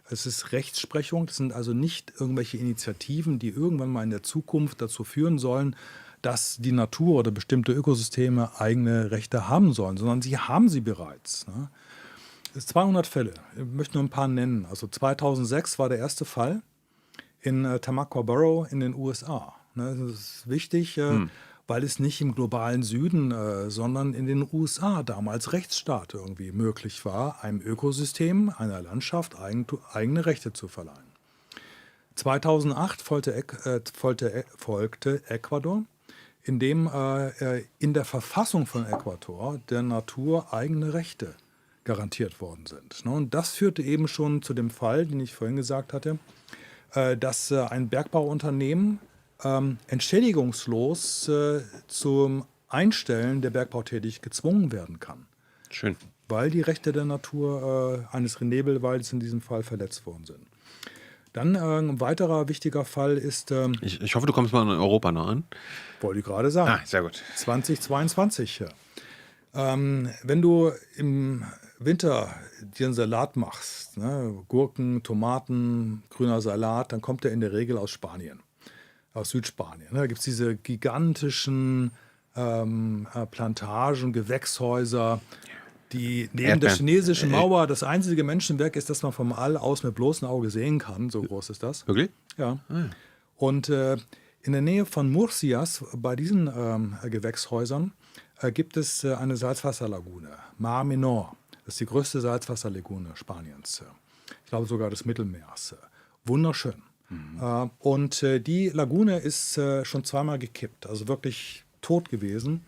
Es ist Rechtsprechung, das sind also nicht irgendwelche Initiativen, die irgendwann mal in der Zukunft dazu führen sollen, dass die Natur oder bestimmte Ökosysteme eigene Rechte haben sollen, sondern sie haben sie bereits. Ne? Es sind 200 Fälle, ich möchte nur ein paar nennen. Also 2006 war der erste Fall in Tamaqua Borough in den USA. Ne? Das ist wichtig, weil es nicht im globalen Süden, sondern in den USA damals Rechtsstaat irgendwie möglich war, einem Ökosystem, einer Landschaft eigene Rechte zu verleihen. 2008 folgte Ecuador indem in der Verfassung von Ecuador der Natur eigene Rechte garantiert worden sind. Ne? Und das führte eben schon zu dem Fall, den ich vorhin gesagt hatte, dass ein Bergbauunternehmen entschädigungslos zum Einstellen der Bergbautätigkeit gezwungen werden kann. Schön. Weil die Rechte der Natur eines Renebelwaldes in diesem Fall verletzt worden sind. Dann ein weiterer wichtiger Fall ist... ich hoffe, du kommst mal in Europa noch an. Wollte ich gerade sagen. Ah, sehr gut. 2022. Wenn du im Winter dir einen Salat machst, ne, Gurken, Tomaten, grüner Salat, dann kommt der in der Regel aus Spanien, aus Südspanien. Ne. Da gibt es diese gigantischen Plantagen, Gewächshäuser, die neben der chinesischen Mauer das einzige Menschenwerk ist, das man vom All aus mit bloßem Auge sehen kann. So groß ist das. Wirklich? Ja. Und in der Nähe von Murcias, bei diesen Gewächshäusern, gibt es eine Salzwasserlagune, Mar Menor. Das ist die größte Salzwasserlagune Spaniens. Ich glaube sogar des Mittelmeers. Wunderschön. Und die Lagune ist schon zweimal gekippt, also wirklich tot gewesen,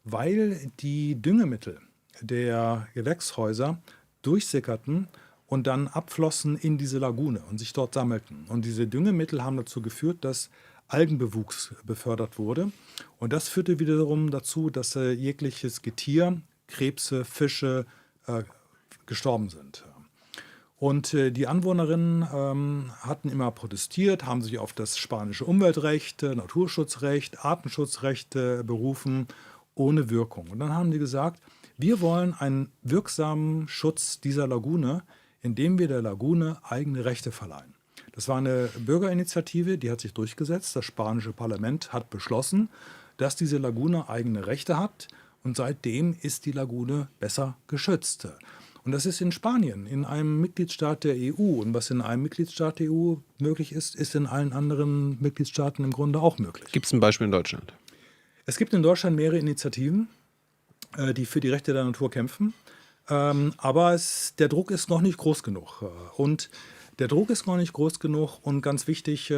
weil die Düngemittel der Gewächshäuser durchsickerten und dann abflossen in diese Lagune und sich dort sammelten. Und diese Düngemittel haben dazu geführt, dass Algenbewuchs befördert wurde. Und das führte wiederum dazu, dass jegliches Getier, Krebse, Fische gestorben sind. Und die Anwohnerinnen hatten immer protestiert, haben sich auf das spanische Umweltrecht, Naturschutzrecht, Artenschutzrecht berufen, ohne Wirkung. Und dann haben die gesagt, wir wollen einen wirksamen Schutz dieser Lagune, indem wir der Lagune eigene Rechte verleihen. Das war eine Bürgerinitiative, die hat sich durchgesetzt. Das spanische Parlament hat beschlossen, dass diese Lagune eigene Rechte hat. Und seitdem ist die Lagune besser geschützt. Und das ist in Spanien, in einem Mitgliedstaat der EU. Und was in einem Mitgliedstaat der EU möglich ist, ist in allen anderen Mitgliedstaaten im Grunde auch möglich. Gibt es ein Beispiel in Deutschland? Es gibt in Deutschland mehrere Initiativen, die für die Rechte der Natur kämpfen. Aber der Druck ist noch nicht groß genug. Und der Druck ist noch nicht groß genug. Und ganz wichtig,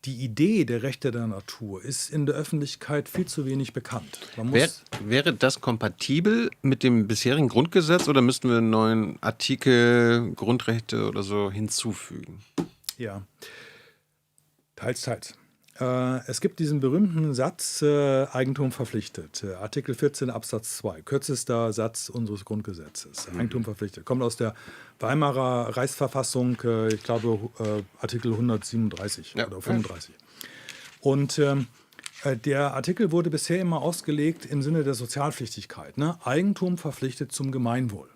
die Idee der Rechte der Natur ist in der Öffentlichkeit viel zu wenig bekannt. Wäre das kompatibel mit dem bisherigen Grundgesetz oder müssten wir einen neuen Artikel, Grundrechte oder so hinzufügen? Ja, teils, teils. Es gibt diesen berühmten Satz, Eigentum verpflichtet. Artikel 14 Absatz 2, kürzester Satz unseres Grundgesetzes. Eigentum verpflichtet. Kommt aus der Weimarer Reichsverfassung, ich glaube Artikel 137 oder 35. Und der Artikel wurde bisher immer ausgelegt im Sinne der Sozialpflichtigkeit. Ne? Eigentum verpflichtet zum Gemeinwohl.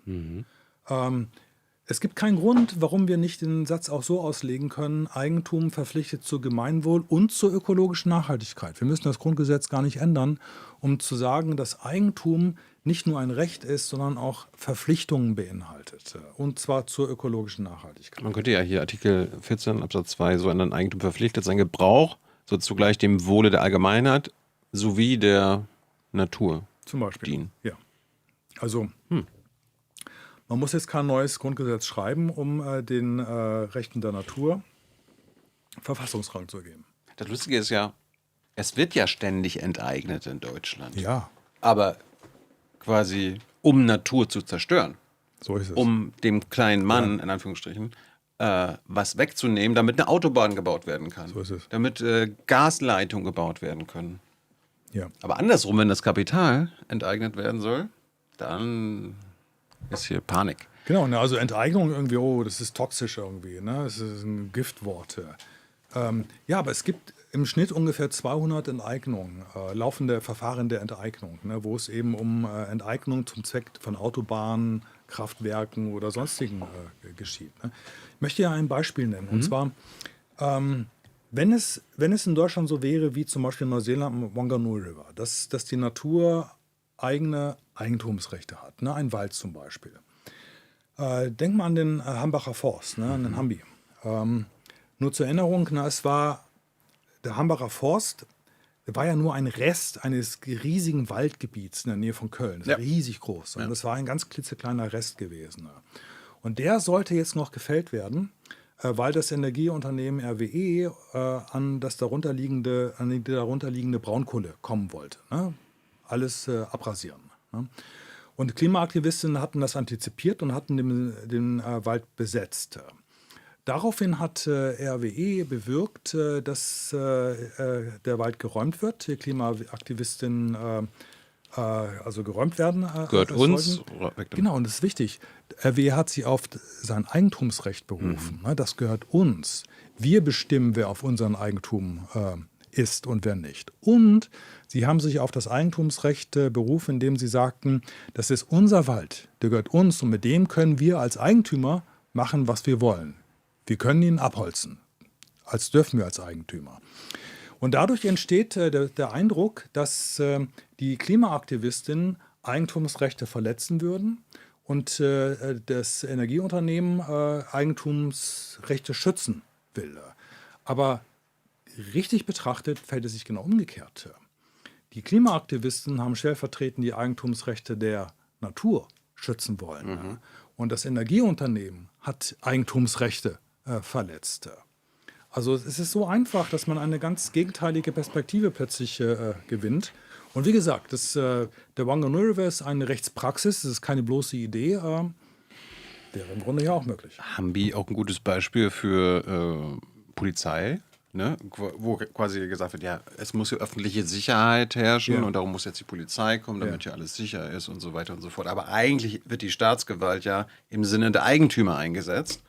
Es gibt keinen Grund, warum wir nicht den Satz auch so auslegen können, Eigentum verpflichtet zu Gemeinwohl und zur ökologischen Nachhaltigkeit. Wir müssen das Grundgesetz gar nicht ändern, um zu sagen, dass Eigentum nicht nur ein Recht ist, sondern auch Verpflichtungen beinhaltet. Und zwar zur ökologischen Nachhaltigkeit. Man könnte ja hier Artikel 14 Absatz 2 so ändern, Eigentum verpflichtet, sein Gebrauch so zugleich dem Wohle der Allgemeinheit sowie der Natur zum Beispiel dienen. Ja. Also man muss jetzt kein neues Grundgesetz schreiben, um den Rechten der Natur Verfassungsrang zu geben. Das Lustige ist ja, es wird ja ständig enteignet in Deutschland. Ja. Aber quasi um Natur zu zerstören. So ist es. Um dem kleinen Mann, in Anführungsstrichen, was wegzunehmen, damit eine Autobahn gebaut werden kann. So ist es. Damit Gasleitungen gebaut werden können. Ja. Aber andersrum, wenn das Kapital enteignet werden soll, dann ist hier Panik. Genau, ne, also Enteignung irgendwie, oh, das ist toxisch irgendwie, ne? Das ist ein Giftwort. Ja, aber es gibt im Schnitt ungefähr 200 Enteignungen, laufende Verfahren der Enteignung, ne, wo es eben um Enteignung zum Zweck von Autobahnen, Kraftwerken oder sonstigen geschieht. Ne? Ich möchte ja ein Beispiel nennen, und zwar, wenn es in Deutschland so wäre, wie zum Beispiel in Neuseeland am Wanganui River, dass die Natur eigene Eigentumsrechte hat, ne? Ein Wald zum Beispiel. Denk mal an den Hambacher Forst, ne? An den Hambi. Nur zur Erinnerung, es war der Hambacher Forst, war ja nur ein Rest eines riesigen Waldgebiets in der Nähe von Köln. Das war riesig groß. Und das war ein ganz klitzekleiner Rest gewesen. Und der sollte jetzt noch gefällt werden, weil das Energieunternehmen RWE an die darunterliegende Braunkohle kommen wollte. Ne? Alles abrasieren. Ne? Und Klimaaktivisten hatten das antizipiert und hatten den Wald besetzt. Daraufhin hat RWE bewirkt, dass der Wald geräumt wird. Die Klimaaktivisten also geräumt werden. Gehört uns. Genau, und das ist wichtig. RWE hat sich auf sein Eigentumsrecht berufen. Das gehört uns. Wir bestimmen, wer auf unserem Eigentum ist und wer nicht. Und sie haben sich auf das Eigentumsrecht berufen, indem sie sagten, das ist unser Wald, der gehört uns und mit dem können wir als Eigentümer machen, was wir wollen. Wir können ihn abholzen, als dürfen wir als Eigentümer. Und dadurch entsteht der Eindruck, dass die Klimaaktivisten Eigentumsrechte verletzen würden und das Energieunternehmen Eigentumsrechte schützen will. Aber richtig betrachtet fällt es sich genau umgekehrt. Die Klimaaktivisten haben stellvertretend die Eigentumsrechte der Natur schützen wollen. Und das Energieunternehmen hat Eigentumsrechte verletzt. Also es ist so einfach, dass man eine ganz gegenteilige Perspektive plötzlich gewinnt. Und wie gesagt, der Whanganui River ist eine Rechtspraxis, das ist keine bloße Idee, wäre im Grunde ja auch möglich. Hambi auch ein gutes Beispiel für Polizei, ne? Wo quasi gesagt wird, ja, es muss ja öffentliche Sicherheit herrschen und darum muss jetzt die Polizei kommen, damit ja alles sicher ist und so weiter und so fort. Aber eigentlich wird die Staatsgewalt ja im Sinne der Eigentümer eingesetzt,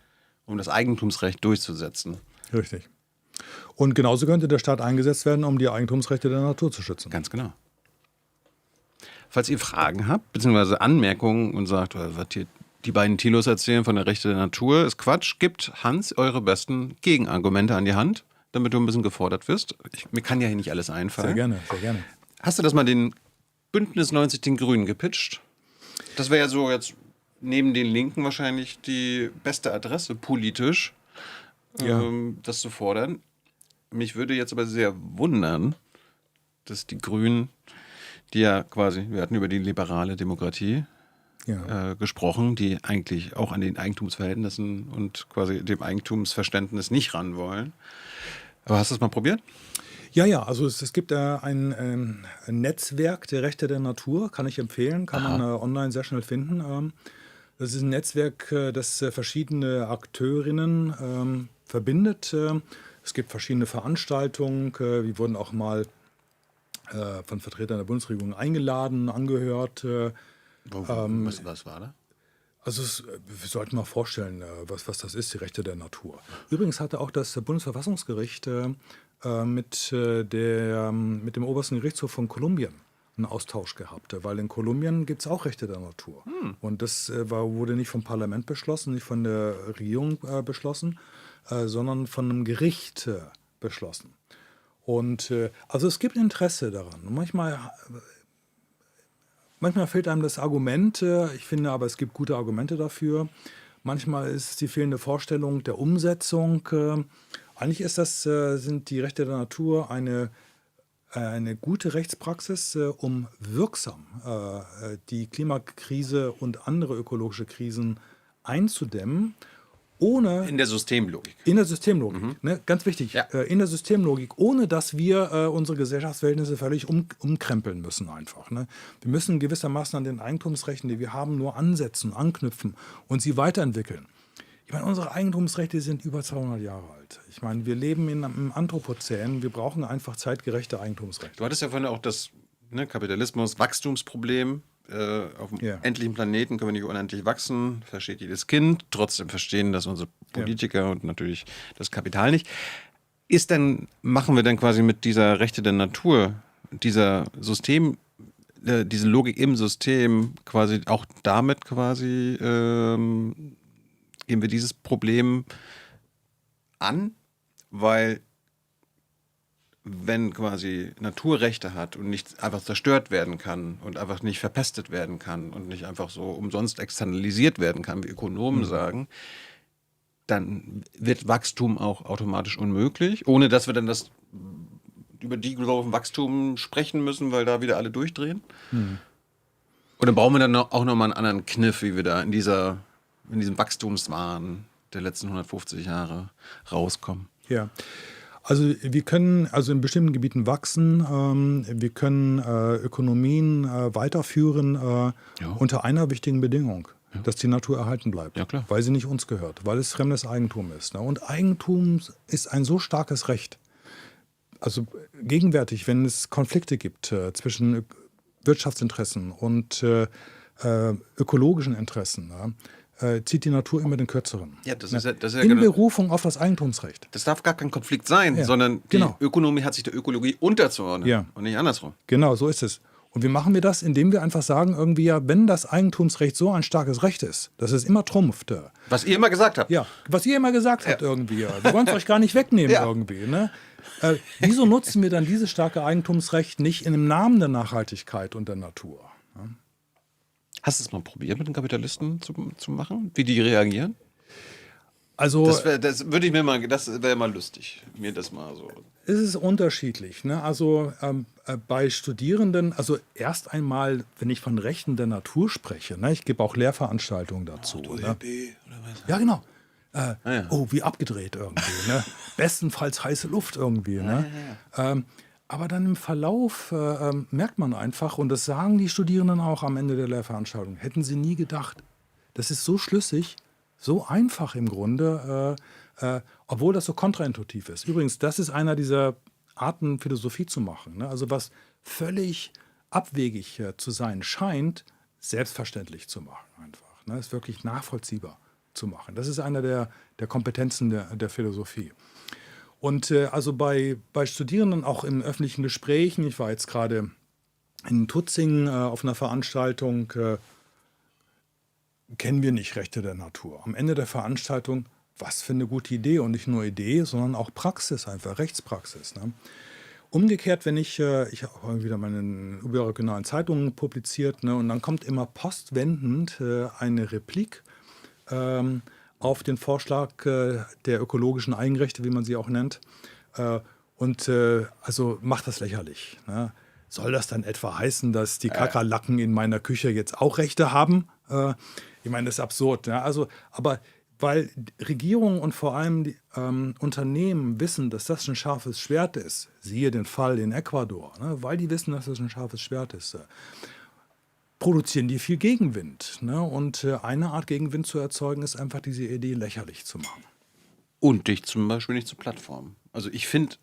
um das Eigentumsrecht durchzusetzen. Richtig. Und genauso könnte der Staat eingesetzt werden, um die Eigentumsrechte der Natur zu schützen. Ganz genau. Falls ihr Fragen habt, beziehungsweise Anmerkungen und sagt, was hier die beiden Thilos erzählen von der Rechte der Natur, ist Quatsch, gibt Hans eure besten Gegenargumente an die Hand, damit du ein bisschen gefordert wirst. Mir kann ja hier nicht alles einfallen. Sehr gerne, sehr gerne. Hast du das mal den Bündnis 90 den Grünen gepitcht? Das wäre ja so jetzt neben den Linken wahrscheinlich die beste Adresse politisch, das zu fordern. Mich würde jetzt aber sehr wundern, dass die Grünen, die ja quasi, wir hatten über die liberale Demokratie gesprochen, die eigentlich auch an den Eigentumsverhältnissen und quasi dem Eigentumsverständnis nicht ran wollen. Aber hast du das mal probiert? Ja, also es gibt ein Netzwerk der Rechte der Natur, kann ich empfehlen, kann man online sehr schnell finden. Das ist ein Netzwerk, das verschiedene Akteurinnen verbindet. Es gibt verschiedene Veranstaltungen. Wir wurden auch mal von Vertretern der Bundesregierung eingeladen, angehört. Was war da? Also wir sollten mal vorstellen, was das ist, die Rechte der Natur. Übrigens hatte auch das Bundesverfassungsgericht mit dem obersten Gerichtshof von Kolumbien einen Austausch gehabt, weil in Kolumbien gibt es auch Rechte der Natur. Und das wurde nicht vom Parlament beschlossen, nicht von der Regierung beschlossen, sondern von einem Gericht beschlossen. Und also es gibt Interesse daran. Und manchmal fehlt einem das Argument, ich finde aber, es gibt gute Argumente dafür. Manchmal ist es die fehlende Vorstellung der Umsetzung. Eigentlich sind die Rechte der Natur eine gute Rechtspraxis, um wirksam die Klimakrise und andere ökologische Krisen einzudämmen. In der Systemlogik. In der Systemlogik, ne? Ganz wichtig. Ja. In der Systemlogik, ohne dass wir unsere Gesellschaftsverhältnisse völlig umkrempeln müssen einfach. Ne? Wir müssen gewissermaßen an den Eigentumsrechten, die wir haben, nur ansetzen, anknüpfen und sie weiterentwickeln. Ich meine, unsere Eigentumsrechte sind über 200 Jahre alt. Ich meine, wir leben im Anthropozän, wir brauchen einfach zeitgerechte Eigentumsrechte. Du hattest ja vorhin auch das Kapitalismus, Wachstumsproblem. Auf dem endlichen Planeten können wir nicht unendlich wachsen, versteht jedes Kind. Trotzdem verstehen das unsere Politiker und natürlich das Kapital nicht. Machen wir dann quasi mit dieser Rechte der Natur, dieser diese Logik im System quasi auch damit quasi gehen wir dieses Problem an, weil wenn quasi Naturrechte hat und nicht einfach zerstört werden kann und einfach nicht verpestet werden kann und nicht einfach so umsonst externalisiert werden kann, wie Ökonomen sagen, dann wird Wachstum auch automatisch unmöglich, ohne dass wir dann über Degrowth Wachstum sprechen müssen, weil da wieder alle durchdrehen. Oder brauchen wir dann auch nochmal einen anderen Kniff, wie wir da in diesem Wachstumswahn, der letzten 150 Jahre rauskommen. Ja. Also wir können also in bestimmten Gebieten wachsen, wir können Ökonomien weiterführen unter einer wichtigen Bedingung, dass die Natur erhalten bleibt, Ja, klar. weil sie nicht uns gehört, weil es fremdes Eigentum ist. Ne? Und Eigentum ist ein so starkes Recht. Also gegenwärtig, wenn es Konflikte gibt zwischen Wirtschaftsinteressen und ökologischen Interessen, zieht die Natur immer den Kürzeren. Ja, das ist ja In genau. Berufung auf das Eigentumsrecht. Das darf gar kein Konflikt sein, Ja, sondern die genau. Ökonomie hat sich der Ökologie unterzuordnen Ja. und nicht andersrum. Genau, so ist es. Und wie machen wir das? Indem wir einfach sagen, irgendwie ja, wenn das Eigentumsrecht so ein starkes Recht ist, dass es immer trumpft. Was ihr immer gesagt habt. Ja, was ihr immer gesagt habt irgendwie. Ja. Wir wollen es euch gar nicht wegnehmen Ja. irgendwie. Ne? Wieso nutzen wir dann dieses starke Eigentumsrecht nicht im Namen der Nachhaltigkeit und der Natur? Hast du es mal probiert, mit den Kapitalisten zu machen? Wie die reagieren? Also Das wäre mal lustig, mir das mal so. es ist unterschiedlich. Ne? Also bei Studierenden, also erst einmal, wenn ich von Rechten der Natur spreche, ne? Ich gebe auch Lehrveranstaltungen dazu. Ne? Ja, genau. ja. Oh, wie abgedreht irgendwie. Ne? Bestenfalls heiße Luft irgendwie. Ne? Aber dann im Verlauf merkt man einfach, und das sagen die Studierenden auch am Ende der Lehrveranstaltung, hätten sie nie gedacht. Das ist so schlüssig, so einfach im Grunde, obwohl das so kontraintuitiv ist. Übrigens, das ist einer dieser Arten, Philosophie zu machen. Ne? Also was völlig abwegig zu sein scheint, selbstverständlich zu machen einfach. Ne? Ist wirklich nachvollziehbar zu machen. Das ist einer der Kompetenzen der Philosophie. Und also bei Studierenden, auch in öffentlichen Gesprächen, ich war jetzt gerade in Tutzingen auf einer Veranstaltung, kennen wir nicht Rechte der Natur. Am Ende der Veranstaltung, was für eine gute Idee, und nicht nur Idee, sondern auch Praxis, einfach Rechtspraxis. Ne? Umgekehrt, wenn ich habe wieder meine überregionalen Zeitungen publiziert, ne, und dann kommt immer postwendend eine Replik auf den Vorschlag der ökologischen Eigenrechte, wie man sie auch nennt. Also macht das lächerlich. Ne? Soll das dann etwa heißen, dass die Kakerlaken in meiner Küche jetzt auch Rechte haben? Ich meine, das ist absurd. Ne? Also, aber weil Regierungen und vor allem die Unternehmen wissen, dass das ein scharfes Schwert ist, siehe den Fall in Ecuador, ne? Weil die wissen, dass das ein scharfes Schwert ist, produzieren die viel Gegenwind. Ne? Und eine Art Gegenwind zu erzeugen, ist einfach diese Idee lächerlich zu machen. Und dich zum Beispiel nicht zu Plattformen. Also ich finde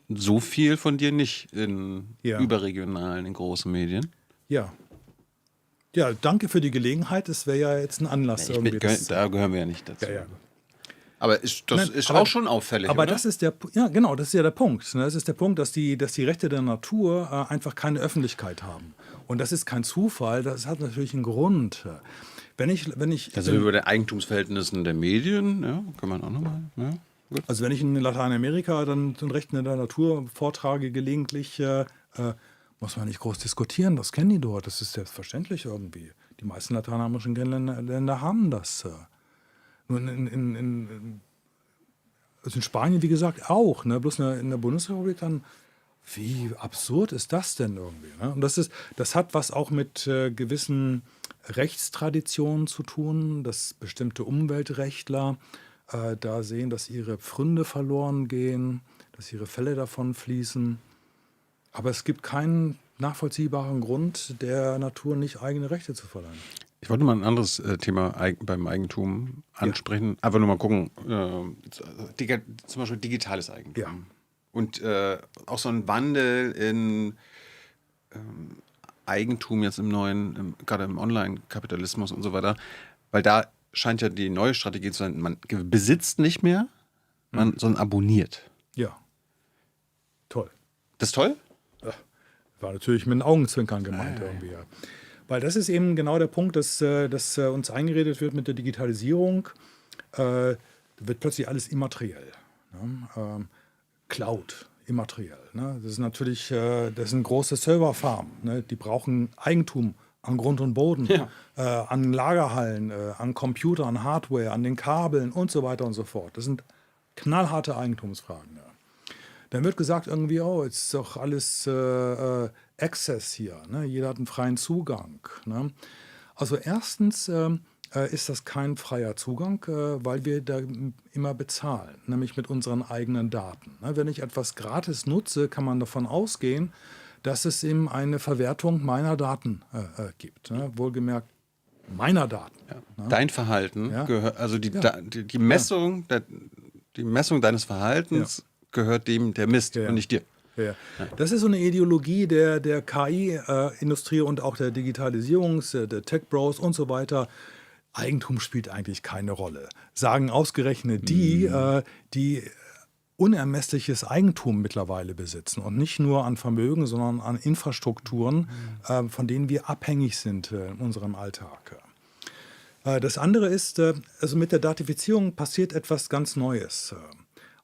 so viel von dir nicht in überregionalen, in großen Medien. Ja. Ja, danke für die Gelegenheit. Es wäre ja jetzt ein Anlass. Da gehören wir ja nicht dazu. Ja. Aber das ist auch schon auffällig, aber oder? das ist genau, das ist ja der Punkt. Ne? Das ist der Punkt, dass die Rechte der Natur einfach keine Öffentlichkeit haben. Und das ist kein Zufall, das hat natürlich einen Grund. Also über die Eigentumsverhältnissen der Medien, ja, kann man auch nochmal. Ja, gut. Also wenn ich in Lateinamerika dann den Rechten der Natur vortrage, gelegentlich, muss man nicht groß diskutieren, das kennen die dort, das ist selbstverständlich irgendwie. Die meisten lateinamerikanischen Länder haben das. Nur in Spanien, wie gesagt, auch. Ne? Bloß in der Bundesrepublik dann, wie absurd ist das denn irgendwie? Ne? Und das hat was auch mit gewissen Rechtstraditionen zu tun, dass bestimmte Umweltrechtler da sehen, dass ihre Pfründe verloren gehen, dass ihre Fälle davon fließen. Aber es gibt keinen nachvollziehbaren Grund, der Natur nicht eigene Rechte zu verleihen. Ich wollte mal ein anderes Thema beim Eigentum ansprechen. Ja. Einfach nur mal gucken, zum Beispiel digitales Eigentum. Ja. Und auch so ein Wandel in Eigentum jetzt gerade im Online-Kapitalismus und so weiter. Weil da scheint ja die neue Strategie zu sein, man besitzt nicht mehr, sondern abonniert. Ja, toll. Das ist toll? War natürlich mit den Augenzwinkern gemeint irgendwie. Ja. Weil das ist eben genau der Punkt, dass uns eingeredet wird mit der Digitalisierung. Wird plötzlich alles immateriell. Ne? Cloud, immateriell. Ne? Das ist natürlich das sind große Serverfarmen. Ne? Die brauchen Eigentum an Grund und Boden, an Lagerhallen, an Computern, an Hardware, an den Kabeln und so weiter und so fort. Das sind knallharte Eigentumsfragen. Ja. Dann wird gesagt irgendwie, oh, jetzt ist doch alles Access hier. Ne? Jeder hat einen freien Zugang. Ne? Also erstens ist das kein freier Zugang, weil wir da immer bezahlen, nämlich mit unseren eigenen Daten. Ne? Wenn ich etwas gratis nutze, kann man davon ausgehen, dass es eben eine Verwertung meiner Daten gibt. Ne? Wohlgemerkt meiner Daten. Ja. Dein Verhalten gehört, also die Messung, die Messung deines Verhaltens gehört dem, der misst und nicht dir. Ja. Das ist so eine Ideologie der KI-Industrie und auch der der Tech-Bros und so weiter. Eigentum spielt eigentlich keine Rolle. Sagen ausgerechnet die unermessliches Eigentum mittlerweile besitzen und nicht nur an Vermögen, sondern an Infrastrukturen, von denen wir abhängig sind in unserem Alltag. Das andere ist, also mit der Datifizierung passiert etwas ganz Neues.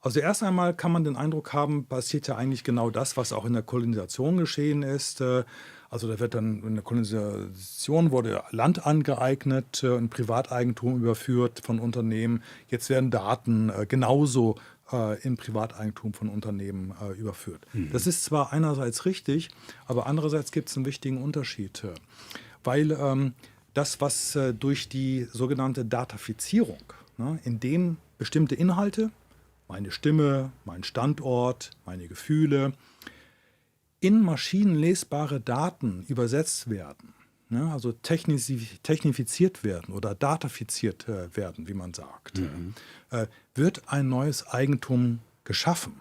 Also erst einmal kann man den Eindruck haben, passiert ja eigentlich genau das, was auch in der Kolonisation geschehen ist. Also da wird dann in der Kolonisation wurde Land angeeignet und Privateigentum überführt von Unternehmen. Jetzt werden Daten genauso in Privateigentum von Unternehmen überführt. Das ist zwar einerseits richtig, aber andererseits gibt es einen wichtigen Unterschied. Weil das, was durch die sogenannte Datafizierung, ne, indem bestimmte Inhalte, meine Stimme, mein Standort, meine Gefühle, in maschinenlesbare Daten übersetzt werden, ne, also technifiziert werden oder datafiziert werden, wie man sagt, wird ein neues Eigentum geschaffen.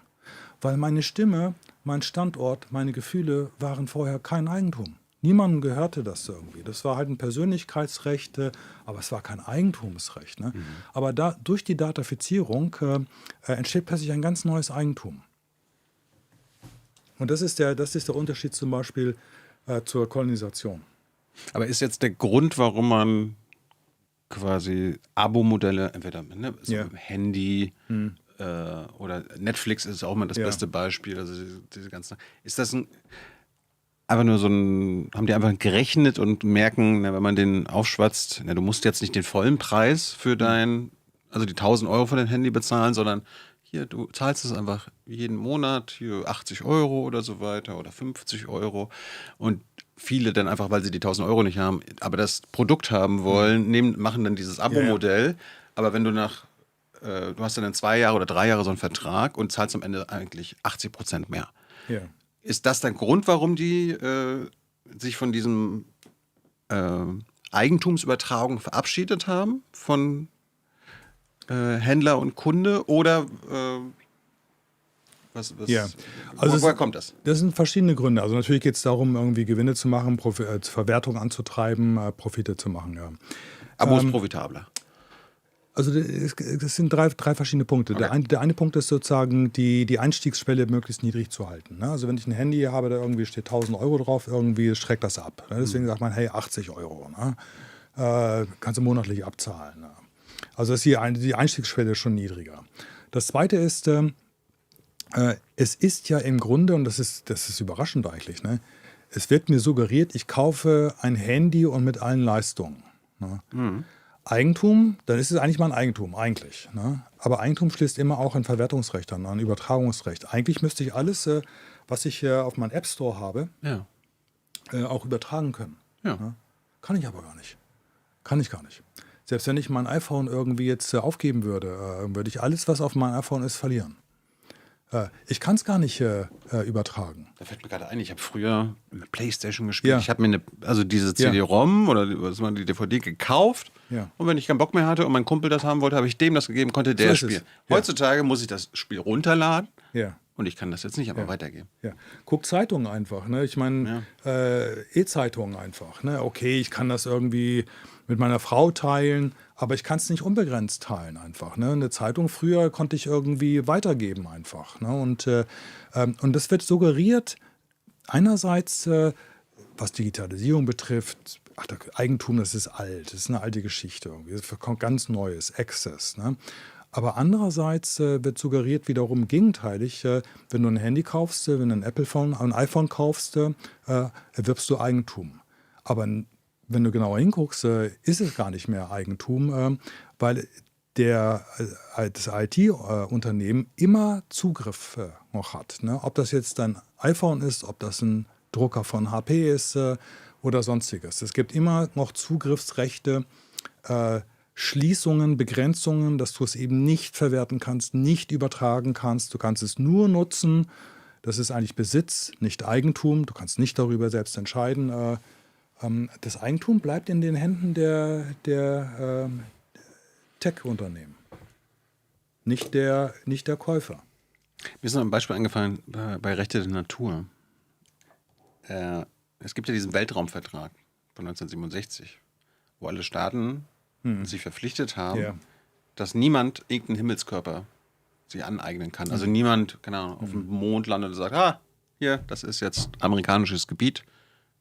Weil meine Stimme, mein Standort, meine Gefühle waren vorher kein Eigentum. Niemandem gehörte das irgendwie. Das war halt ein Persönlichkeitsrecht, aber es war kein Eigentumsrecht. Ne? Aber durch die Datafizierung entsteht plötzlich ein ganz neues Eigentum. Und das ist der Unterschied zum Beispiel zur Kolonisation. Aber ist jetzt der Grund, warum man quasi Abo-Modelle, entweder mit dem Handy oder Netflix ist auch mal das beste Beispiel, also diese ganzen, ist das einfach nur haben die einfach gerechnet und merken, wenn man den aufschwatzt, du musst jetzt nicht den vollen Preis für also die 1.000 Euro für dein Handy bezahlen, sondern hier, du zahlst es einfach jeden Monat, hier 80 Euro oder so weiter oder 50 Euro und viele dann einfach, weil sie die 1.000 Euro nicht haben, aber das Produkt haben wollen, machen dann dieses Abo-Modell, aber wenn du du hast dann 2 Jahre oder 3 Jahre so einen Vertrag und zahlst am Ende eigentlich 80% mehr. Ja. Ist das der Grund, warum die sich von diesem Eigentumsübertragung verabschiedet haben von Händler und Kunde? Oder woher kommt das? Das sind verschiedene Gründe. Also natürlich geht es darum, irgendwie Gewinne zu machen, Verwertung anzutreiben, Profite zu machen. Ja. Abo ist profitabler. Also das sind drei verschiedene Punkte. Okay. Der eine Punkt ist sozusagen, die Einstiegsschwelle möglichst niedrig zu halten. Ne? Also wenn ich ein Handy habe, da irgendwie steht 1.000 Euro drauf, irgendwie schreckt das ab. Ne? Deswegen sagt man, hey, 80 Euro. Ne? Kannst du monatlich abzahlen. Ne? Also ist die Einstiegsschwelle schon niedriger. Das zweite ist, es ist ja im Grunde, und das ist überraschend eigentlich, ne? Es wird mir suggeriert, ich kaufe ein Handy und mit allen Leistungen. Ne? Eigentum, dann ist es eigentlich mal ein Eigentum, eigentlich. Ne? Aber Eigentum schließt immer auch ein Verwertungsrecht an, ein Übertragungsrecht. Eigentlich müsste ich alles, was ich auf meinem App Store habe, auch übertragen können. Ja. Ne? Kann ich aber gar nicht. Kann ich gar nicht. Selbst wenn ich mein iPhone irgendwie jetzt aufgeben würde, würde ich alles, was auf meinem iPhone ist, verlieren. Ich kann es gar nicht übertragen. Da fällt mir gerade ein, ich habe früher mit PlayStation gespielt. Ja. Ich habe mir diese CD-ROM oder die DVD gekauft. Ja. Und wenn ich keinen Bock mehr hatte und mein Kumpel das haben wollte, habe ich dem das gegeben, konnte der spielen. Ja. Heutzutage muss ich das Spiel runterladen. Ja. Und ich kann das jetzt nicht einfach weitergeben. Ja. Guck Zeitungen einfach. Ne? Ich meine, E-Zeitungen einfach. Ne? Okay, ich kann das irgendwie mit meiner Frau teilen, aber ich kann es nicht unbegrenzt teilen einfach. Ne? Eine Zeitung früher konnte ich irgendwie weitergeben einfach. Ne? Und das wird suggeriert, einerseits, was Digitalisierung betrifft, Eigentum, das ist alt, das ist eine alte Geschichte irgendwie. Das kommt ganz Neues, Access. Ne? Aber andererseits wird suggeriert wiederum gegenteilig, wenn du ein Handy kaufst, wenn du ein iPhone kaufst, erwirbst du Eigentum. Aber wenn du genauer hinguckst, ist es gar nicht mehr Eigentum, weil das IT-Unternehmen immer Zugriff noch hat. Ne? Ob das jetzt ein iPhone ist, ob das ein Drucker von HP ist oder sonstiges. Es gibt immer noch Zugriffsrechte Schließungen, Begrenzungen, dass du es eben nicht verwerten kannst, nicht übertragen kannst. Du kannst es nur nutzen. Das ist eigentlich Besitz, nicht Eigentum. Du kannst nicht darüber selbst entscheiden. Das Eigentum bleibt in den Händen der Tech-Unternehmen, nicht der Käufer. Mir ist noch ein Beispiel eingefallen bei Rechte der Natur. Es gibt ja diesen Weltraumvertrag von 1967, wo alle Staaten sich verpflichtet haben, dass niemand irgendeinen Himmelskörper sich aneignen kann. Also niemand, keine Ahnung, auf dem Mond landet und sagt, hier, das ist jetzt amerikanisches Gebiet.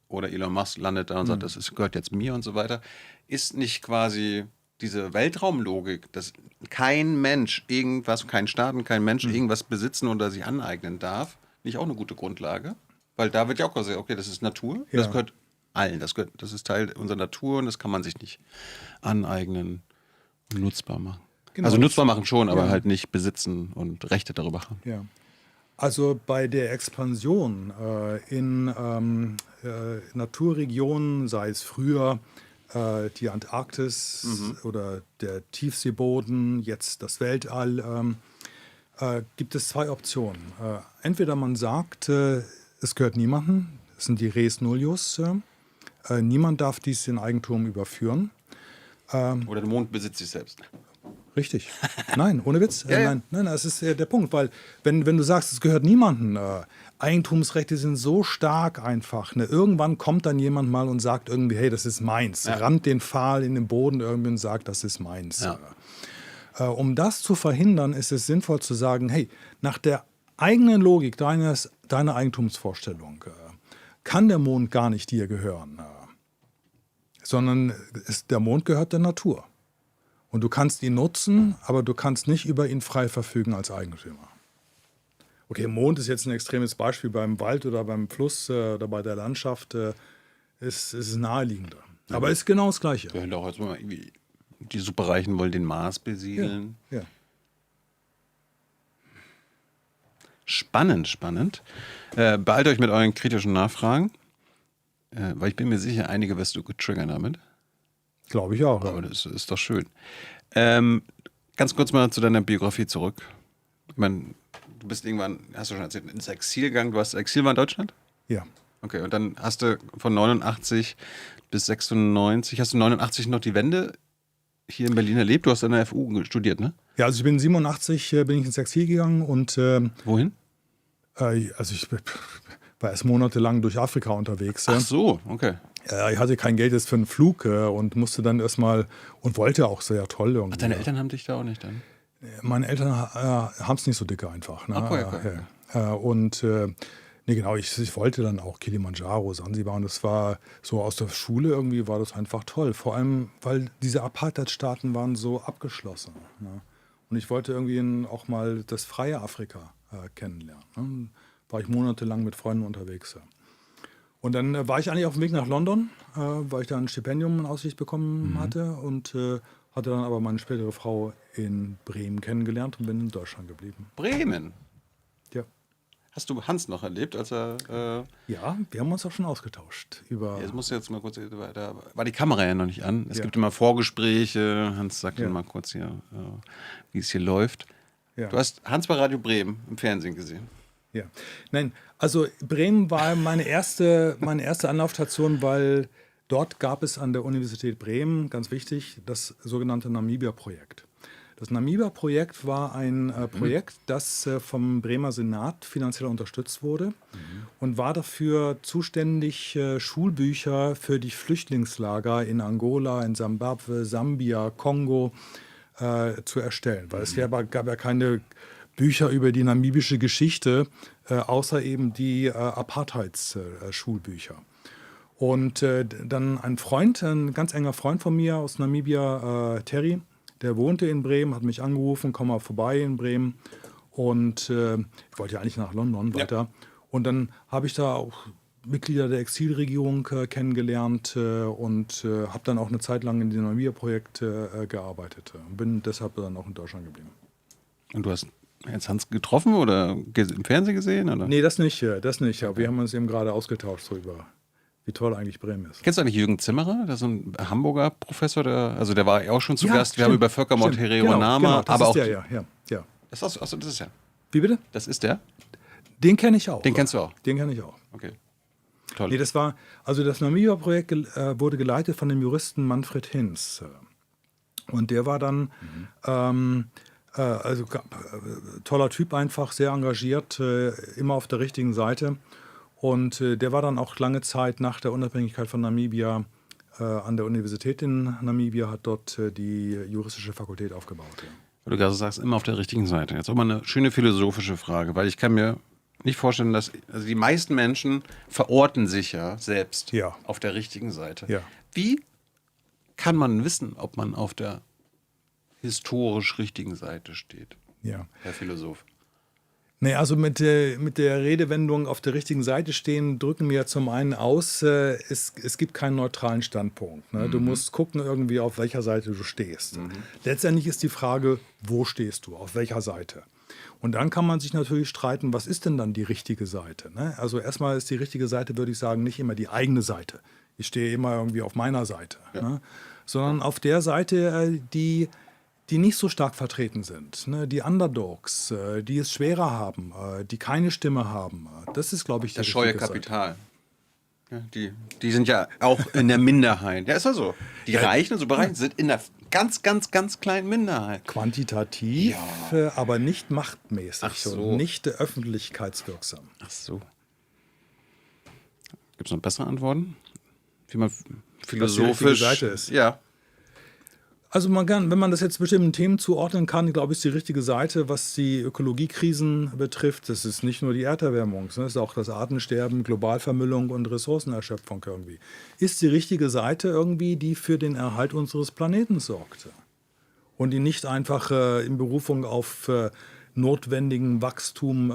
Oder Elon Musk landet da und sagt, gehört jetzt mir und so weiter. Ist nicht quasi diese Weltraumlogik, dass kein Mensch irgendwas, kein Staat und kein Mensch irgendwas besitzen oder sich aneignen darf, nicht auch eine gute Grundlage? Weil da wird ja auch gesagt, okay, das ist Natur, das gehört allen, das ist Teil unserer Natur und das kann man sich nicht aneignen und nutzbar machen. Genau. Also nutzbar machen schon, aber halt nicht besitzen und Rechte darüber haben. Ja. Also bei der Expansion in Naturregionen, sei es früher die Antarktis oder der Tiefseeboden, jetzt das Weltall, gibt es zwei Optionen. Entweder man sagt, es gehört niemandem, das sind die res nullius, niemand darf dies in Eigentum überführen. Oder der Mond besitzt sich selbst. Richtig. Nein, ohne Witz. Nein, das ist der Punkt, weil wenn du sagst, es gehört niemandem, Eigentumsrechte sind so stark einfach. Irgendwann kommt dann jemand mal und sagt irgendwie, hey, das ist meins. Rammt den Pfahl in den Boden irgendwie und sagt, das ist meins. Ja. Um das zu verhindern, ist es sinnvoll zu sagen, hey, nach der eigenen Logik deiner Eigentumsvorstellung kann der Mond gar nicht dir gehören, sondern der Mond gehört der Natur. Und du kannst ihn nutzen, aber du kannst nicht über ihn frei verfügen als Eigentümer. Okay, Mond ist jetzt ein extremes Beispiel. Beim Wald oder beim Fluss oder bei der Landschaft ist es naheliegender. Aber ist genau das Gleiche. Wir hören doch jetzt mal irgendwie, die Superreichen wollen den Mars besiedeln. Ja. Spannend. Beeilt euch mit euren kritischen Nachfragen, weil ich bin mir sicher, einige wirst du getriggert damit. Glaube ich auch. Aber das ist doch schön. Ganz kurz mal zu deiner Biografie zurück. Ich meine, du bist irgendwann, hast du schon erzählt, ins Exil gegangen. Du hast Exil war in Deutschland? Ja. Okay, und dann hast du von 89 bis 96, hast du 89 noch die Wende hier in Berlin erlebt? Du hast an der FU studiert, ne? Ja, also ich bin 87 bin ich ins Exil gegangen und wohin? Also ich war erst monatelang durch Afrika unterwegs. Ach so, okay. Ich hatte kein Geld jetzt für einen Flug und musste dann erstmal und wollte auch sehr toll irgendwie. Ach, deine Eltern haben dich da auch nicht dann? Meine Eltern haben es nicht so dicke einfach. Ne? Okay. Und genau, ich wollte dann auch Kilimanjaro, Sansibar und das war so aus der Schule irgendwie war das einfach toll. Vor allem, weil diese Apartheidstaaten waren so abgeschlossen. Ne? Und ich wollte irgendwie auch mal das freie Afrika kennenlernen. Ne? War ich monatelang mit Freunden unterwegs. Und dann war ich eigentlich auf dem Weg nach London, weil ich da ein Stipendium in Aussicht bekommen hatte und hatte dann aber meine spätere Frau in Bremen kennengelernt und bin in Deutschland geblieben. Bremen? Ja. Hast du Hans noch erlebt, als er... Ja, wir haben uns auch schon ausgetauscht. Jetzt musst du jetzt mal kurz... Da war die Kamera ja noch nicht an. Es gibt immer Vorgespräche. Hans sagt mal kurz hier, wie es hier läuft. Ja. Du hast Hans bei Radio Bremen im Fernsehen gesehen. Ja, nein, also Bremen war meine erste Anlaufstation, weil dort gab es an der Universität Bremen, ganz wichtig, das sogenannte Namibia-Projekt. Das Namibia-Projekt war ein Projekt, das vom Bremer Senat finanziell unterstützt wurde und war dafür zuständig, Schulbücher für die Flüchtlingslager in Angola, in Simbabwe, Sambia, Kongo zu erstellen. Weil es gab ja keine Bücher über die namibische Geschichte, außer eben die Apartheids-Schulbücher. Und dann ein ganz enger Freund von mir aus Namibia, Terry, der wohnte in Bremen, hat mich angerufen, komm mal vorbei in Bremen. Und ich wollte ja eigentlich nach London weiter. Und dann habe ich da auch Mitglieder der Exilregierung kennengelernt und habe dann auch eine Zeit lang in dem Namibia-Projekt gearbeitet. Bin deshalb dann auch in Deutschland geblieben. Und du hast jetzt Hans getroffen oder im Fernsehen gesehen? Oder? Nee, das nicht. Aber wir haben uns eben gerade ausgetauscht so über wie toll eigentlich Bremen ist. Kennst du eigentlich Jürgen Zimmerer? Das ist ein Hamburger Professor, der war ja auch schon zu Gast. Wir stimmt, haben über Völkermord, Hereronama, genau, das aber ist auch. der, ja. Das ist ja. Wie bitte? Das ist der? Den kenne ich auch. Den kennst du auch? Den kenne ich auch. Okay. Toll. Nee, das Namibia-Projekt wurde geleitet von dem Juristen Manfred Hinz. Und der war dann, toller Typ einfach, sehr engagiert, immer auf der richtigen Seite. Und der war dann auch lange Zeit nach der Unabhängigkeit von Namibia an der Universität in Namibia, hat dort die juristische Fakultät aufgebaut. Ja. Weil du gerade sagst, immer auf der richtigen Seite. Jetzt auch mal eine schöne philosophische Frage, weil ich kann mir nicht vorstellen, dass die meisten Menschen verorten sich ja selbst auf der richtigen Seite. Ja. Wie kann man wissen, ob man auf der historisch richtigen Seite steht, Herr Philosoph? Nee, also mit der Redewendung auf der richtigen Seite stehen, drücken wir zum einen aus, es gibt keinen neutralen Standpunkt. Ne? Du musst gucken irgendwie, auf welcher Seite du stehst. Letztendlich ist die Frage, wo stehst du, auf welcher Seite? Und dann kann man sich natürlich streiten, was ist denn dann die richtige Seite? Ne? Also erstmal ist die richtige Seite, würde ich sagen, nicht immer die eigene Seite. Ich stehe immer irgendwie auf meiner Seite. Ne? Sondern auf der Seite, die nicht so stark vertreten sind. Ne? Die Underdogs, die es schwerer haben, die keine Stimme haben. Das ist, glaube ich, das scheue Kapital. Ja, die sind ja auch in der Minderheit. Ja, ist ja so. Die Reichen und Superreichen sind in der ganz, ganz, ganz kleinen Minderheit. Quantitativ, aber nicht machtmäßig. Ach so. Und nicht öffentlichkeitswirksam. Ach so. Gibt es noch bessere Antworten? Wie man philosophisch... Seite ist. Ja. Also wenn man das jetzt bestimmten Themen zuordnen kann, glaube ich, ist die richtige Seite, was die Ökologiekrisen betrifft. Das ist nicht nur die Erderwärmung, das ist auch das Artensterben, Globalvermüllung und Ressourcenerschöpfung irgendwie. Ist die richtige Seite irgendwie, die für den Erhalt unseres Planeten sorgt. Und die nicht einfach in Berufung auf notwendigen Wachstum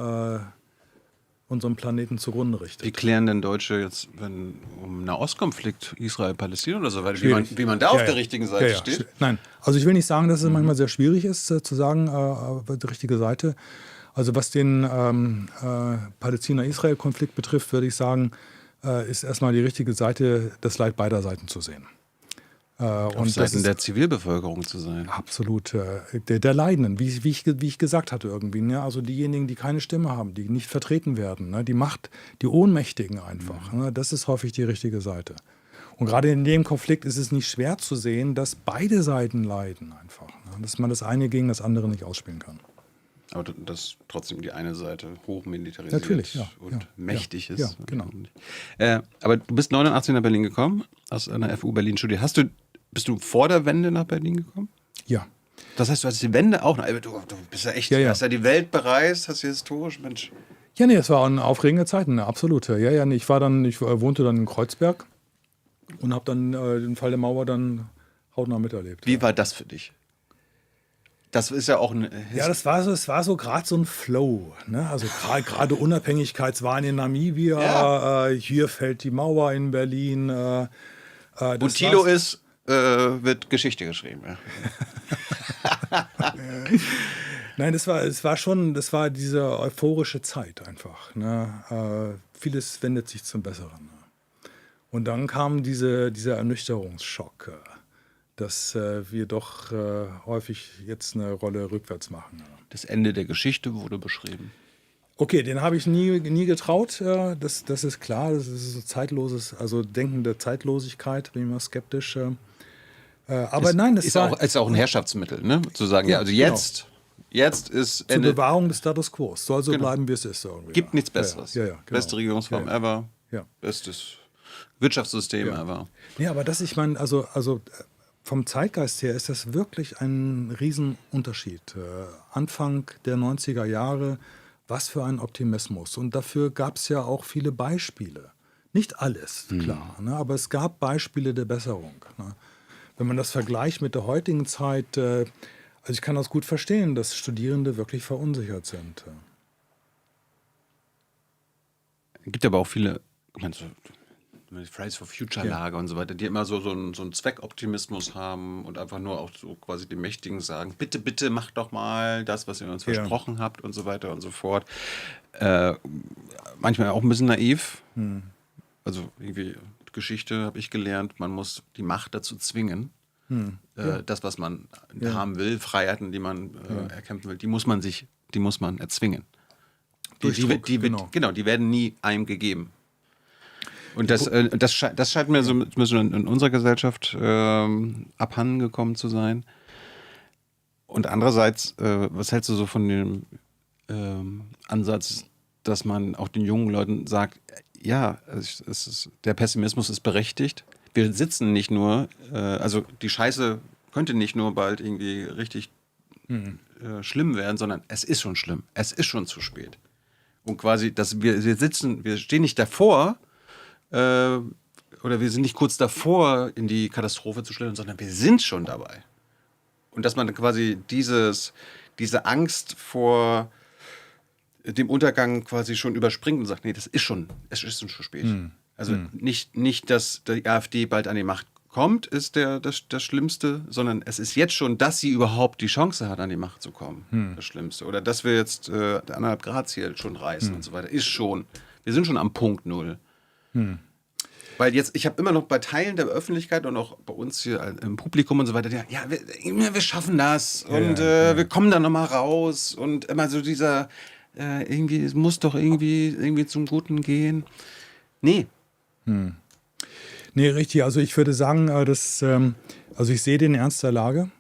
unseren Planeten zugrunde richtet. Wie klären denn Deutsche jetzt, wenn um Nahostkonflikt, Israel, Palästina oder so weiter, wie man da auf der richtigen Seite steht? Nein, also ich will nicht sagen, dass es manchmal sehr schwierig ist, zu sagen, die richtige Seite. Also was den Palästina-Israel-Konflikt betrifft, würde ich sagen, ist erstmal die richtige Seite, das Leid beider Seiten zu sehen. Auf Seiten der Zivilbevölkerung zu sein. Absolut. Der Leidenden, wie ich gesagt hatte irgendwie. Ne? Also diejenigen, die keine Stimme haben, die nicht vertreten werden. Ne? Die Macht, die Ohnmächtigen einfach. Ne? Das ist häufig die richtige Seite. Und gerade in dem Konflikt ist es nicht schwer zu sehen, dass beide Seiten leiden einfach. Ne? Dass man das eine gegen das andere nicht ausspielen kann. Aber dass trotzdem die eine Seite hochmilitarisiert und mächtig ist. Ja, genau. Aber du bist 89 nach Berlin gekommen, aus einer FU Berlin studiert. Bist du vor der Wende nach Berlin gekommen? Ja. Das heißt, du hast die Wende auch noch. Du bist ja echt, du hast ja die Welt bereist, hast du historisch, Mensch. Ja, nee, es waren aufregende Zeiten, ne, absolut. Ja, nee, ich wohnte dann in Kreuzberg und habe dann den Fall der Mauer dann hautnah miterlebt. Wie war das für dich? Das ist ja auch ein... Ja, es war so gerade so ein Flow. Ne? Also gerade Unabhängigkeitswahlen in Namibia, hier fällt die Mauer in Berlin. Und Thilo wird Geschichte geschrieben. Ja. Nein, das war diese euphorische Zeit einfach. Ne? Vieles wendet sich zum Besseren. Ne? Und dann kam dieser Ernüchterungsschock, dass wir doch häufig jetzt eine Rolle rückwärts machen. Ja. Das Ende der Geschichte wurde beschrieben. Okay, den habe ich nie getraut. Das ist klar. Das ist so zeitloses, also Denken der Zeitlosigkeit, bin ich mal skeptisch. Aber nein, das ist auch ein Herrschaftsmittel, ne? Zu sagen, also jetzt ist Ende. Zur Bewahrung des Status Quo. Es soll so bleiben, wie es ist. Irgendwie. Gibt nichts Besseres. Genau. Beste Regierungsform ever. Ja. Bestes Wirtschaftssystem ever. Ja, aber ich meine, also vom Zeitgeist her ist das wirklich ein Riesenunterschied. Anfang der 90er Jahre, was für ein Optimismus. Und dafür gab es ja auch viele Beispiele. Nicht alles, klar, ne? Aber es gab Beispiele der Besserung. Ne? Wenn man das vergleicht mit der heutigen Zeit, also ich kann das gut verstehen, dass Studierende wirklich verunsichert sind. Es gibt aber auch viele, ich meine, so Fridays for Future Lager und so weiter, die immer so einen Zweckoptimismus haben und einfach nur auch so quasi den Mächtigen sagen, bitte, bitte macht doch mal das, was ihr uns versprochen habt und so weiter und so fort. Manchmal auch ein bisschen naiv. Also irgendwie Geschichte, habe ich gelernt, man muss die Macht dazu zwingen. Das, was man haben will, Freiheiten, die man erkämpfen will, die muss man erzwingen. Die werden nie einem gegeben. Und das scheint mir so ein bisschen in unserer Gesellschaft abhanden gekommen zu sein. Und andererseits, was hältst du so von dem Ansatz, dass man auch den jungen Leuten sagt, ja, der Pessimismus ist berechtigt. Wir sitzen nicht nur, also die Scheiße könnte nicht nur bald irgendwie richtig schlimm werden, sondern es ist schon schlimm. Es ist schon zu spät. Und quasi, dass wir stehen nicht davor, oder wir sind nicht kurz davor, in die Katastrophe zu schlittern, sondern wir sind schon dabei. Und dass man quasi diese Angst vor dem Untergang quasi schon überspringt und sagt, nee, es ist schon zu spät. Also nicht, dass die AfD bald an die Macht kommt, ist das Schlimmste, sondern es ist jetzt schon, dass sie überhaupt die Chance hat, an die Macht zu kommen, das Schlimmste. Oder dass wir jetzt der 1,5 Grad Ziel schon reißen und so weiter, wir sind schon am Punkt Null. Weil jetzt, ich habe immer noch bei Teilen der Öffentlichkeit und auch bei uns hier im Publikum und so weiter, wir schaffen das und wir kommen da nochmal raus und immer so dieser, irgendwie, es muss doch irgendwie zum Guten gehen. Nee. Nee, richtig. Also ich würde sagen, also ich sehe den Ernst der Lage.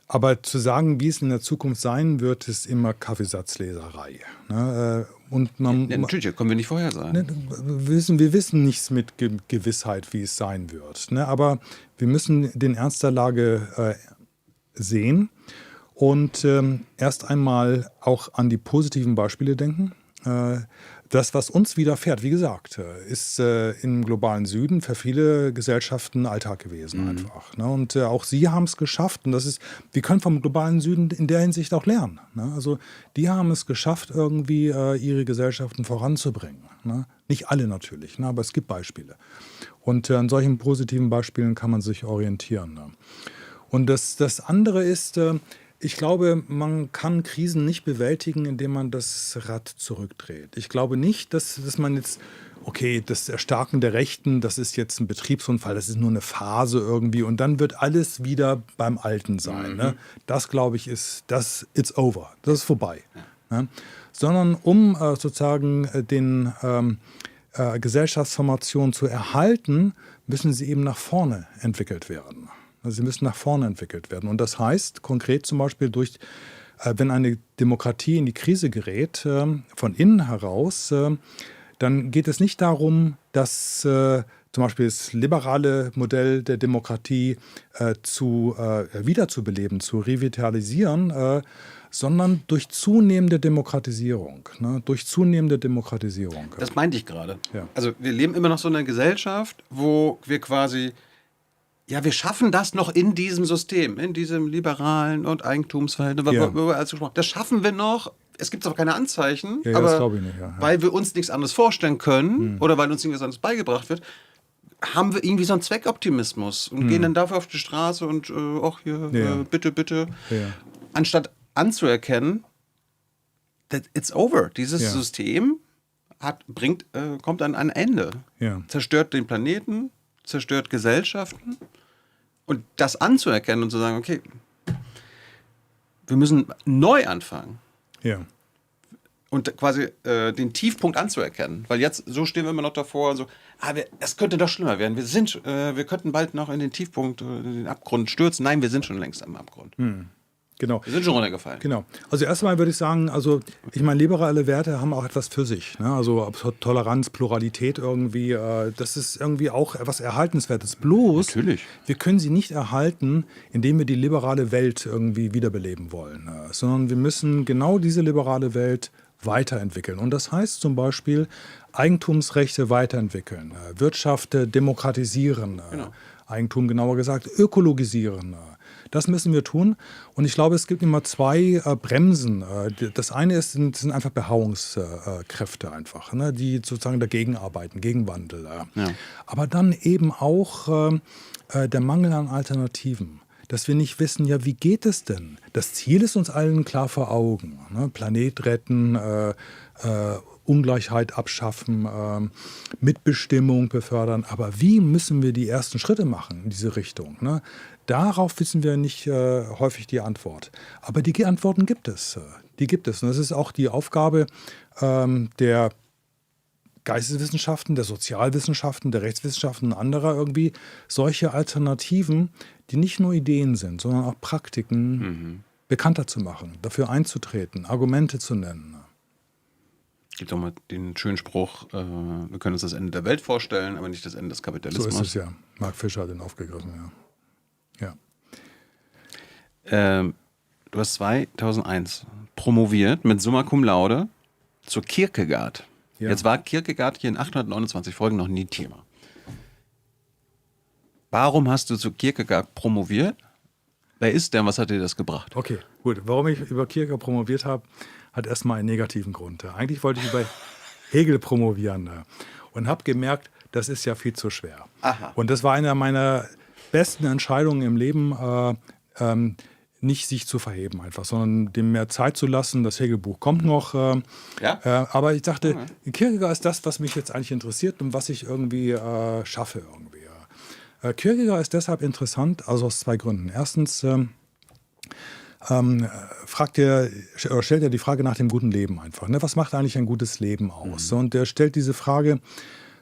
Aber zu sagen, wie es in der Zukunft sein wird, ist immer Kaffeesatzleserei. Ne? Und natürlich, können wir nicht vorhersagen. Ne, wir wissen nichts mit Gewissheit, wie es sein wird. Ne? Aber wir müssen den Ernst der Lage sehen und erst einmal auch an die positiven Beispiele denken. Das, was uns widerfährt, wie gesagt, ist im globalen Süden für viele Gesellschaften Alltag gewesen einfach. Ne? Und auch sie haben es geschafft. Und wir können vom globalen Süden in der Hinsicht auch lernen. Ne? Also die haben es geschafft, irgendwie ihre Gesellschaften voranzubringen. Ne? Nicht alle natürlich, ne? Aber es gibt Beispiele. Und an solchen positiven Beispielen kann man sich orientieren. Ne? Und das andere ist, ich glaube, man kann Krisen nicht bewältigen, indem man das Rad zurückdreht. Ich glaube nicht, dass man jetzt, okay, das Erstarken der Rechten, das ist jetzt ein Betriebsunfall, das ist nur eine Phase irgendwie und dann wird alles wieder beim Alten sein. Ne? Das, glaube ich, it's over, das ist vorbei. Ne? Sondern um sozusagen den Gesellschaftsformationen zu erhalten, müssen sie eben nach vorne entwickelt werden. Also sie müssen nach vorne entwickelt werden. Und das heißt konkret zum Beispiel wenn eine Demokratie in die Krise gerät, von innen heraus, dann geht es nicht darum, dass zum Beispiel das liberale Modell der Demokratie wiederzubeleben, zu revitalisieren, sondern durch zunehmende Demokratisierung. Ne? Durch zunehmende Demokratisierung. Das meinte ich gerade. Ja. Also wir leben immer noch so in einer Gesellschaft, wo wir quasi wir schaffen das noch in diesem System, in diesem liberalen und Eigentumsverhältnis. Das schaffen wir noch. Es gibt aber keine Anzeichen, aber das glaube ich nicht, weil wir uns nichts anderes vorstellen können oder weil uns irgendwas anderes beigebracht wird, haben wir irgendwie so einen Zweckoptimismus und gehen dann dafür auf die Straße und bitte. Ja. Anstatt anzuerkennen, that it's over. Dieses System kommt an ein Ende. Ja. Zerstört den Planeten, zerstört Gesellschaften. Und das anzuerkennen und zu sagen, okay, wir müssen neu anfangen. Ja. Und quasi den Tiefpunkt anzuerkennen. Weil jetzt, so stehen wir immer noch davor, so, es könnte doch schlimmer werden. Wir könnten bald noch in den Tiefpunkt, in den Abgrund stürzen. Nein, wir sind schon längst am Abgrund. Genau. Wir sind schon runtergefallen. Genau. Also erstmal würde ich sagen, liberale Werte haben auch etwas für sich. Ne? Also Toleranz, Pluralität irgendwie, das ist irgendwie auch etwas Erhaltenswertes. Bloß, natürlich, wir können sie nicht erhalten, indem wir die liberale Welt irgendwie wiederbeleben wollen. Sondern wir müssen genau diese liberale Welt weiterentwickeln. Und das heißt zum Beispiel Eigentumsrechte weiterentwickeln, Wirtschaft demokratisieren, genau. Eigentum genauer gesagt ökologisieren. Das müssen wir tun. Und ich glaube, es gibt immer zwei Bremsen. Das eine sind einfach Beharrungskräfte einfach, ne, die sozusagen dagegen arbeiten, gegen Wandel. Ja. Aber dann eben auch der Mangel an Alternativen. Dass wir nicht wissen, wie geht es denn? Das Ziel ist uns allen klar vor Augen. Ne? Planet retten, Ungleichheit abschaffen, Mitbestimmung befördern. Aber wie müssen wir die ersten Schritte machen in diese Richtung? Ne? Darauf wissen wir nicht häufig die Antwort. Aber die Antworten gibt es. Die gibt es. Und das ist auch die Aufgabe der Geisteswissenschaften, der Sozialwissenschaften, der Rechtswissenschaften und anderer irgendwie, solche Alternativen, die nicht nur Ideen sind, sondern auch Praktiken bekannter zu machen, dafür einzutreten, Argumente zu nennen. Gibt auch mal den schönen Spruch, wir können uns das Ende der Welt vorstellen, aber nicht das Ende des Kapitalismus. So ist es ja. Mark Fisher hat den aufgegriffen, ja. Du hast 2001 promoviert mit Summa Cum Laude zur Kierkegaard. Ja. Jetzt war Kierkegaard hier in 829 Folgen noch nie Thema. Warum hast du zu Kierkegaard promoviert? Wer ist der und was hat dir das gebracht? Okay, gut. Warum ich über Kierkegaard promoviert habe, hat erstmal einen negativen Grund. Eigentlich wollte ich über Hegel promovieren und habe gemerkt, das ist ja viel zu schwer. Aha. Und das war eine meiner besten Entscheidungen im Leben, nicht sich zu verheben einfach, sondern dem mehr Zeit zu lassen. Das Hegel-Buch kommt noch. Aber ich dachte, Kierkegaard ist das, was mich jetzt eigentlich interessiert und was ich irgendwie schaffe. Kierkegaard ist deshalb interessant, also aus zwei Gründen. Erstens stellt er die Frage nach dem guten Leben einfach. Ne? Was macht eigentlich ein gutes Leben aus? Und er stellt diese Frage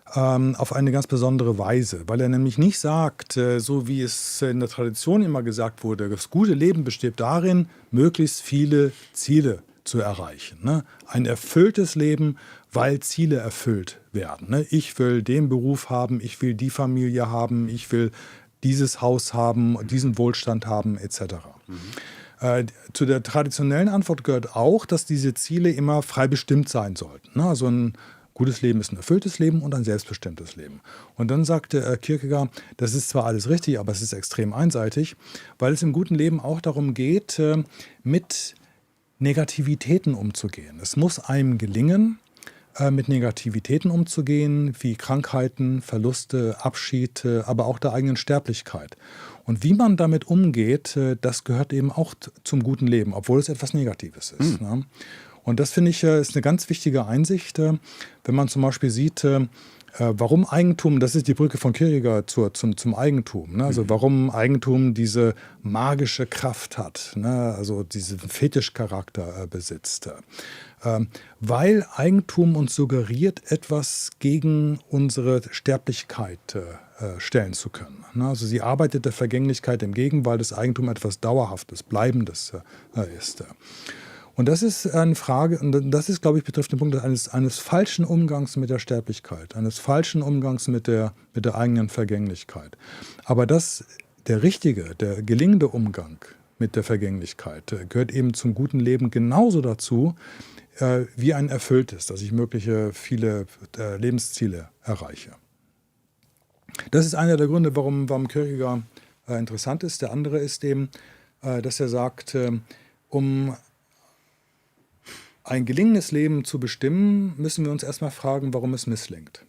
auf eine ganz besondere Weise, weil er nämlich nicht sagt, so wie es in der Tradition immer gesagt wurde, das gute Leben besteht darin, möglichst viele Ziele zu erreichen. Ne? Ein erfülltes Leben, weil Ziele erfüllt werden. Ne? Ich will den Beruf haben, ich will die Familie haben, ich will dieses Haus haben, diesen Wohlstand haben, etc. Zu der traditionellen Antwort gehört auch, dass diese Ziele immer frei bestimmt sein sollten. Ne? Also ein gutes Leben ist ein erfülltes Leben und ein selbstbestimmtes Leben. Und dann sagte Kierkegaard, das ist zwar alles richtig, aber es ist extrem einseitig, weil es im guten Leben auch darum geht, mit Negativitäten umzugehen. Es muss einem gelingen, mit Negativitäten umzugehen, wie Krankheiten, Verluste, Abschied, aber auch der eigenen Sterblichkeit. Und wie man damit umgeht, das gehört eben auch zum guten Leben, obwohl es etwas Negatives ist. Ne? Und das, finde ich, ist eine ganz wichtige Einsicht, wenn man zum Beispiel sieht, warum Eigentum, das ist die Brücke von Kierkegaard zum Eigentum, ne? Also warum Eigentum diese magische Kraft hat, ne? Also diesen Fetischcharakter besitzt. Weil Eigentum uns suggeriert, etwas gegen unsere Sterblichkeit stellen zu können. Ne? Also sie arbeitet der Vergänglichkeit entgegen, weil das Eigentum etwas Dauerhaftes, Bleibendes ist. Und das ist eine Frage, und das ist, glaube ich, betrifft den Punkt eines falschen Umgangs mit der Sterblichkeit, eines falschen Umgangs mit der eigenen Vergänglichkeit. Aber der gelingende Umgang mit der Vergänglichkeit gehört eben zum guten Leben genauso dazu, wie ein erfülltes, dass ich mögliche viele Lebensziele erreiche. Das ist einer der Gründe, warum Kierkegaard interessant ist. Der andere ist eben, dass er sagt, um ein gelingendes Leben zu bestimmen, müssen wir uns erstmal fragen, warum es misslingt.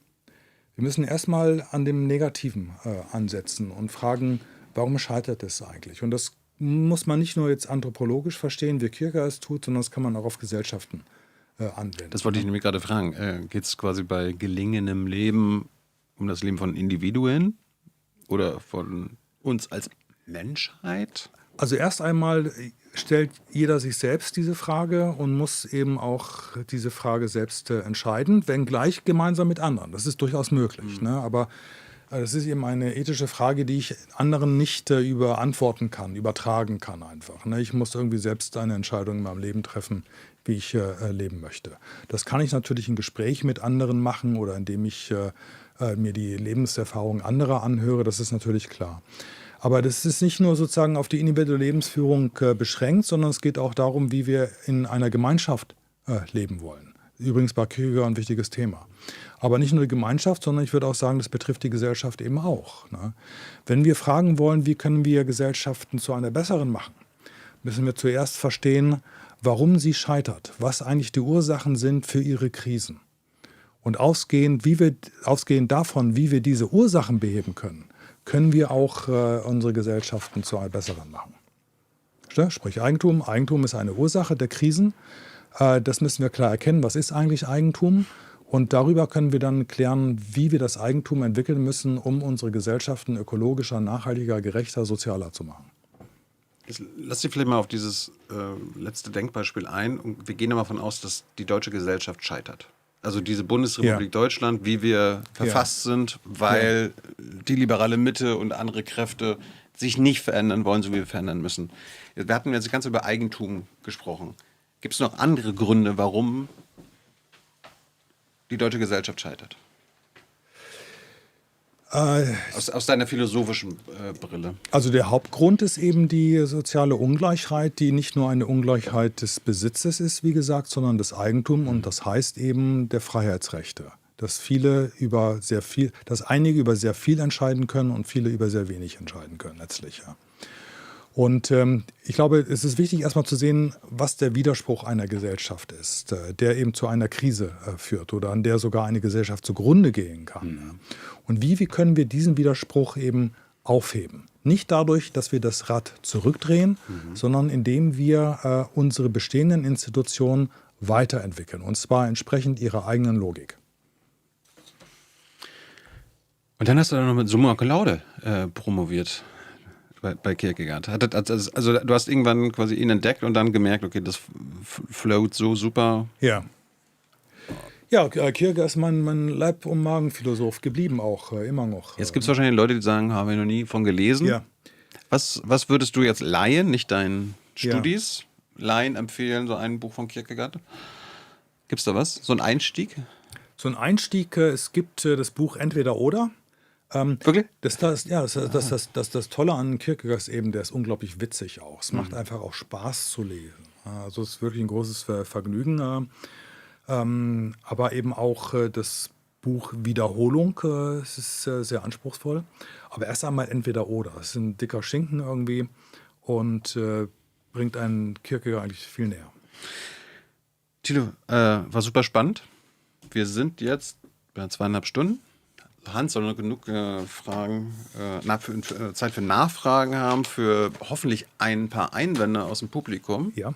Wir müssen erstmal an dem Negativen ansetzen und fragen, warum scheitert es eigentlich? Und das muss man nicht nur jetzt anthropologisch verstehen, wie Kierkegaard es tut, sondern das kann man auch auf Gesellschaften anwenden. Das wollte ich nämlich gerade fragen. Geht es quasi bei gelingendem Leben um das Leben von Individuen oder von uns als Menschheit? Also erst einmal stellt jeder sich selbst diese Frage und muss eben auch diese Frage selbst entscheiden, wenngleich gemeinsam mit anderen. Das ist durchaus möglich. Ne? Aber das ist eben eine ethische Frage, die ich anderen nicht übertragen kann einfach. Ne? Ich muss irgendwie selbst eine Entscheidung in meinem Leben treffen, wie ich leben möchte. Das kann ich natürlich in Gespräch mit anderen machen oder indem ich mir die Lebenserfahrung anderer anhöre, das ist natürlich klar. Aber das ist nicht nur sozusagen auf die individuelle Lebensführung beschränkt, sondern es geht auch darum, wie wir in einer Gemeinschaft leben wollen. Übrigens bei Kierkegaard ein wichtiges Thema. Aber nicht nur die Gemeinschaft, sondern ich würde auch sagen, das betrifft die Gesellschaft eben auch. Ne? Wenn wir fragen wollen, wie können wir Gesellschaften zu einer besseren machen, müssen wir zuerst verstehen, warum sie scheitert, was eigentlich die Ursachen sind für ihre Krisen. Und ausgehend davon, wie wir diese Ursachen beheben können wir auch unsere Gesellschaften zu einer besseren machen. Sprich Eigentum. Eigentum ist eine Ursache der Krisen. Das müssen wir klar erkennen. Was ist eigentlich Eigentum? Und darüber können wir dann klären, wie wir das Eigentum entwickeln müssen, um unsere Gesellschaften ökologischer, nachhaltiger, gerechter, sozialer zu machen. Lass dich vielleicht mal auf dieses letzte Denkbeispiel ein. Und wir gehen immer davon aus, dass die deutsche Gesellschaft scheitert. Also diese Bundesrepublik Deutschland, wie wir verfasst sind, weil die liberale Mitte und andere Kräfte sich nicht verändern wollen, so wie wir verändern müssen. Wir hatten jetzt ganz über Eigentum gesprochen. Gibt es noch andere Gründe, warum die deutsche Gesellschaft scheitert? Aus deiner philosophischen Brille. Also der Hauptgrund ist eben die soziale Ungleichheit, die nicht nur eine Ungleichheit des Besitzes ist, wie gesagt, sondern des Eigentums. Und das heißt eben der Freiheitsrechte. Dass einige über sehr viel entscheiden können und viele über sehr wenig entscheiden können letztlich. Ja. Und ich glaube, es ist wichtig, erstmal zu sehen, was der Widerspruch einer Gesellschaft ist, der eben zu einer Krise führt oder an der sogar eine Gesellschaft zugrunde gehen kann. Mhm. Und wie können wir diesen Widerspruch eben aufheben? Nicht dadurch, dass wir das Rad zurückdrehen, sondern indem wir unsere bestehenden Institutionen weiterentwickeln, und zwar entsprechend ihrer eigenen Logik. Und dann hast du dann noch mit Summa Cum Laude promoviert. Bei Kierkegaard. Also du hast irgendwann quasi ihn entdeckt und dann gemerkt, okay, das float so super. Ja. Ja, Kierkegaard ist mein Leib- und Magenphilosoph geblieben auch, immer noch. Jetzt gibt es wahrscheinlich Leute, die sagen, habe ich noch nie von gelesen. Ja. Was würdest du jetzt Laien, nicht deinen Studis, Laien empfehlen, so ein Buch von Kierkegaard? Gibt es da was? So ein Einstieg? So ein Einstieg, es gibt das Buch Entweder oder. Wirklich? Das Tolle an Kierkegaard ist eben, der ist unglaublich witzig auch. Es macht einfach auch Spaß zu lesen. Also es ist wirklich ein großes Vergnügen. Aber eben auch das Buch Wiederholung, es ist sehr anspruchsvoll. Aber erst einmal Entweder oder. Es ist ein dicker Schinken irgendwie und bringt einen Kierkegaard eigentlich viel näher. Thilo, war super spannend. Wir sind jetzt bei 2,5 Stunden. Hans soll noch genug Fragen, Zeit für Nachfragen haben, für hoffentlich ein paar Einwände aus dem Publikum. Ja.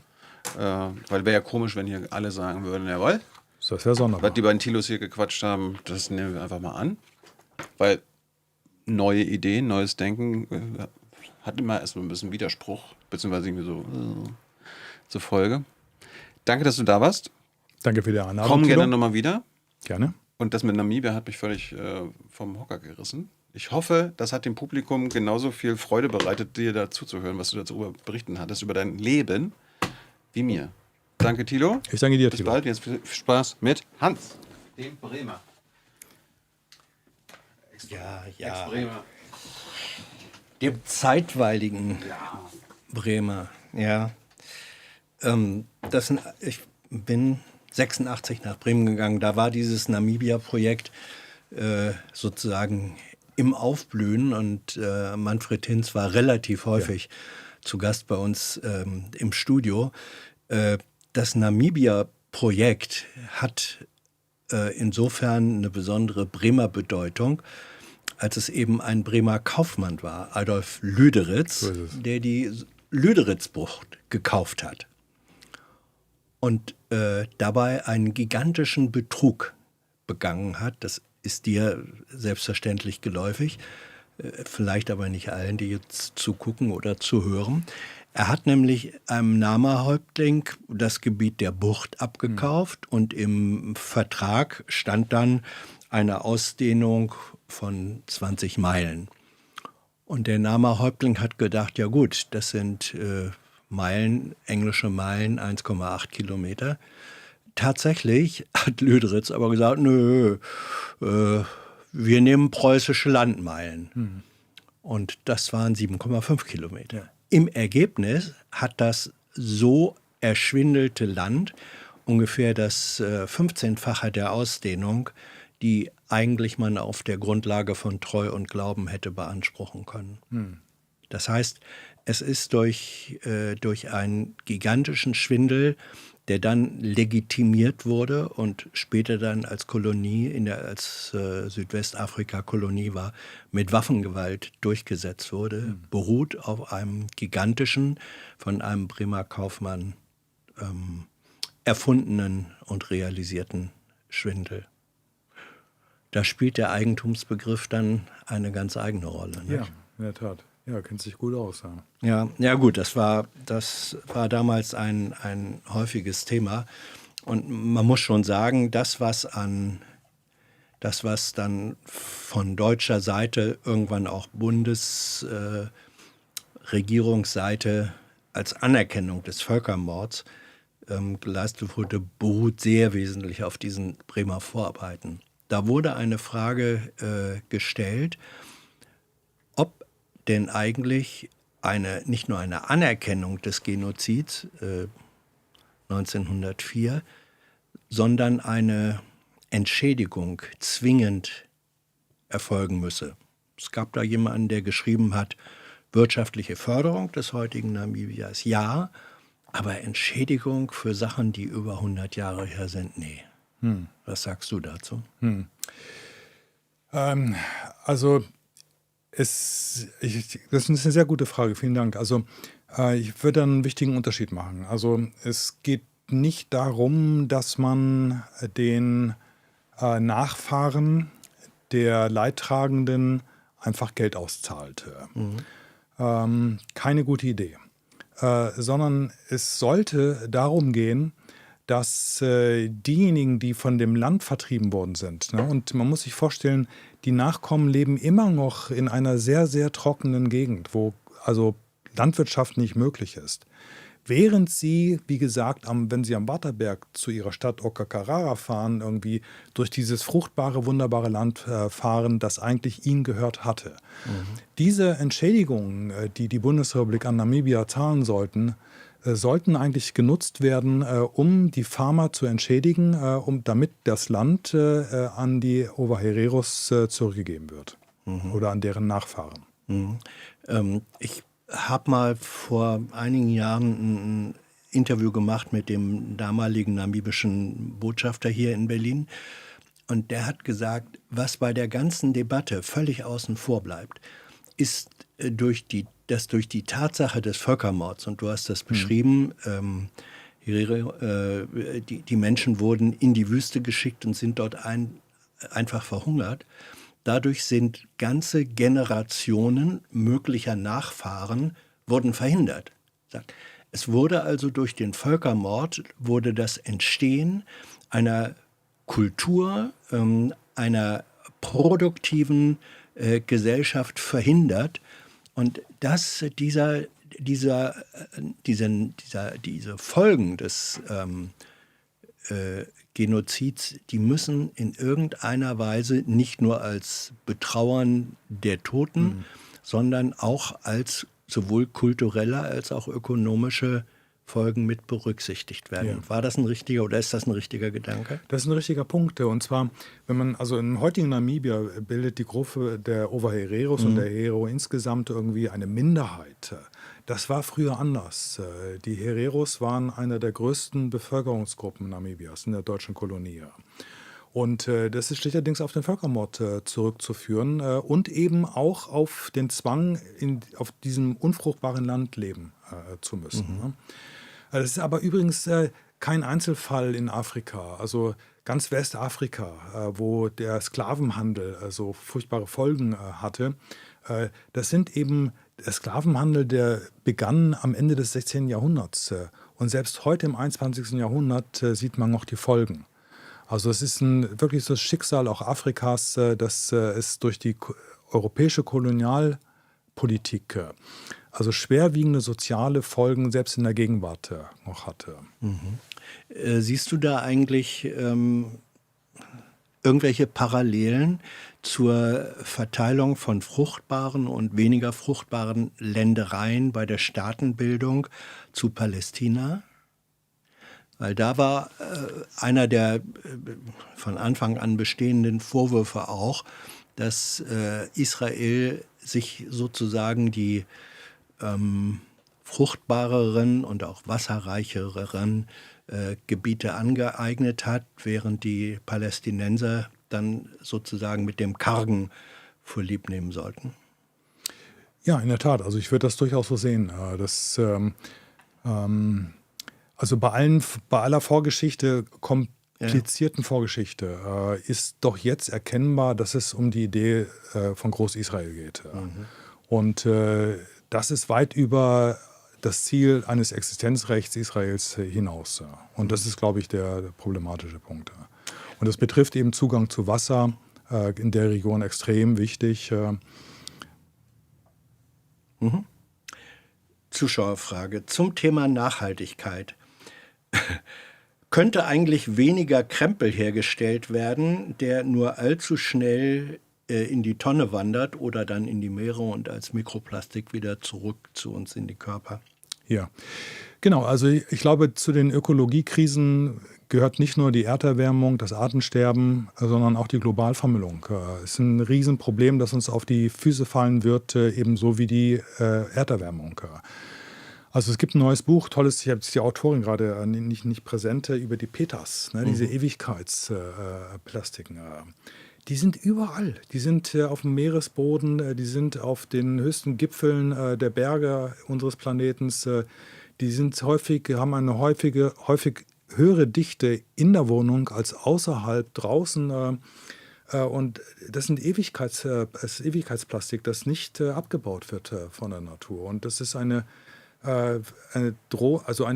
Weil wäre ja komisch, wenn hier alle sagen würden, jawohl. Das wäre sonderbar. Was die beiden Tilos hier gequatscht haben, das nehmen wir einfach mal an. Weil neue Ideen, neues Denken hat immer erstmal ein bisschen Widerspruch, beziehungsweise irgendwie so zur Folge. Danke, dass du da warst. Danke für die Einladung. Komm gerne nochmal wieder. Gerne. Und das mit Namibia hat mich völlig vom Hocker gerissen. Ich hoffe, das hat dem Publikum genauso viel Freude bereitet, dir dazu zu hören, was du darüber berichten hattest, über dein Leben, wie mir. Danke, Thilo. Ich danke dir, Bis Thilo. bald. Jetzt viel Spaß mit Hans, dem Bremer. Ex-Bremer. Dem zeitweiligen Bremer, ja. Ich bin 86 nach Bremen gegangen. Da war dieses Namibia-Projekt sozusagen im Aufblühen und Manfred Hinz war relativ häufig zu Gast bei uns im Studio. Das Namibia-Projekt hat insofern eine besondere Bremer Bedeutung, als es eben ein Bremer Kaufmann war, Adolf Lüderitz, der die Lüderitzbucht gekauft hat. Und dabei einen gigantischen Betrug begangen hat. Das ist dir selbstverständlich geläufig, vielleicht aber nicht allen, die jetzt zugucken oder zuhören. Er hat nämlich einem Nama-Häuptling das Gebiet der Bucht abgekauft und im Vertrag stand dann eine Ausdehnung von 20 Meilen. Und der Nama-Häuptling hat gedacht, ja gut, das sind Meilen, englische Meilen, 1,8 Kilometer. Tatsächlich hat Lüderitz aber gesagt, nö, wir nehmen preußische Landmeilen. Und das waren 7,5 Kilometer. Im Ergebnis hat das so erschwindelte Land ungefähr das 15-fache der Ausdehnung, die eigentlich man auf der Grundlage von Treu und Glauben hätte beanspruchen können. Das heißt, es ist durch einen gigantischen Schwindel, der dann legitimiert wurde und später dann als Kolonie, als Südwestafrika-Kolonie war, mit Waffengewalt durchgesetzt wurde, beruht auf einem gigantischen, von einem Bremer Kaufmann erfundenen und realisierten Schwindel. Da spielt der Eigentumsbegriff dann eine ganz eigene Rolle. Nicht? Ja, in der Tat. Ja, kennt sich gut aus. Ja, gut, das war damals ein häufiges Thema. Und man muss schon sagen, das, was dann von deutscher Seite, irgendwann auch Bundesregierungsseite als Anerkennung des Völkermords geleistet wurde, beruht sehr wesentlich auf diesen Bremer Vorarbeiten. Da wurde eine Frage gestellt, ob denn eigentlich nicht nur eine Anerkennung des Genozids 1904, sondern eine Entschädigung zwingend erfolgen müsse. Es gab da jemanden, der geschrieben hat, wirtschaftliche Förderung des heutigen Namibias, ja, aber Entschädigung für Sachen, die über 100 Jahre her sind, nee. Was sagst du dazu? Also, das ist eine sehr gute Frage, vielen Dank. Also, ich würde einen wichtigen Unterschied machen. Also, es geht nicht darum, dass man den Nachfahren der Leidtragenden einfach Geld auszahlt. Keine gute Idee. Sondern es sollte darum gehen, dass diejenigen, die von dem Land vertrieben worden sind, ne, und man muss sich vorstellen, die Nachkommen leben immer noch in einer sehr, sehr trockenen Gegend, wo also Landwirtschaft nicht möglich ist. Während sie, wie gesagt, wenn sie am Waterberg zu ihrer Stadt Okakarara fahren, irgendwie durch dieses fruchtbare, wunderbare Land fahren, das eigentlich ihnen gehört hatte. Diese Entschädigungen, die die Bundesrepublik an Namibia zahlen sollten eigentlich genutzt werden, um die Farmer zu entschädigen, damit das Land an die Ovahereros zurückgegeben wird oder an deren Nachfahren. Ich habe mal vor einigen Jahren ein Interview gemacht mit dem damaligen namibischen Botschafter hier in Berlin. Und der hat gesagt, was bei der ganzen Debatte völlig außen vor bleibt, ist durch die Tatsache des Völkermords, und du hast das beschrieben, die Menschen wurden in die Wüste geschickt und sind dort einfach verhungert. Dadurch sind ganze Generationen möglicher Nachfahren wurden verhindert. Es wurde also durch den Völkermord wurde das Entstehen einer Kultur, einer produktiven Gesellschaft verhindert. Und diese Folgen des Genozids, die müssen in irgendeiner Weise nicht nur als Betrauern der Toten, sondern auch als sowohl kulturelle als auch ökonomische Folgen mit berücksichtigt werden. Ja. War das ein richtiger oder ist das ein richtiger Gedanke? Das ist ein richtiger Punkt. Und zwar, wenn man, also im heutigen Namibia bildet die Gruppe der Ovahereros und der Herero insgesamt irgendwie eine Minderheit. Das war früher anders. Die Hereros waren eine der größten Bevölkerungsgruppen Namibias in der deutschen Kolonie. Und das ist schlichterdings auf den Völkermord zurückzuführen und eben auch auf den Zwang, auf diesem unfruchtbaren Land leben zu müssen. Das ist aber übrigens kein Einzelfall in Afrika, also ganz Westafrika, wo der Sklavenhandel so furchtbare Folgen hatte. Das sind eben der Sklavenhandel, der begann am Ende des 16. Jahrhunderts. Und selbst heute im 21. Jahrhundert sieht man noch die Folgen. Also es ist wirklich das Schicksal auch Afrikas, dass es durch die europäische Kolonialpolitik also schwerwiegende soziale Folgen selbst in der Gegenwart noch hatte. Siehst du da eigentlich irgendwelche Parallelen zur Verteilung von fruchtbaren und weniger fruchtbaren Ländereien bei der Staatenbildung zu Palästina? Weil da war einer der von Anfang an bestehenden Vorwürfe auch, dass Israel sich sozusagen die fruchtbareren und auch wasserreicheren Gebiete angeeignet hat, während die Palästinenser dann sozusagen mit dem Kargen vorlieb nehmen sollten. Ja, in der Tat. Also ich würde das durchaus so sehen. Also bei aller Vorgeschichte, komplizierten Vorgeschichte, ist doch jetzt erkennbar, dass es um die Idee von Groß-Israel geht. Und das ist weit über das Ziel eines Existenzrechts Israels hinaus. Und das ist, glaube ich, der problematische Punkt. Und das betrifft eben Zugang zu Wasser, in der Region extrem wichtig. Zuschauerfrage zum Thema Nachhaltigkeit. Könnte eigentlich weniger Krempel hergestellt werden, der nur allzu schnell in die Tonne wandert oder dann in die Meere und als Mikroplastik wieder zurück zu uns in die Körper? Ja, genau. Also ich glaube, zu den Ökologiekrisen gehört nicht nur die Erderwärmung, das Artensterben, sondern auch die Globalvermüllung. Es ist ein Riesenproblem, das uns auf die Füße fallen wird, ebenso wie die Erderwärmung. Also es gibt ein neues Buch, tolles, ich habe die Autorin gerade nicht präsent, über die PETAs, diese Ewigkeitsplastiken. Die sind überall. Die sind auf dem Meeresboden, die sind auf den höchsten Gipfeln der Berge unseres Planetens. Die sind haben eine häufig höhere Dichte in der Wohnung als außerhalb draußen. Und das sind Ewigkeitsplastik, das nicht abgebaut wird von der Natur. Und das ist eine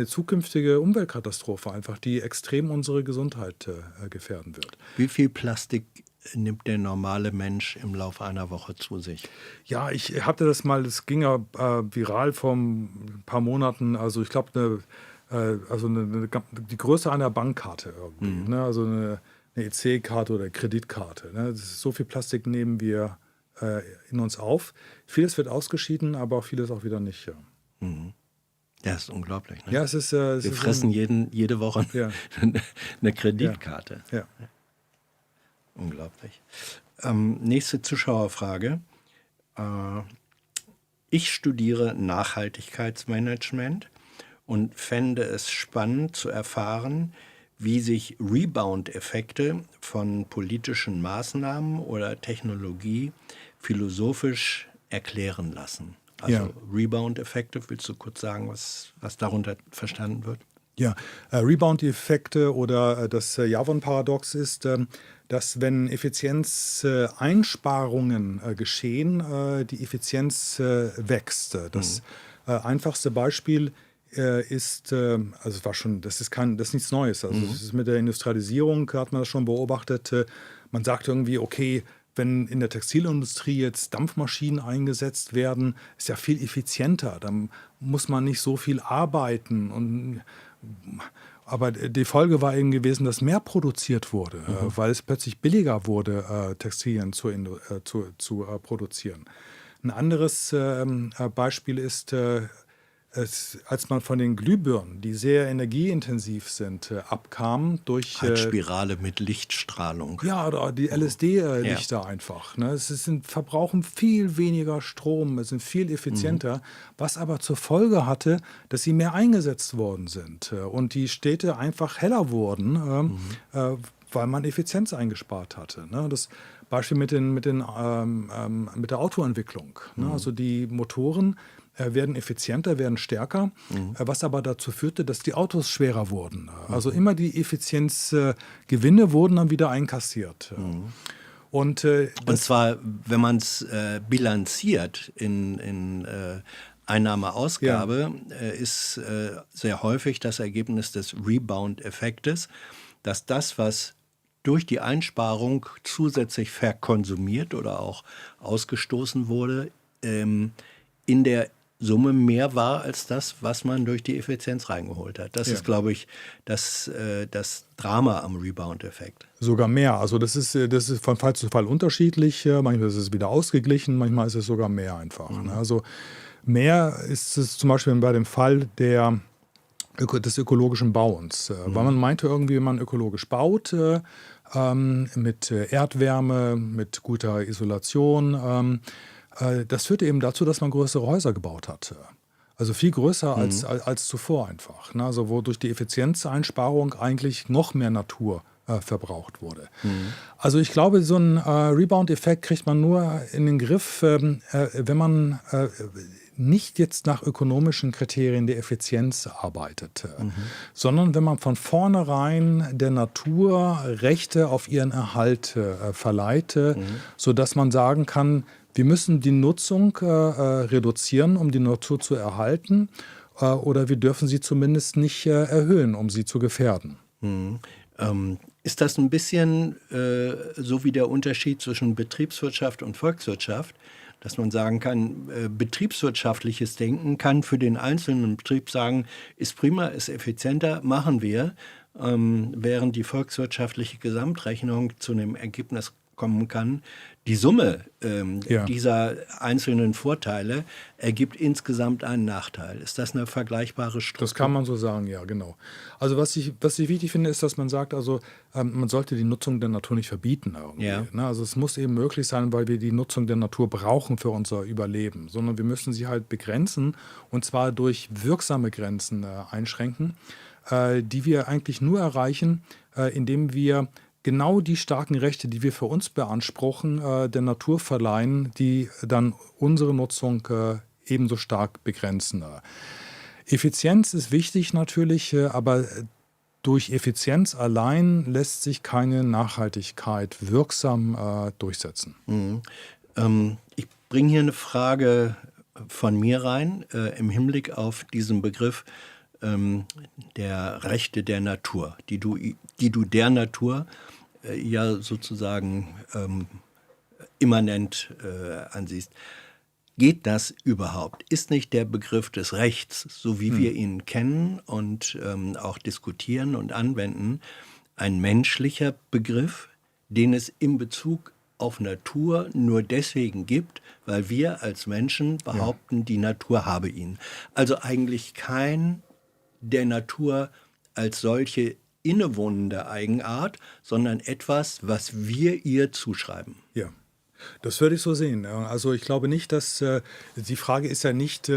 zukünftige Umweltkatastrophe einfach, die extrem unsere Gesundheit gefährden wird. Wie viel Plastik nimmt der normale Mensch im Laufe einer Woche zu sich? Ja, ich hatte das mal, das ging ja viral vor ein paar Monaten. Also ich glaube, die Größe einer Bankkarte irgendwie. Ne? Also eine EC-Karte oder Kreditkarte. Ne? Das ist, so viel Plastik nehmen wir in uns auf. Vieles wird ausgeschieden, aber auch vieles auch wieder nicht. Ja. Ja, ist unglaublich. Ne? Ja, es ist, wir fressen jede Woche eine Kreditkarte. Ja. Unglaublich. Nächste Zuschauerfrage. Ich studiere Nachhaltigkeitsmanagement und fände es spannend zu erfahren, wie sich Rebound-Effekte von politischen Maßnahmen oder Technologie philosophisch erklären lassen. Also Rebound-Effekte, willst du kurz sagen, was darunter verstanden wird? Ja, Rebound-Effekte oder das Javon-Paradox ist, dass wenn Effizienzeinsparungen geschehen, die Effizienz wächst. Das einfachste Beispiel ist, das ist nichts Neues. Also das ist mit der Industrialisierung, hat man das schon beobachtet. Man sagt irgendwie, okay, wenn in der Textilindustrie jetzt Dampfmaschinen eingesetzt werden, ist ja viel effizienter. Dann muss man nicht so viel arbeiten. Aber die Folge war eben gewesen, dass mehr produziert wurde, weil es plötzlich billiger wurde, Textilien zu produzieren. Ein anderes Beispiel ist, als man von den Glühbirnen, die sehr energieintensiv sind, abkam durch... Spirale mit Lichtstrahlung. Ja, oder die LSD-Lichter einfach. Ne? Verbrauchen viel weniger Strom, sind viel effizienter, was aber zur Folge hatte, dass sie mehr eingesetzt worden sind und die Städte einfach heller wurden, weil man Effizienz eingespart hatte. Ne? Das Beispiel mit der Autoentwicklung. Ne? Also die Motoren werden effizienter, werden stärker, was aber dazu führte, dass die Autos schwerer wurden. Also immer die Effizienzgewinne wurden dann wieder einkassiert. Und zwar, wenn man es bilanziert in Einnahme-Ausgabe, ist sehr häufig das Ergebnis des Rebound-Effektes, dass das, was durch die Einsparung zusätzlich verkonsumiert oder auch ausgestoßen wurde, in der Summe mehr war als das, was man durch die Effizienz reingeholt hat. Das ist, glaube ich, das Drama am Rebound-Effekt. Sogar mehr. Also das ist von Fall zu Fall unterschiedlich. Manchmal ist es wieder ausgeglichen, manchmal ist es sogar mehr einfach. Also mehr ist es zum Beispiel bei dem Fall des ökologischen Bauens. Weil man meinte irgendwie, wenn man ökologisch baut, mit Erdwärme, mit guter Isolation, das führte eben dazu, dass man größere Häuser gebaut hat. Also viel größer als zuvor einfach. Ne? Also wo durch die Effizienzeinsparung eigentlich noch mehr Natur verbraucht wurde. Also ich glaube, so einen Rebound-Effekt kriegt man nur in den Griff, wenn man nicht jetzt nach ökonomischen Kriterien der Effizienz arbeitet, sondern wenn man von vornherein der Natur Rechte auf ihren Erhalt verleiht, sodass man sagen kann, wir müssen die Nutzung reduzieren, um die Natur zu erhalten, oder wir dürfen sie zumindest nicht erhöhen, um sie zu gefährden. Ist das ein bisschen so wie der Unterschied zwischen Betriebswirtschaft und Volkswirtschaft, dass man sagen kann, betriebswirtschaftliches Denken kann für den einzelnen Betrieb sagen, ist prima, ist effizienter, machen wir, während die volkswirtschaftliche Gesamtrechnung zu einem Ergebnis kommen kann, die Summe dieser einzelnen Vorteile ergibt insgesamt einen Nachteil. Ist das eine vergleichbare Struktur? Das kann man so sagen, ja, genau. Also was ich wichtig finde, ist, dass man sagt, also man sollte die Nutzung der Natur nicht verbieten irgendwie. Ja. Ne? Also es muss eben möglich sein, weil wir die Nutzung der Natur brauchen für unser Überleben, sondern wir müssen sie halt begrenzen, und zwar durch wirksame Grenzen einschränken, die wir eigentlich nur erreichen, indem wir genau die starken Rechte, die wir für uns beanspruchen, der Natur verleihen, die dann unsere Nutzung ebenso stark begrenzen. Effizienz ist wichtig natürlich, aber durch Effizienz allein lässt sich keine Nachhaltigkeit wirksam durchsetzen. Ich bringe hier eine Frage von mir rein, im Hinblick auf diesen Begriff der Rechte der Natur, die du der Natur ja sozusagen immanent ansiehst. Geht das überhaupt? Ist nicht der Begriff des Rechts, so wie wir ihn kennen und auch diskutieren und anwenden, ein menschlicher Begriff, den es in Bezug auf Natur nur deswegen gibt, weil wir als Menschen behaupten, die Natur habe ihn? Also eigentlich kein der Natur als solche innewohnende Eigenart, sondern etwas, was wir ihr zuschreiben. Ja, das würde ich so sehen. Also ich glaube nicht, dass die Frage ist ja nicht,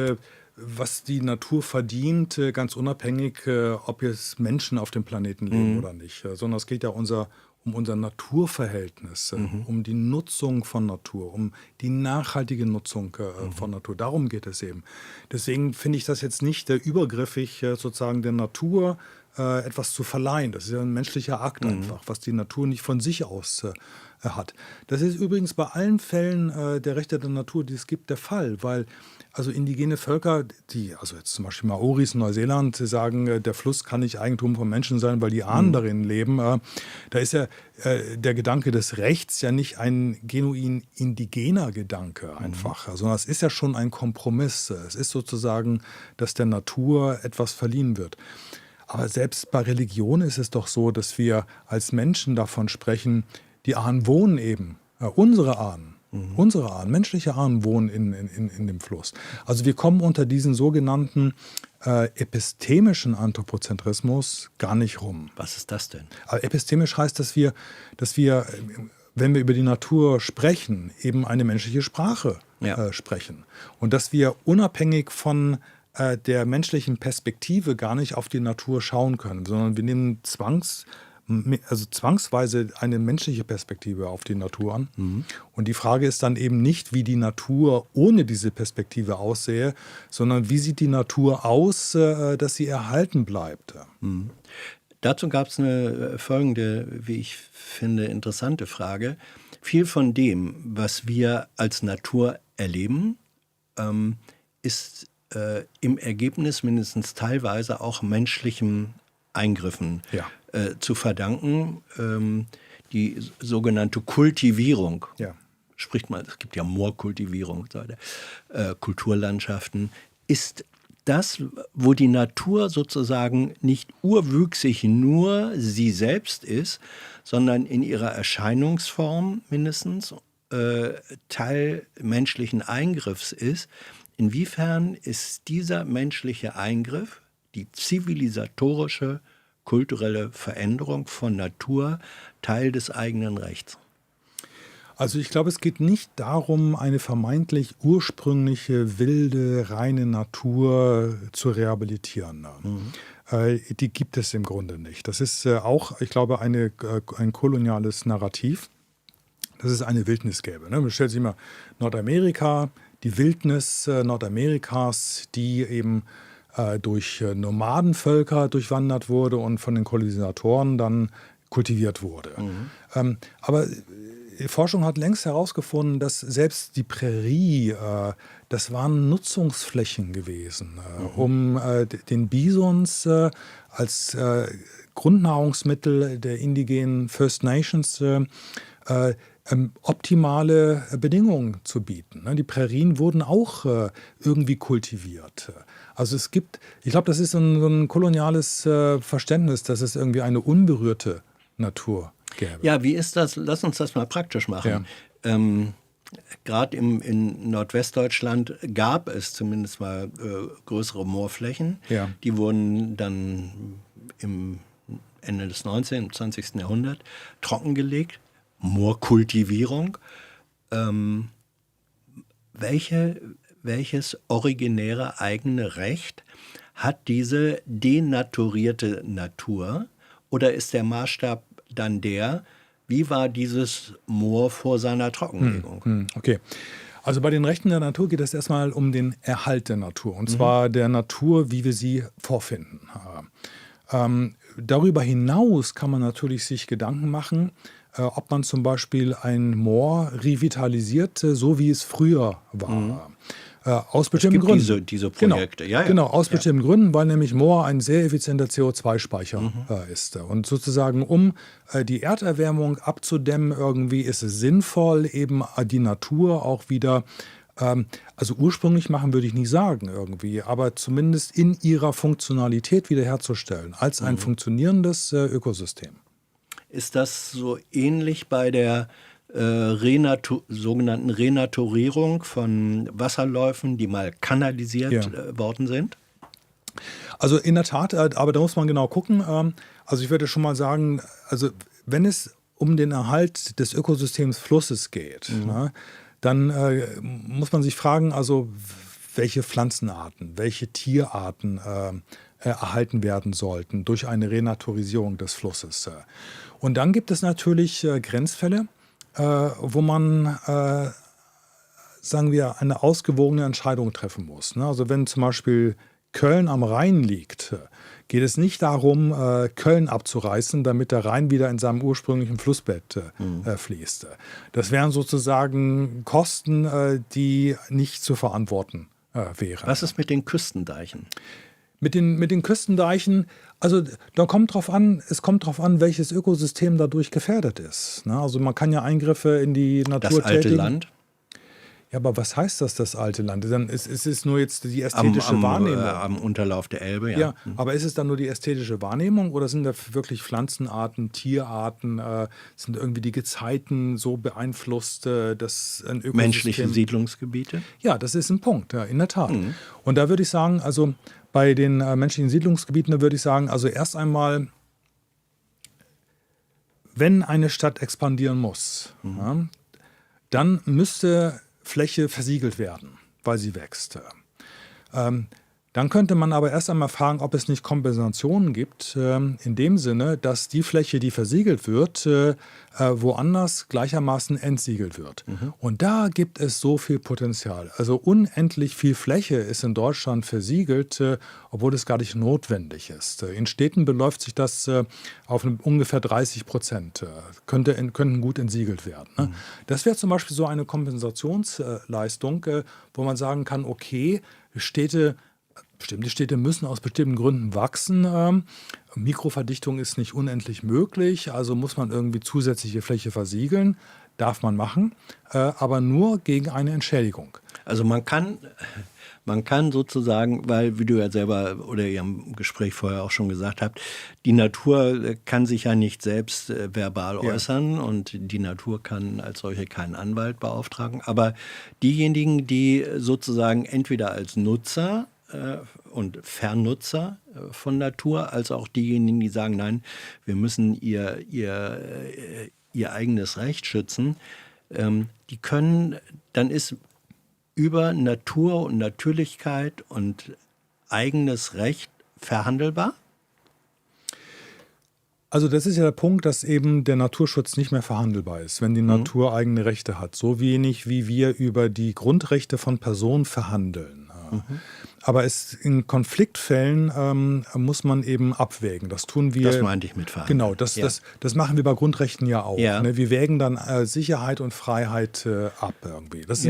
was die Natur verdient, ganz unabhängig, ob jetzt Menschen auf dem Planeten leben oder nicht, sondern es geht ja um unser Naturverhältnis, um die Nutzung von Natur, um die nachhaltige Nutzung von Natur. Darum geht es eben. Deswegen finde ich das jetzt nicht übergriffig, sozusagen der Natur etwas zu verleihen. Das ist ja ein menschlicher Akt einfach, was die Natur nicht von sich aus hat. Das ist übrigens bei allen Fällen der Rechte der Natur, die es gibt, der Fall, weil also indigene Völker, also jetzt zum Beispiel Maoris in Neuseeland, sagen, der Fluss kann nicht Eigentum von Menschen sein, weil die Ahnen darin leben. Da ist ja der Gedanke des Rechts ja nicht ein genuin indigener Gedanke einfach, sondern es ist ja schon ein Kompromiss. Es ist sozusagen, dass der Natur etwas verliehen wird. Aber selbst bei Religion ist es doch so, dass wir als Menschen davon sprechen, die Ahnen wohnen eben, unsere Ahnen, menschliche Ahnen wohnen in dem Fluss. Also wir kommen unter diesen sogenannten epistemischen Anthropozentrismus gar nicht rum. Was ist das denn? Aber epistemisch heißt, dass wir, wenn wir über die Natur sprechen, eben eine menschliche Sprache sprechen. Und dass wir unabhängig von der menschlichen Perspektive gar nicht auf die Natur schauen können, sondern wir nehmen zwangsweise eine menschliche Perspektive auf die Natur an. Und die Frage ist dann eben nicht, wie die Natur ohne diese Perspektive aussähe, sondern wie sieht die Natur aus, dass sie erhalten bleibt. Dazu gab es eine folgende, wie ich finde, interessante Frage. Viel von dem, was wir als Natur erleben, ist im Ergebnis mindestens teilweise auch menschlichen Eingriffen zu verdanken. Die sogenannte Kultivierung, spricht man, es gibt ja Moorkultivierung, Kulturlandschaften, ist das, wo die Natur sozusagen nicht urwüchsig nur sie selbst ist, sondern in ihrer Erscheinungsform mindestens Teil menschlichen Eingriffs ist. Inwiefern ist dieser menschliche Eingriff, die zivilisatorische, kulturelle Veränderung von Natur, Teil des eigenen Rechts? Also ich glaube, es geht nicht darum, eine vermeintlich ursprüngliche, wilde, reine Natur zu rehabilitieren. die gibt es im Grunde nicht. Das ist auch, ich glaube, ein koloniales Narrativ, dass es eine Wildnis gäbe. Ne? Man stellt sich mal Nordamerika, die Wildnis Nordamerikas, die eben durch Nomadenvölker durchwandert wurde und von den Kolonisatoren dann kultiviert wurde. Aber die Forschung hat längst herausgefunden, dass selbst die Prärie, das waren Nutzungsflächen gewesen, um den Bisons als Grundnahrungsmittel der indigenen First Nations optimale Bedingungen zu bieten. Die Prärien wurden auch irgendwie kultiviert. Also es gibt, ich glaube, das ist so ein koloniales Verständnis, dass es irgendwie eine unberührte Natur gäbe. Ja, wie ist das? Lass uns das mal praktisch machen. Ja. Gerade in Nordwestdeutschland gab es zumindest mal größere Moorflächen. Ja. Die wurden dann im Ende des 19. und 20. Jahrhunderts trockengelegt. Moorkultivierung. Welches originäre eigene Recht hat diese denaturierte Natur? Oder ist der Maßstab dann wie war dieses Moor vor seiner Trockenlegung? Okay. Also bei den Rechten der Natur geht es erstmal um den Erhalt der Natur. Und zwar der Natur, wie wir sie vorfinden. Darüber hinaus kann man natürlich sich Gedanken machen, ob man zum Beispiel ein Moor revitalisiert, so wie es früher war. Aus bestimmten Gründen. Diese Projekte, genau, genau, aus bestimmten Gründen, weil nämlich Moor ein sehr effizienter CO2-Speicher ist. Und sozusagen, um die Erderwärmung abzudämmen, irgendwie ist es sinnvoll, eben die Natur auch wieder, also ursprünglich machen würde ich nicht sagen irgendwie, aber zumindest in ihrer Funktionalität wiederherzustellen, als ein funktionierendes Ökosystem. Ist das so ähnlich bei der sogenannten Renaturierung von Wasserläufen, die mal kanalisiert worden sind? Also in der Tat, aber da muss man genau gucken. Also ich würde schon mal sagen, also wenn es um den Erhalt des Ökosystems Flusses geht, dann muss man sich fragen, also welche Pflanzenarten, welche Tierarten erhalten werden sollten durch eine Renaturisierung des Flusses. Und dann gibt es natürlich Grenzfälle, wo man, sagen wir, eine ausgewogene Entscheidung treffen muss. Also wenn zum Beispiel Köln am Rhein liegt, geht es nicht darum, Köln abzureißen, damit der Rhein wieder in seinem ursprünglichen Flussbett fließt. Das wären sozusagen Kosten, die nicht zu verantworten wären. Was ist mit den Küstendeichen? Mit den Küstendeichen, also es kommt drauf an, welches Ökosystem dadurch gefährdet ist. Also man kann ja Eingriffe in die Natur tätigen. Das alte Land? Ja, aber was heißt das alte Land? Dann ist es nur jetzt die ästhetische Wahrnehmung. Am Unterlauf der Elbe, ja. Ja, aber ist es dann nur die ästhetische Wahrnehmung oder sind da wirklich Pflanzenarten, Tierarten, sind irgendwie die Gezeiten so beeinflusst, dass ein Ökosystem... Menschliche Siedlungsgebiete? Ja, das ist ein Punkt, ja, in der Tat. Und da würde ich sagen, also bei den menschlichen Siedlungsgebieten, da würde ich sagen, also erst einmal, wenn eine Stadt expandieren muss, dann müsste Fläche versiegelt werden, weil sie wächst. Dann könnte man aber erst einmal fragen, ob es nicht Kompensationen gibt, in dem Sinne, dass die Fläche, die versiegelt wird, woanders gleichermaßen entsiegelt wird. Und da gibt es so viel Potenzial. Also unendlich viel Fläche ist in Deutschland versiegelt, obwohl es gar nicht notwendig ist. In Städten beläuft sich das auf ungefähr 30%. Könnten gut entsiegelt werden. Das wäre zum Beispiel so eine Kompensationsleistung, wo man sagen kann, okay, bestimmte Städte müssen aus bestimmten Gründen wachsen. Mikroverdichtung ist nicht unendlich möglich, also muss man irgendwie zusätzliche Fläche versiegeln. Darf man machen, aber nur gegen eine Entschädigung. Also man kann sozusagen, weil, wie du ja selber oder ihr im Gespräch vorher auch schon gesagt habt, die Natur kann sich ja nicht selbst verbal äußern und die Natur kann als solche keinen Anwalt beauftragen. Aber diejenigen, die sozusagen entweder als Nutzer und Vernnutzer von Natur, als auch diejenigen, die sagen, nein, wir müssen ihr eigenes Recht schützen, die können, dann ist über Natur und Natürlichkeit und eigenes Recht verhandelbar? Also das ist ja der Punkt, dass eben der Naturschutz nicht mehr verhandelbar ist, wenn die Natur eigene Rechte hat. So wenig, wie wir über die Grundrechte von Personen verhandeln. Aber in Konfliktfällen muss man eben abwägen. Das tun wir. Das meinte ich mit verhandeln. Genau, das machen wir bei Grundrechten ja auch. Ja. Ne? Wir wägen dann Sicherheit und Freiheit ab irgendwie. Das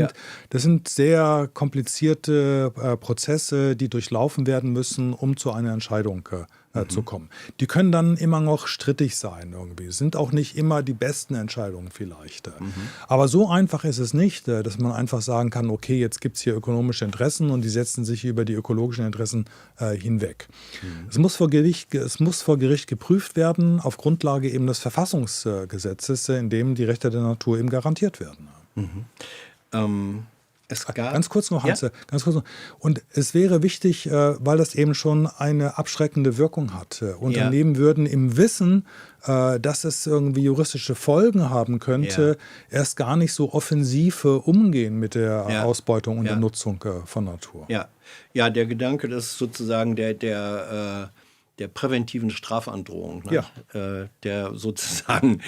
sind sehr komplizierte Prozesse, die durchlaufen werden müssen, um zu einer Entscheidung zu kommen. Die können dann immer noch strittig sein irgendwie. Sind auch nicht immer die besten Entscheidungen vielleicht. Aber so einfach ist es nicht, dass man einfach sagen kann, okay, jetzt gibt es hier ökonomische Interessen und die setzen sich über die ökologischen Interessen hinweg. Es muss vor Gericht geprüft werden auf Grundlage eben des Verfassungsgesetzes, in dem die Rechte der Natur eben garantiert werden. Ganz kurz noch, Hans. Ganz kurz noch. Und es wäre wichtig, weil das eben schon eine abschreckende Wirkung hat. Unternehmen würden im Wissen, dass es irgendwie juristische Folgen haben könnte, erst gar nicht so offensiv umgehen mit der Ausbeutung und der Nutzung von Natur. Ja, der Gedanke, das ist sozusagen der präventiven Strafandrohung, ne? Der sozusagen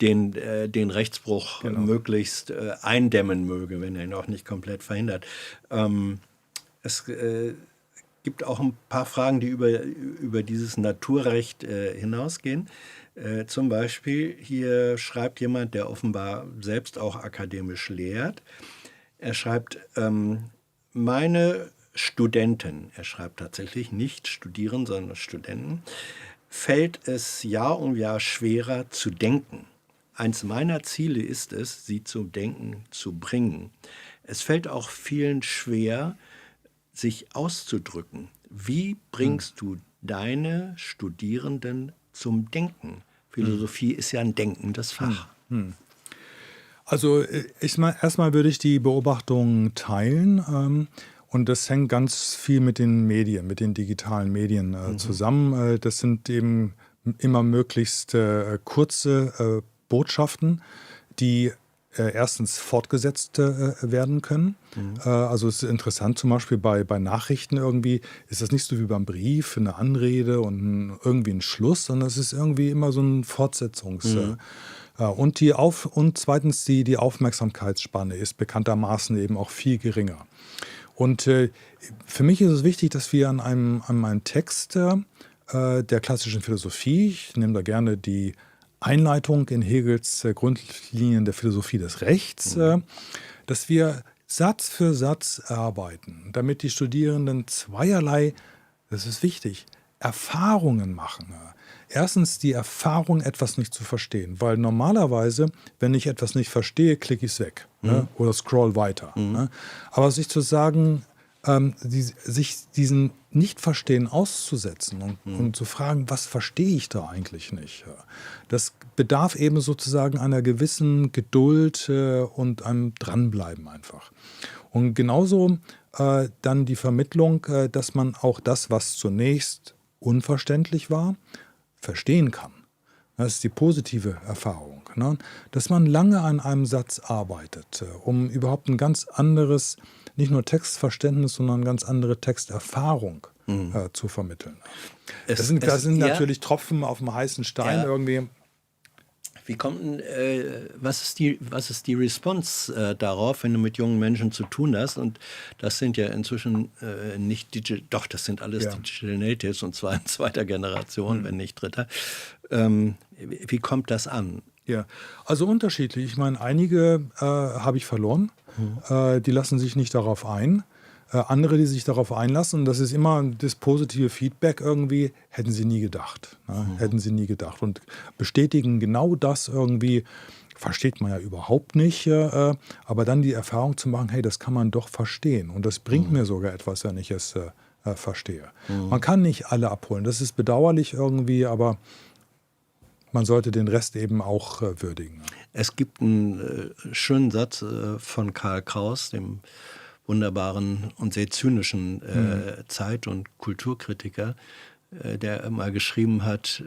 den Rechtsbruch möglichst eindämmen möge, wenn er ihn auch nicht komplett verhindert. Es gibt auch ein paar Fragen, die über dieses Naturrecht hinausgehen. Zum Beispiel, hier schreibt jemand, der offenbar selbst auch akademisch lehrt. Er schreibt, meine Studenten, er schreibt tatsächlich nicht Studierenden, sondern Studenten, fällt es Jahr um Jahr schwerer zu denken. Eins meiner Ziele ist es, sie zum Denken zu bringen. Es fällt auch vielen schwer, sich auszudrücken. Wie bringst du deine Studierenden zum Denken? Philosophie ist ja ein denkendes Fach. Also erstmal würde ich die Beobachtung teilen. Und das hängt ganz viel mit den Medien, mit den digitalen Medien zusammen. Das sind eben immer möglichst kurze Botschaften, die erstens fortgesetzt werden können. Also es ist interessant, zum Beispiel bei Nachrichten irgendwie, ist das nicht so wie beim Brief, eine Anrede und irgendwie ein Schluss, sondern es ist irgendwie immer so ein Und zweitens die Aufmerksamkeitsspanne ist bekanntermaßen eben auch viel geringer. Und für mich ist es wichtig, dass wir an einem Text der klassischen Philosophie, ich nehme da gerne die Einleitung in Hegels Grundlinien der Philosophie des Rechts, dass wir Satz für Satz arbeiten, damit die Studierenden zweierlei, das ist wichtig, Erfahrungen machen. Erstens die Erfahrung, etwas nicht zu verstehen, weil normalerweise, wenn ich etwas nicht verstehe, klicke ich es weg oder scroll weiter. Aber sich zu sagen, sich diesen Nicht-Verstehen auszusetzen und zu fragen, was verstehe ich da eigentlich nicht? Das bedarf eben sozusagen einer gewissen Geduld und einem Dranbleiben einfach. Und genauso dann die Vermittlung, dass man auch das, was zunächst unverständlich war, verstehen kann. Das ist die positive Erfahrung, ne? Dass man lange an einem Satz arbeitet, um überhaupt ein ganz anderes, nicht nur Textverständnis, sondern ganz andere Texterfahrung zu vermitteln. Das sind natürlich Tropfen auf dem heißen Stein irgendwie. Wie kommt denn, was ist die Response darauf, wenn du mit jungen Menschen zu tun hast? Und das sind ja inzwischen das sind alles Digital Natives, und zwar in zweiter Generation, wenn nicht dritter. Wie kommt das an? Ja, also unterschiedlich. Ich meine, einige habe ich verloren, die lassen sich nicht darauf ein. Andere, die sich darauf einlassen, das ist immer das positive Feedback irgendwie, hätten sie nie gedacht. Hätten sie nie gedacht. Und bestätigen genau das irgendwie, versteht man ja überhaupt nicht, aber dann die Erfahrung zu machen, hey, das kann man doch verstehen. Und das bringt mir sogar etwas, wenn ich es verstehe. Man kann nicht alle abholen, das ist bedauerlich irgendwie, aber man sollte den Rest eben auch würdigen. Es gibt einen schönen Satz von Karl Kraus, dem wunderbaren und sehr zynischen Zeit- und Kulturkritiker, der mal geschrieben hat,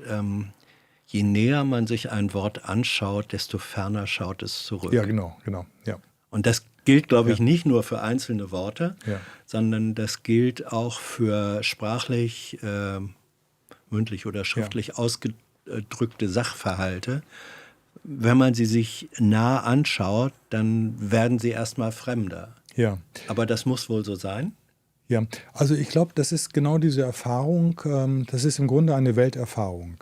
je näher man sich ein Wort anschaut, desto ferner schaut es zurück. Ja, genau. Ja. Und das gilt, glaube ich, nicht nur für einzelne Worte, sondern das gilt auch für sprachlich, mündlich oder schriftlich ausgedrückte ausgedrückte Sachverhalte. Wenn man sie sich nah anschaut, dann werden sie erstmal fremder. Ja. Aber das muss wohl so sein? Ja, also ich glaube, das ist genau diese Erfahrung, das ist im Grunde eine Welterfahrung.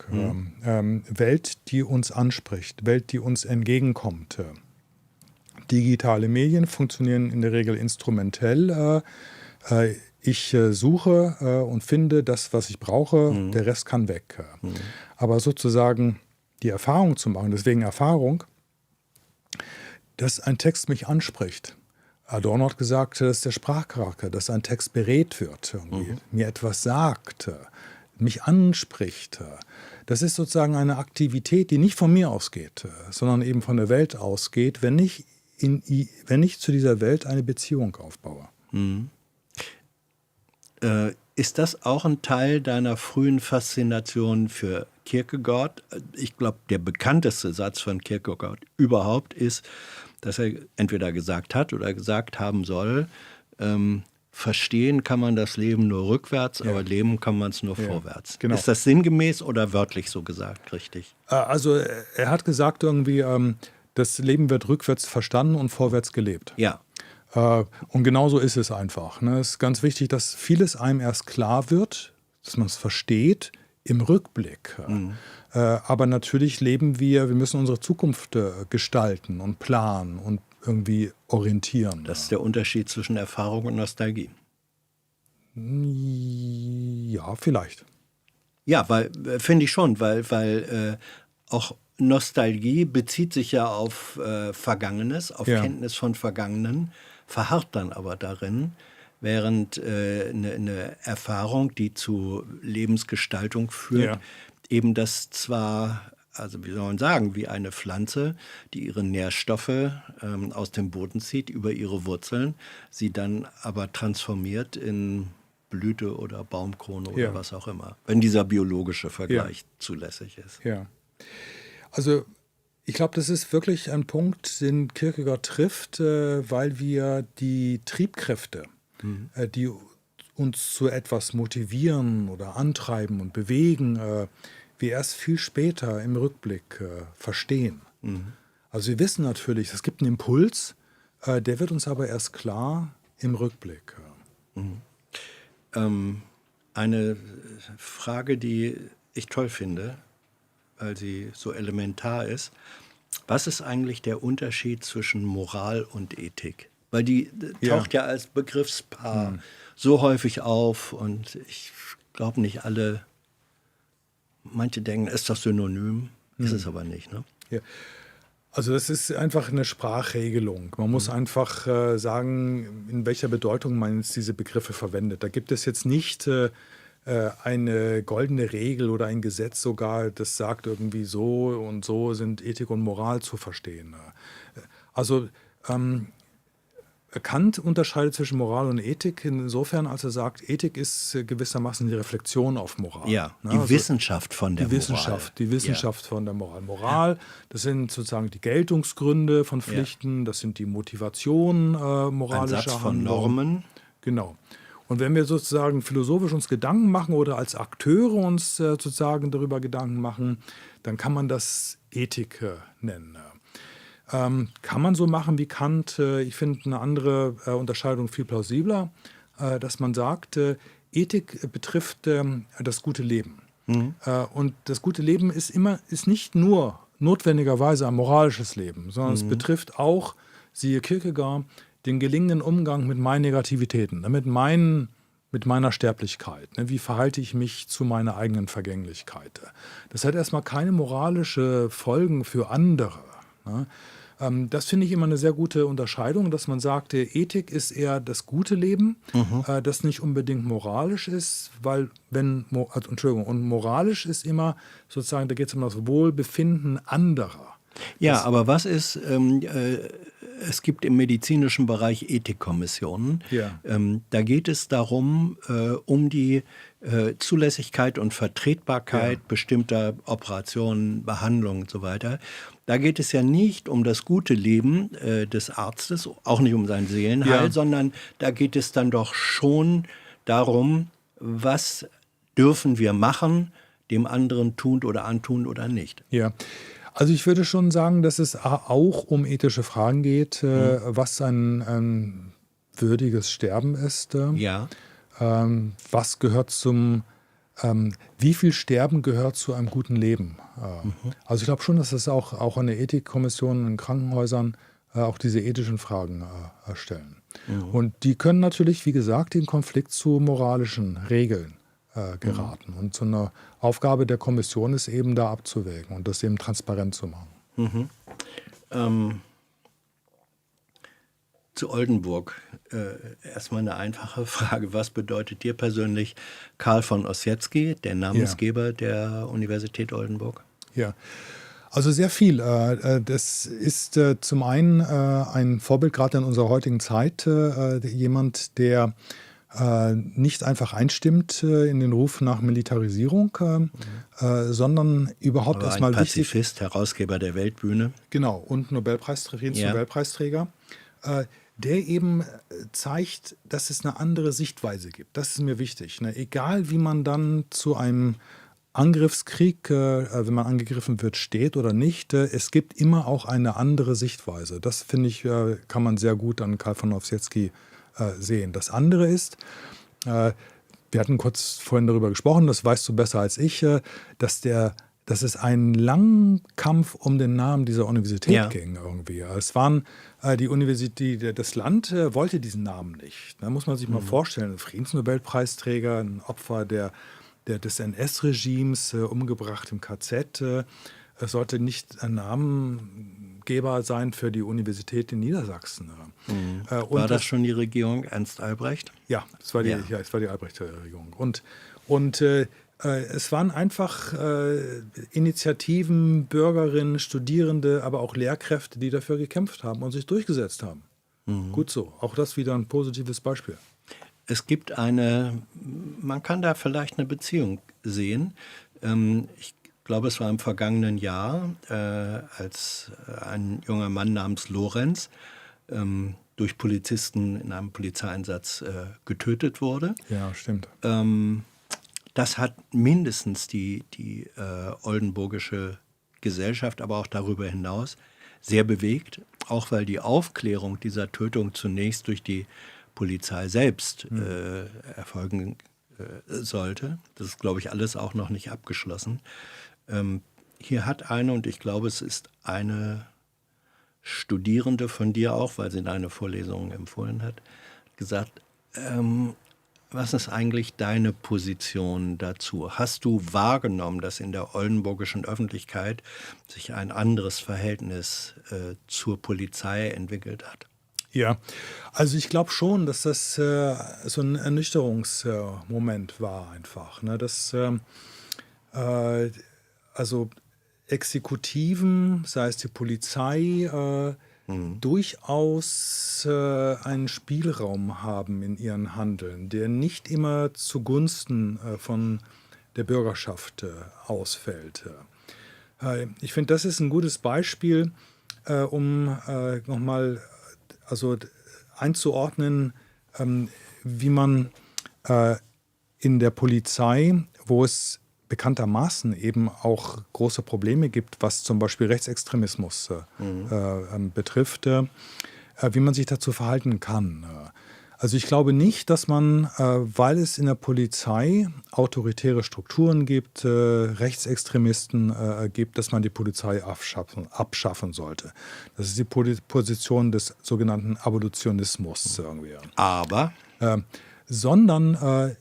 Welt, die uns anspricht, Welt, die uns entgegenkommt. Digitale Medien funktionieren in der Regel instrumentell. Ich suche und finde das, was ich brauche, der Rest kann weg. Aber sozusagen die Erfahrung zu machen, deswegen Erfahrung, dass ein Text mich anspricht. Adorno hat gesagt, das ist der Sprachcharakter, dass ein Text beredt wird, mir etwas sagt, mich anspricht. Das ist sozusagen eine Aktivität, die nicht von mir ausgeht, sondern eben von der Welt ausgeht, wenn ich zu dieser Welt eine Beziehung aufbaue. Ist das auch ein Teil deiner frühen Faszination für Kierkegaard? Ich glaube, der bekannteste Satz von Kierkegaard überhaupt ist, dass er entweder gesagt hat oder gesagt haben soll, verstehen kann man das Leben nur rückwärts, aber leben kann man es nur vorwärts. Genau. Ist das sinngemäß oder wörtlich so gesagt, richtig? Also er hat gesagt irgendwie, das Leben wird rückwärts verstanden und vorwärts gelebt. Ja. Und genauso ist es einfach. Es ist ganz wichtig, dass vieles einem erst klar wird, dass man es versteht im Rückblick. Aber natürlich wir müssen unsere Zukunft gestalten und planen und irgendwie orientieren. Das ist der Unterschied zwischen Erfahrung und Nostalgie. Ja, vielleicht. Ja, weil finde ich schon, weil auch Nostalgie bezieht sich ja auf Vergangenes, auf Kenntnis von Vergangenen, verharrt dann aber darin, während eine Erfahrung, die zu Lebensgestaltung führt, eben das zwar, also wie soll man sagen, wie eine Pflanze, die ihre Nährstoffe aus dem Boden zieht, über ihre Wurzeln, sie dann aber transformiert in Blüte oder Baumkrone oder was auch immer, wenn dieser biologische Vergleich zulässig ist. Ja. Also ich glaube, das ist wirklich ein Punkt, den Kierkegaard trifft, weil wir die Triebkräfte, die uns zu etwas motivieren oder antreiben und bewegen, wir erst viel später im Rückblick verstehen. Also wir wissen natürlich, es gibt einen Impuls, der wird uns aber erst klar im Rückblick. Eine Frage, die ich toll finde, weil sie so elementar ist. Was ist eigentlich der Unterschied zwischen Moral und Ethik? Weil die taucht ja als Begriffspaar so häufig auf und ich glaube nicht alle, manche denken, ist das synonym, ist es aber nicht, ne? Ja. Also das ist einfach eine Sprachregelung. Man muss einfach sagen, in welcher Bedeutung man jetzt diese Begriffe verwendet. Da gibt es jetzt nicht eine goldene Regel oder ein Gesetz sogar, das sagt irgendwie so und so sind Ethik und Moral zu verstehen. Also Kant unterscheidet zwischen Moral und Ethik insofern, als er sagt, Ethik ist gewissermaßen die Reflexion auf Moral. Ja, die Wissenschaft von der Moral. Die Wissenschaft von der Moral. Moral, das sind sozusagen die Geltungsgründe von Pflichten, das sind die Motivationen moralischer Ein Satz von Handlungen. Normen. Genau. Und wenn wir sozusagen philosophisch uns Gedanken machen oder als Akteure uns sozusagen darüber Gedanken machen, dann kann man das Ethik nennen. Kann man so machen wie Kant. Ich finde eine andere Unterscheidung viel plausibler, dass man sagt, Ethik betrifft das gute Leben. Und das gute Leben ist nicht nur notwendigerweise ein moralisches Leben, sondern es betrifft auch, siehe Kierkegaard, den gelingenden Umgang mit meinen Negativitäten, mit meiner Sterblichkeit. Wie verhalte ich mich zu meiner eigenen Vergänglichkeit? Das hat erstmal keine moralische Folgen für andere. Das finde ich immer eine sehr gute Unterscheidung, dass man sagt, Ethik ist eher das gute Leben, das nicht unbedingt moralisch ist, weil und moralisch ist immer sozusagen, da geht es um das Wohlbefinden anderer. Ja, aber was ist, es gibt im medizinischen Bereich Ethikkommissionen. Ja. Da geht es darum, um die Zulässigkeit und Vertretbarkeit bestimmter Operationen, Behandlungen und so weiter. Da geht es ja nicht um das gute Leben des Arztes, auch nicht um sein Seelenheil, sondern da geht es dann doch schon darum, was dürfen wir machen, dem anderen tun oder antun oder nicht. Ja, also ich würde schon sagen, dass es auch um ethische Fragen geht, was ein würdiges Sterben ist. Ja. Was gehört wie viel Sterben gehört zu einem guten Leben? Also ich glaube schon, dass es auch in der Ethikkommission in Krankenhäusern auch diese ethischen Fragen stellen. Und die können natürlich, wie gesagt, in Konflikt zu moralischen Regeln geraten. Und so eine Aufgabe der Kommission ist eben da abzuwägen und das eben transparent zu machen. Zu Oldenburg. Erstmal eine einfache Frage. Was bedeutet dir persönlich Karl von Ossietzky, der Namensgeber der Universität Oldenburg? Ja, also sehr viel. Das ist zum einen ein Vorbild gerade in unserer heutigen Zeit, jemand, der nicht einfach einstimmt in den Ruf nach Militarisierung, sondern überhaupt erstmal ein Pazifist, Herausgeber der Weltbühne. Genau, und Nobelpreisträger, der eben zeigt, dass es eine andere Sichtweise gibt. Das ist mir wichtig. Ne? Egal, wie man dann zu einem Angriffskrieg, wenn man angegriffen wird, steht oder nicht, es gibt immer auch eine andere Sichtweise. Das, finde ich, kann man sehr gut an Karl von Ossietzky sehen. Das andere ist, wir hatten kurz vorhin darüber gesprochen, das weißt du besser als ich, dass es einen langen Kampf um den Namen dieser Universität ging irgendwie. Es waren die Universität, das Land wollte diesen Namen nicht. Da muss man sich mal vorstellen, ein Friedensnobelpreisträger, ein Opfer des NS-Regimes, umgebracht im KZ. Es sollte nicht ein Namengeber sein für die Universität in Niedersachsen. War das schon die Regierung Ernst Albrecht? Ja, es war die Albrecht-Regierung. Und es waren einfach Initiativen, Bürgerinnen, Studierende, aber auch Lehrkräfte, die dafür gekämpft haben und sich durchgesetzt haben. Gut so. Auch das wieder ein positives Beispiel. Es gibt man kann da vielleicht eine Beziehung sehen. Ich glaube, es war im vergangenen Jahr, als ein junger Mann namens Lorenz durch Polizisten in einem Polizeieinsatz getötet wurde. Ja, stimmt. Das hat mindestens die oldenburgische Gesellschaft, aber auch darüber hinaus sehr bewegt, auch weil die Aufklärung dieser Tötung zunächst durch die Polizei selbst erfolgen sollte. Das ist, glaube ich, alles auch noch nicht abgeschlossen. Hier hat eine, und ich glaube, es ist eine Studierende von dir auch, weil sie deine Vorlesungen empfohlen hat, gesagt, was ist eigentlich deine Position dazu? Hast du wahrgenommen, dass in der oldenburgischen Öffentlichkeit sich ein anderes Verhältnis zur Polizei entwickelt hat? Ja, also ich glaube schon, dass das so ein Ernüchterungsmoment war einfach. Ne? Dass also Exekutiven, sei es die Polizei, durchaus einen Spielraum haben in ihren Handeln, der nicht immer zugunsten von der Bürgerschaft ausfällt. Ich finde, das ist ein gutes Beispiel, um nochmal einzuordnen, wie man in der Polizei, wo es bekanntermaßen eben auch große Probleme gibt, was zum Beispiel Rechtsextremismus betrifft, wie man sich dazu verhalten kann. Also ich glaube nicht, dass man, weil es in der Polizei autoritäre Strukturen gibt, Rechtsextremisten gibt, dass man die Polizei abschaffen sollte. Das ist die Position des sogenannten Abolitionismus irgendwie. Aber? Sondern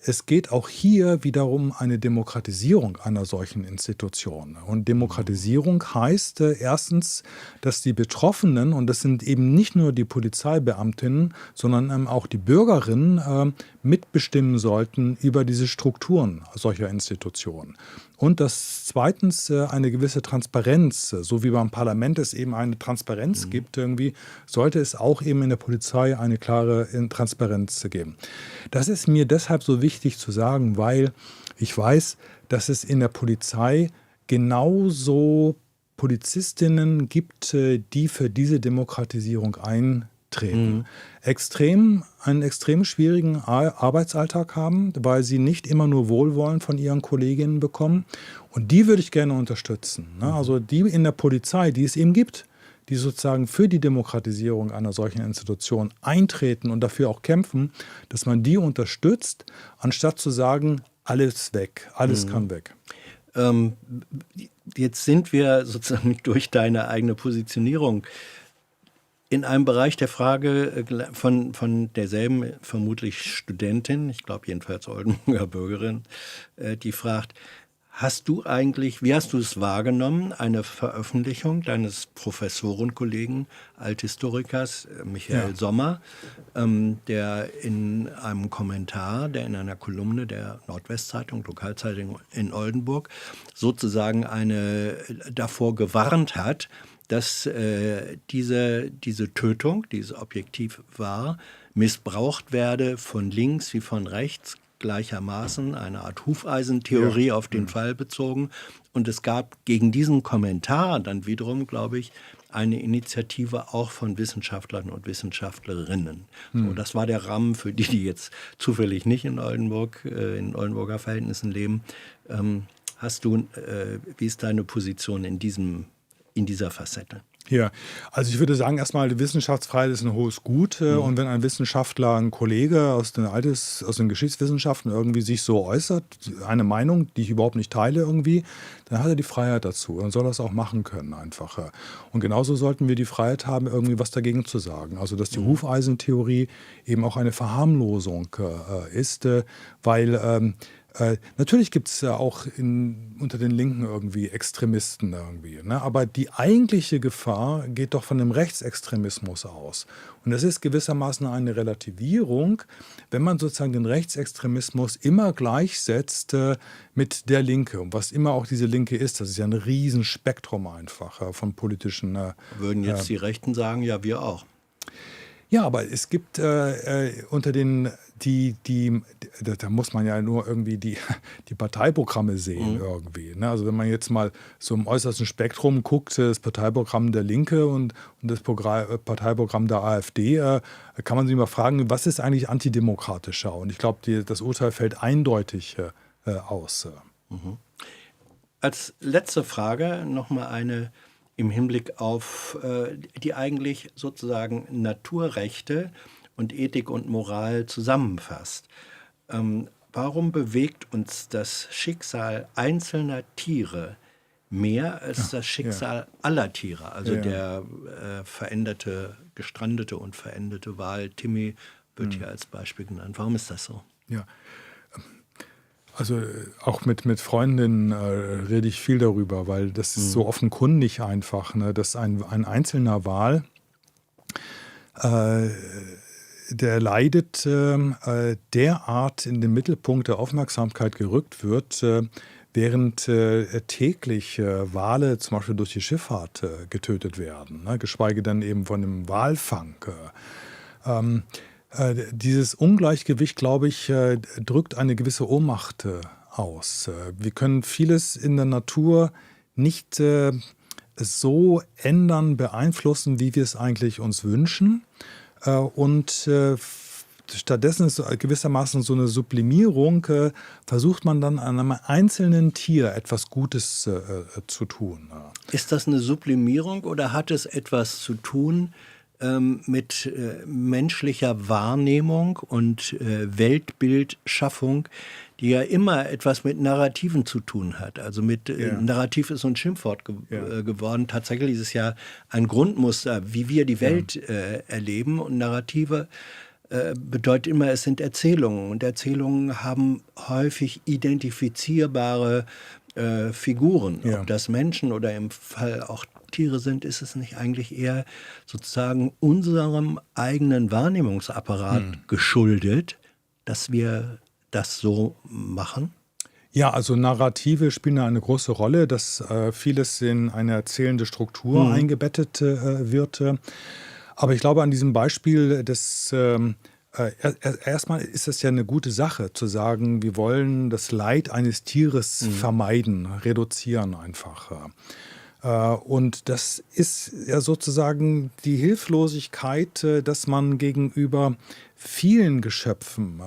es geht auch hier wiederum eine Demokratisierung einer solchen Institution. Und Demokratisierung heißt erstens, dass die Betroffenen, und das sind eben nicht nur die Polizeibeamtinnen, sondern auch die Bürgerinnen, mitbestimmen sollten über diese Strukturen solcher Institutionen. Und dass zweitens eine gewisse Transparenz, so wie beim Parlament es eben eine Transparenz gibt, irgendwie, sollte es auch eben in der Polizei eine klare Transparenz geben. Das ist mir deshalb so wichtig zu sagen, weil ich weiß, dass es in der Polizei genauso Polizistinnen gibt, die für diese Demokratisierung eintreten treten, einen extrem schwierigen Arbeitsalltag haben, weil sie nicht immer nur Wohlwollen von ihren Kolleginnen bekommen. Und die würde ich gerne unterstützen. Ne? Also die in der Polizei, die es eben gibt, die sozusagen für die Demokratisierung einer solchen Institution eintreten und dafür auch kämpfen, dass man die unterstützt, anstatt zu sagen, alles weg, alles kann weg. Jetzt sind wir sozusagen durch deine eigene Positionierung in einem Bereich der Frage von derselben vermutlich Studentin, ich glaube jedenfalls Oldenburger Bürgerin, die fragt, wie hast du es wahrgenommen, eine Veröffentlichung deines Professorenkollegen, Althistorikers Michael Sommer, der in einem Kommentar, der in einer Kolumne der Nordwestzeitung, Lokalzeitung in Oldenburg, sozusagen davor gewarnt hat, dass diese Tötung, die objektiv war, missbraucht werde von links wie von rechts, gleichermaßen eine Art Hufeisentheorie auf den Fall bezogen. Und es gab gegen diesen Kommentar dann wiederum, glaube ich, eine Initiative auch von Wissenschaftlern und Wissenschaftlerinnen. So, das war der Rahmen für die jetzt zufällig nicht in Oldenburg, in Oldenburger Verhältnissen leben. Wie ist deine Position in dieser Facette? Ja, also ich würde sagen, erstmal, die Wissenschaftsfreiheit ist ein hohes Gut. Und wenn ein Wissenschaftler, ein Kollege aus den Geschichtswissenschaften irgendwie sich so äußert, eine Meinung, die ich überhaupt nicht teile irgendwie, dann hat er die Freiheit dazu und soll das auch machen können einfach. Und genauso sollten wir die Freiheit haben, irgendwie was dagegen zu sagen. Also dass die Hufeisentheorie eben auch eine Verharmlosung ist, weil natürlich gibt es ja auch unter den Linken irgendwie Extremisten irgendwie, ne? Aber die eigentliche Gefahr geht doch von dem Rechtsextremismus aus. Und das ist gewissermaßen eine Relativierung, wenn man sozusagen den Rechtsextremismus immer gleichsetzt mit der Linke. Und was immer auch diese Linke ist, das ist ja ein Riesenspektrum einfach von politischen... Würden jetzt die Rechten sagen, ja, wir auch. Ja, aber es gibt unter den, da muss man ja nur irgendwie die Parteiprogramme sehen irgendwie. Ne? Also wenn man jetzt mal so im äußersten Spektrum guckt, das Parteiprogramm der Linke und das Parteiprogramm der AfD, kann man sich mal fragen, was ist eigentlich antidemokratischer? Und ich glaube, das Urteil fällt eindeutig aus. Als letzte Frage nochmal eine im Hinblick auf die eigentlich sozusagen Naturrechte und Ethik und Moral zusammenfasst. Warum bewegt uns das Schicksal einzelner Tiere mehr als das Schicksal aller Tiere? Also der gestrandete und verendete Wal Timmy wird hier als Beispiel genannt. Warum ist das so? Ja. Also auch mit Freundinnen rede ich viel darüber, weil das ist so offenkundig einfach, ne, dass ein einzelner Wal, der leidet, derart in den Mittelpunkt der Aufmerksamkeit gerückt wird, während täglich Wale zum Beispiel durch die Schifffahrt getötet werden, ne, geschweige denn eben von dem Walfang. Dieses Ungleichgewicht, glaube ich, drückt eine gewisse Ohnmacht aus. Wir können vieles in der Natur nicht so ändern, beeinflussen, wie wir es eigentlich uns wünschen. Und stattdessen ist gewissermaßen so eine Sublimierung, versucht man dann an einem einzelnen Tier etwas Gutes zu tun. Ist das eine Sublimierung oder hat es etwas zu tun mit menschlicher Wahrnehmung und Weltbildschaffung, die ja immer etwas mit Narrativen zu tun hat. Also Narrativ ist so ein Schimpfwort geworden. Tatsächlich ist es ja ein Grundmuster, wie wir die Welt erleben. Und Narrative bedeutet immer, es sind Erzählungen. Und Erzählungen haben häufig identifizierbare Figuren. Ja. Ob das Menschen oder im Fall auch Tiere sind, ist es nicht eigentlich eher sozusagen unserem eigenen Wahrnehmungsapparat geschuldet, dass wir das so machen? Ja, also Narrative spielen eine große Rolle, dass vieles in eine erzählende Struktur eingebettet wird. Aber ich glaube, an diesem Beispiel erstmal ist es ja eine gute Sache, zu sagen, wir wollen das Leid eines Tieres vermeiden, reduzieren einfach. Und das ist ja sozusagen die Hilflosigkeit, dass man gegenüber vielen Geschöpfen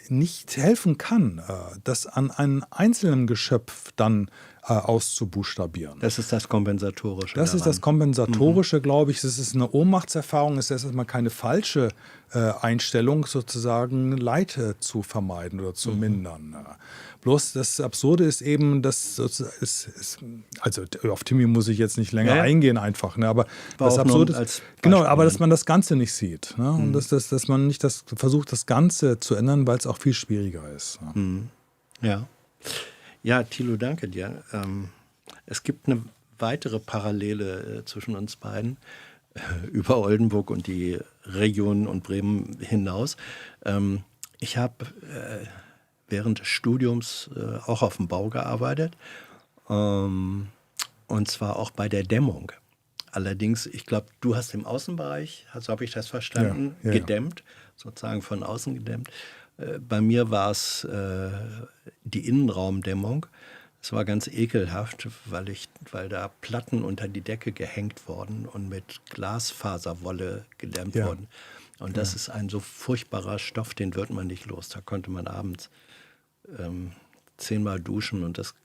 nicht helfen kann, das an einem einzelnen Geschöpf dann auszubuchstabieren. Das ist das Kompensatorische. Das ist das Kompensatorische, glaube ich. Es ist eine Ohnmachtserfahrung. Es ist erstmal keine falsche Einstellung, sozusagen Leid zu vermeiden oder zu mindern. Bloß das Absurde ist eben, dass also auf Timmy muss ich jetzt nicht länger eingehen einfach, ne? Aber das Absurde ist, genau, aber dass man das Ganze nicht sieht, ne? Und dass man nicht versucht, das Ganze zu ändern, weil es auch viel schwieriger ist. Ne? Ja. Ja, Thilo, danke dir. Es gibt eine weitere Parallele zwischen uns beiden, über Oldenburg und die Region und Bremen hinaus. Ich habe während des Studiums auch auf dem Bau gearbeitet, und zwar auch bei der Dämmung. Allerdings, ich glaube, du hast im Außenbereich, so habe ich das verstanden, gedämmt, sozusagen von außen gedämmt. Bei mir war es die Innenraumdämmung. Es war ganz ekelhaft, weil da Platten unter die Decke gehängt wurden und mit Glasfaserwolle gedämmt wurden. Und das ist ein so furchtbarer Stoff, den wird man nicht los. Da konnte man abends 10-mal duschen und das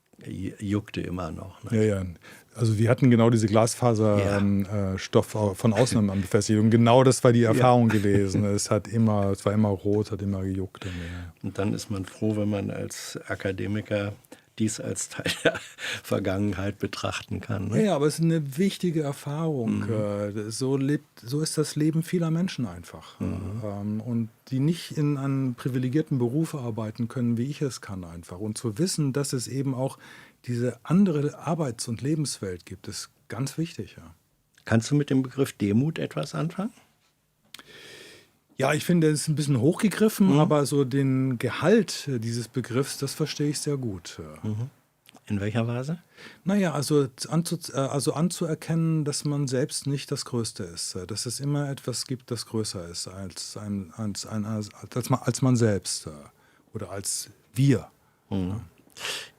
juckte immer noch. Ne? Ja. Also wir hatten genau diese Glasfaserstoff von außen an Befestigung. Genau das war die Erfahrung gewesen. Es war immer rot, hat immer gejuckt. Und dann ist man froh, wenn man als Akademiker dies als Teil der Vergangenheit betrachten kann. Ne? Ja, aber es ist eine wichtige Erfahrung. So ist das Leben vieler Menschen einfach. Und die nicht in einem privilegierten Beruf arbeiten können, wie ich es kann einfach. Und zu wissen, dass es eben auch diese andere Arbeits- und Lebenswelt gibt, ist ganz wichtig. Ja. Kannst du mit dem Begriff Demut etwas anfangen? Ja, ich finde, es ist ein bisschen hochgegriffen, aber so den Gehalt dieses Begriffs, das verstehe ich sehr gut. In welcher Weise? Naja, also anzuerkennen, dass man selbst nicht das Größte ist, dass es immer etwas gibt, das größer ist als man selbst oder als wir.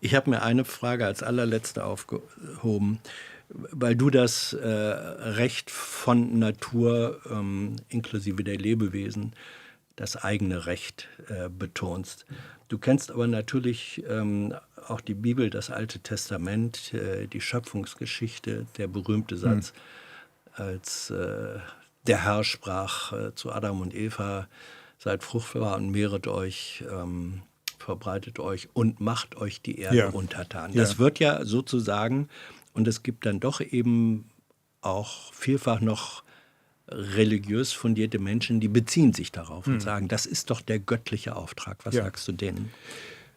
Ich habe mir eine Frage als allerletzte aufgehoben, weil du das Recht von Natur inklusive der Lebewesen, das eigene Recht betonst. Du kennst aber natürlich auch die Bibel, das Alte Testament, die Schöpfungsgeschichte, der berühmte Satz, als der Herr sprach zu Adam und Eva, seid fruchtbar und mehret euch, verbreitet euch und macht euch die Erde untertan. Das wird ja sozusagen, und es gibt dann doch eben auch vielfach noch religiös fundierte Menschen, die beziehen sich darauf und sagen, das ist doch der göttliche Auftrag. Was sagst du denen?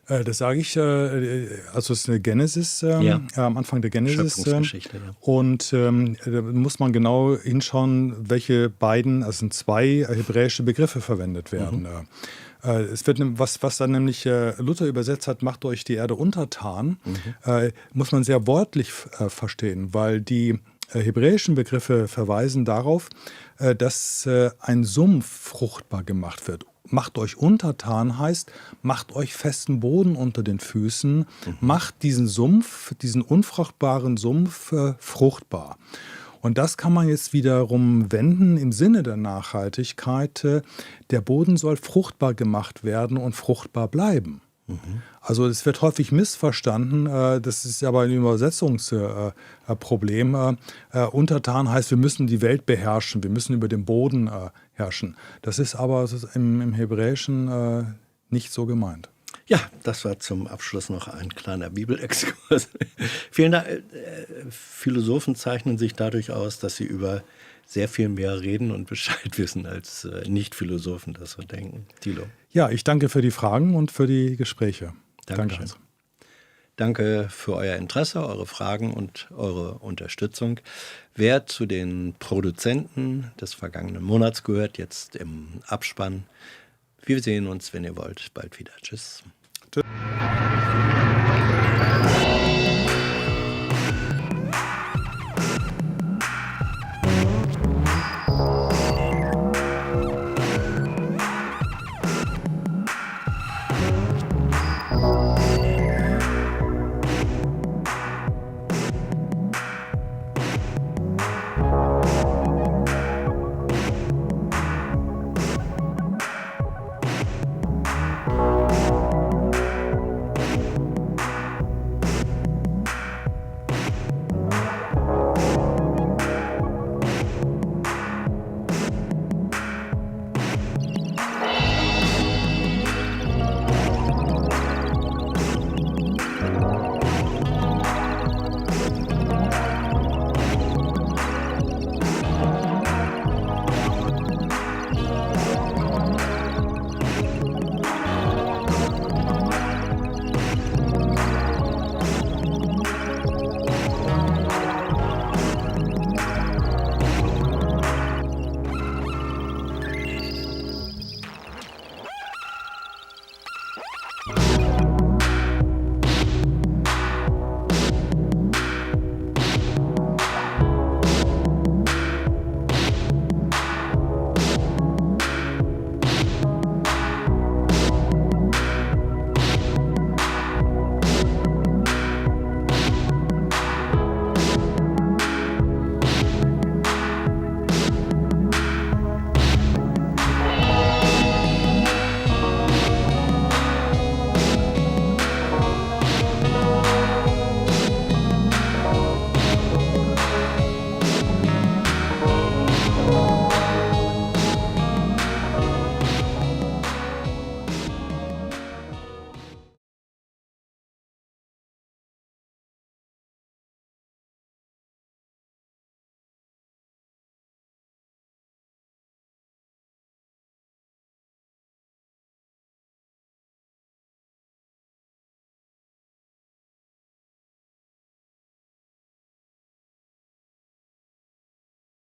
Das sage ich, also es ist eine Genesis, am Anfang der Genesis. Schöpfungsgeschichte, Und da muss man genau hinschauen, welche beiden, also sind zwei hebräische Begriffe verwendet werden. Es wird, was dann nämlich Luther übersetzt hat, macht euch die Erde untertan, muss man sehr wörtlich verstehen, weil die hebräischen Begriffe verweisen darauf, dass ein Sumpf fruchtbar gemacht wird. Macht euch untertan heißt, macht euch festen Boden unter den Füßen, macht diesen Sumpf, diesen unfruchtbaren Sumpf fruchtbar. Und das kann man jetzt wiederum wenden im Sinne der Nachhaltigkeit. Der Boden soll fruchtbar gemacht werden und fruchtbar bleiben. Also es wird häufig missverstanden, das ist aber ein Übersetzungsproblem. Untertan heißt, wir müssen die Welt beherrschen, wir müssen über den Boden herrschen. Das ist aber im Hebräischen nicht so gemeint. Ja, das war zum Abschluss noch ein kleiner Bibelexkurs. Vielen Dank. Philosophen zeichnen sich dadurch aus, dass sie über sehr viel mehr reden und Bescheid wissen, als Nicht-Philosophen das so denken. Thilo. Ja, ich danke für die Fragen und für die Gespräche. Danke. Danke für euer Interesse, eure Fragen und eure Unterstützung. Wer zu den Produzenten des vergangenen Monats gehört, jetzt im Abspann. Wir sehen uns, wenn ihr wollt, bald wieder. Tschüss. Tschüss.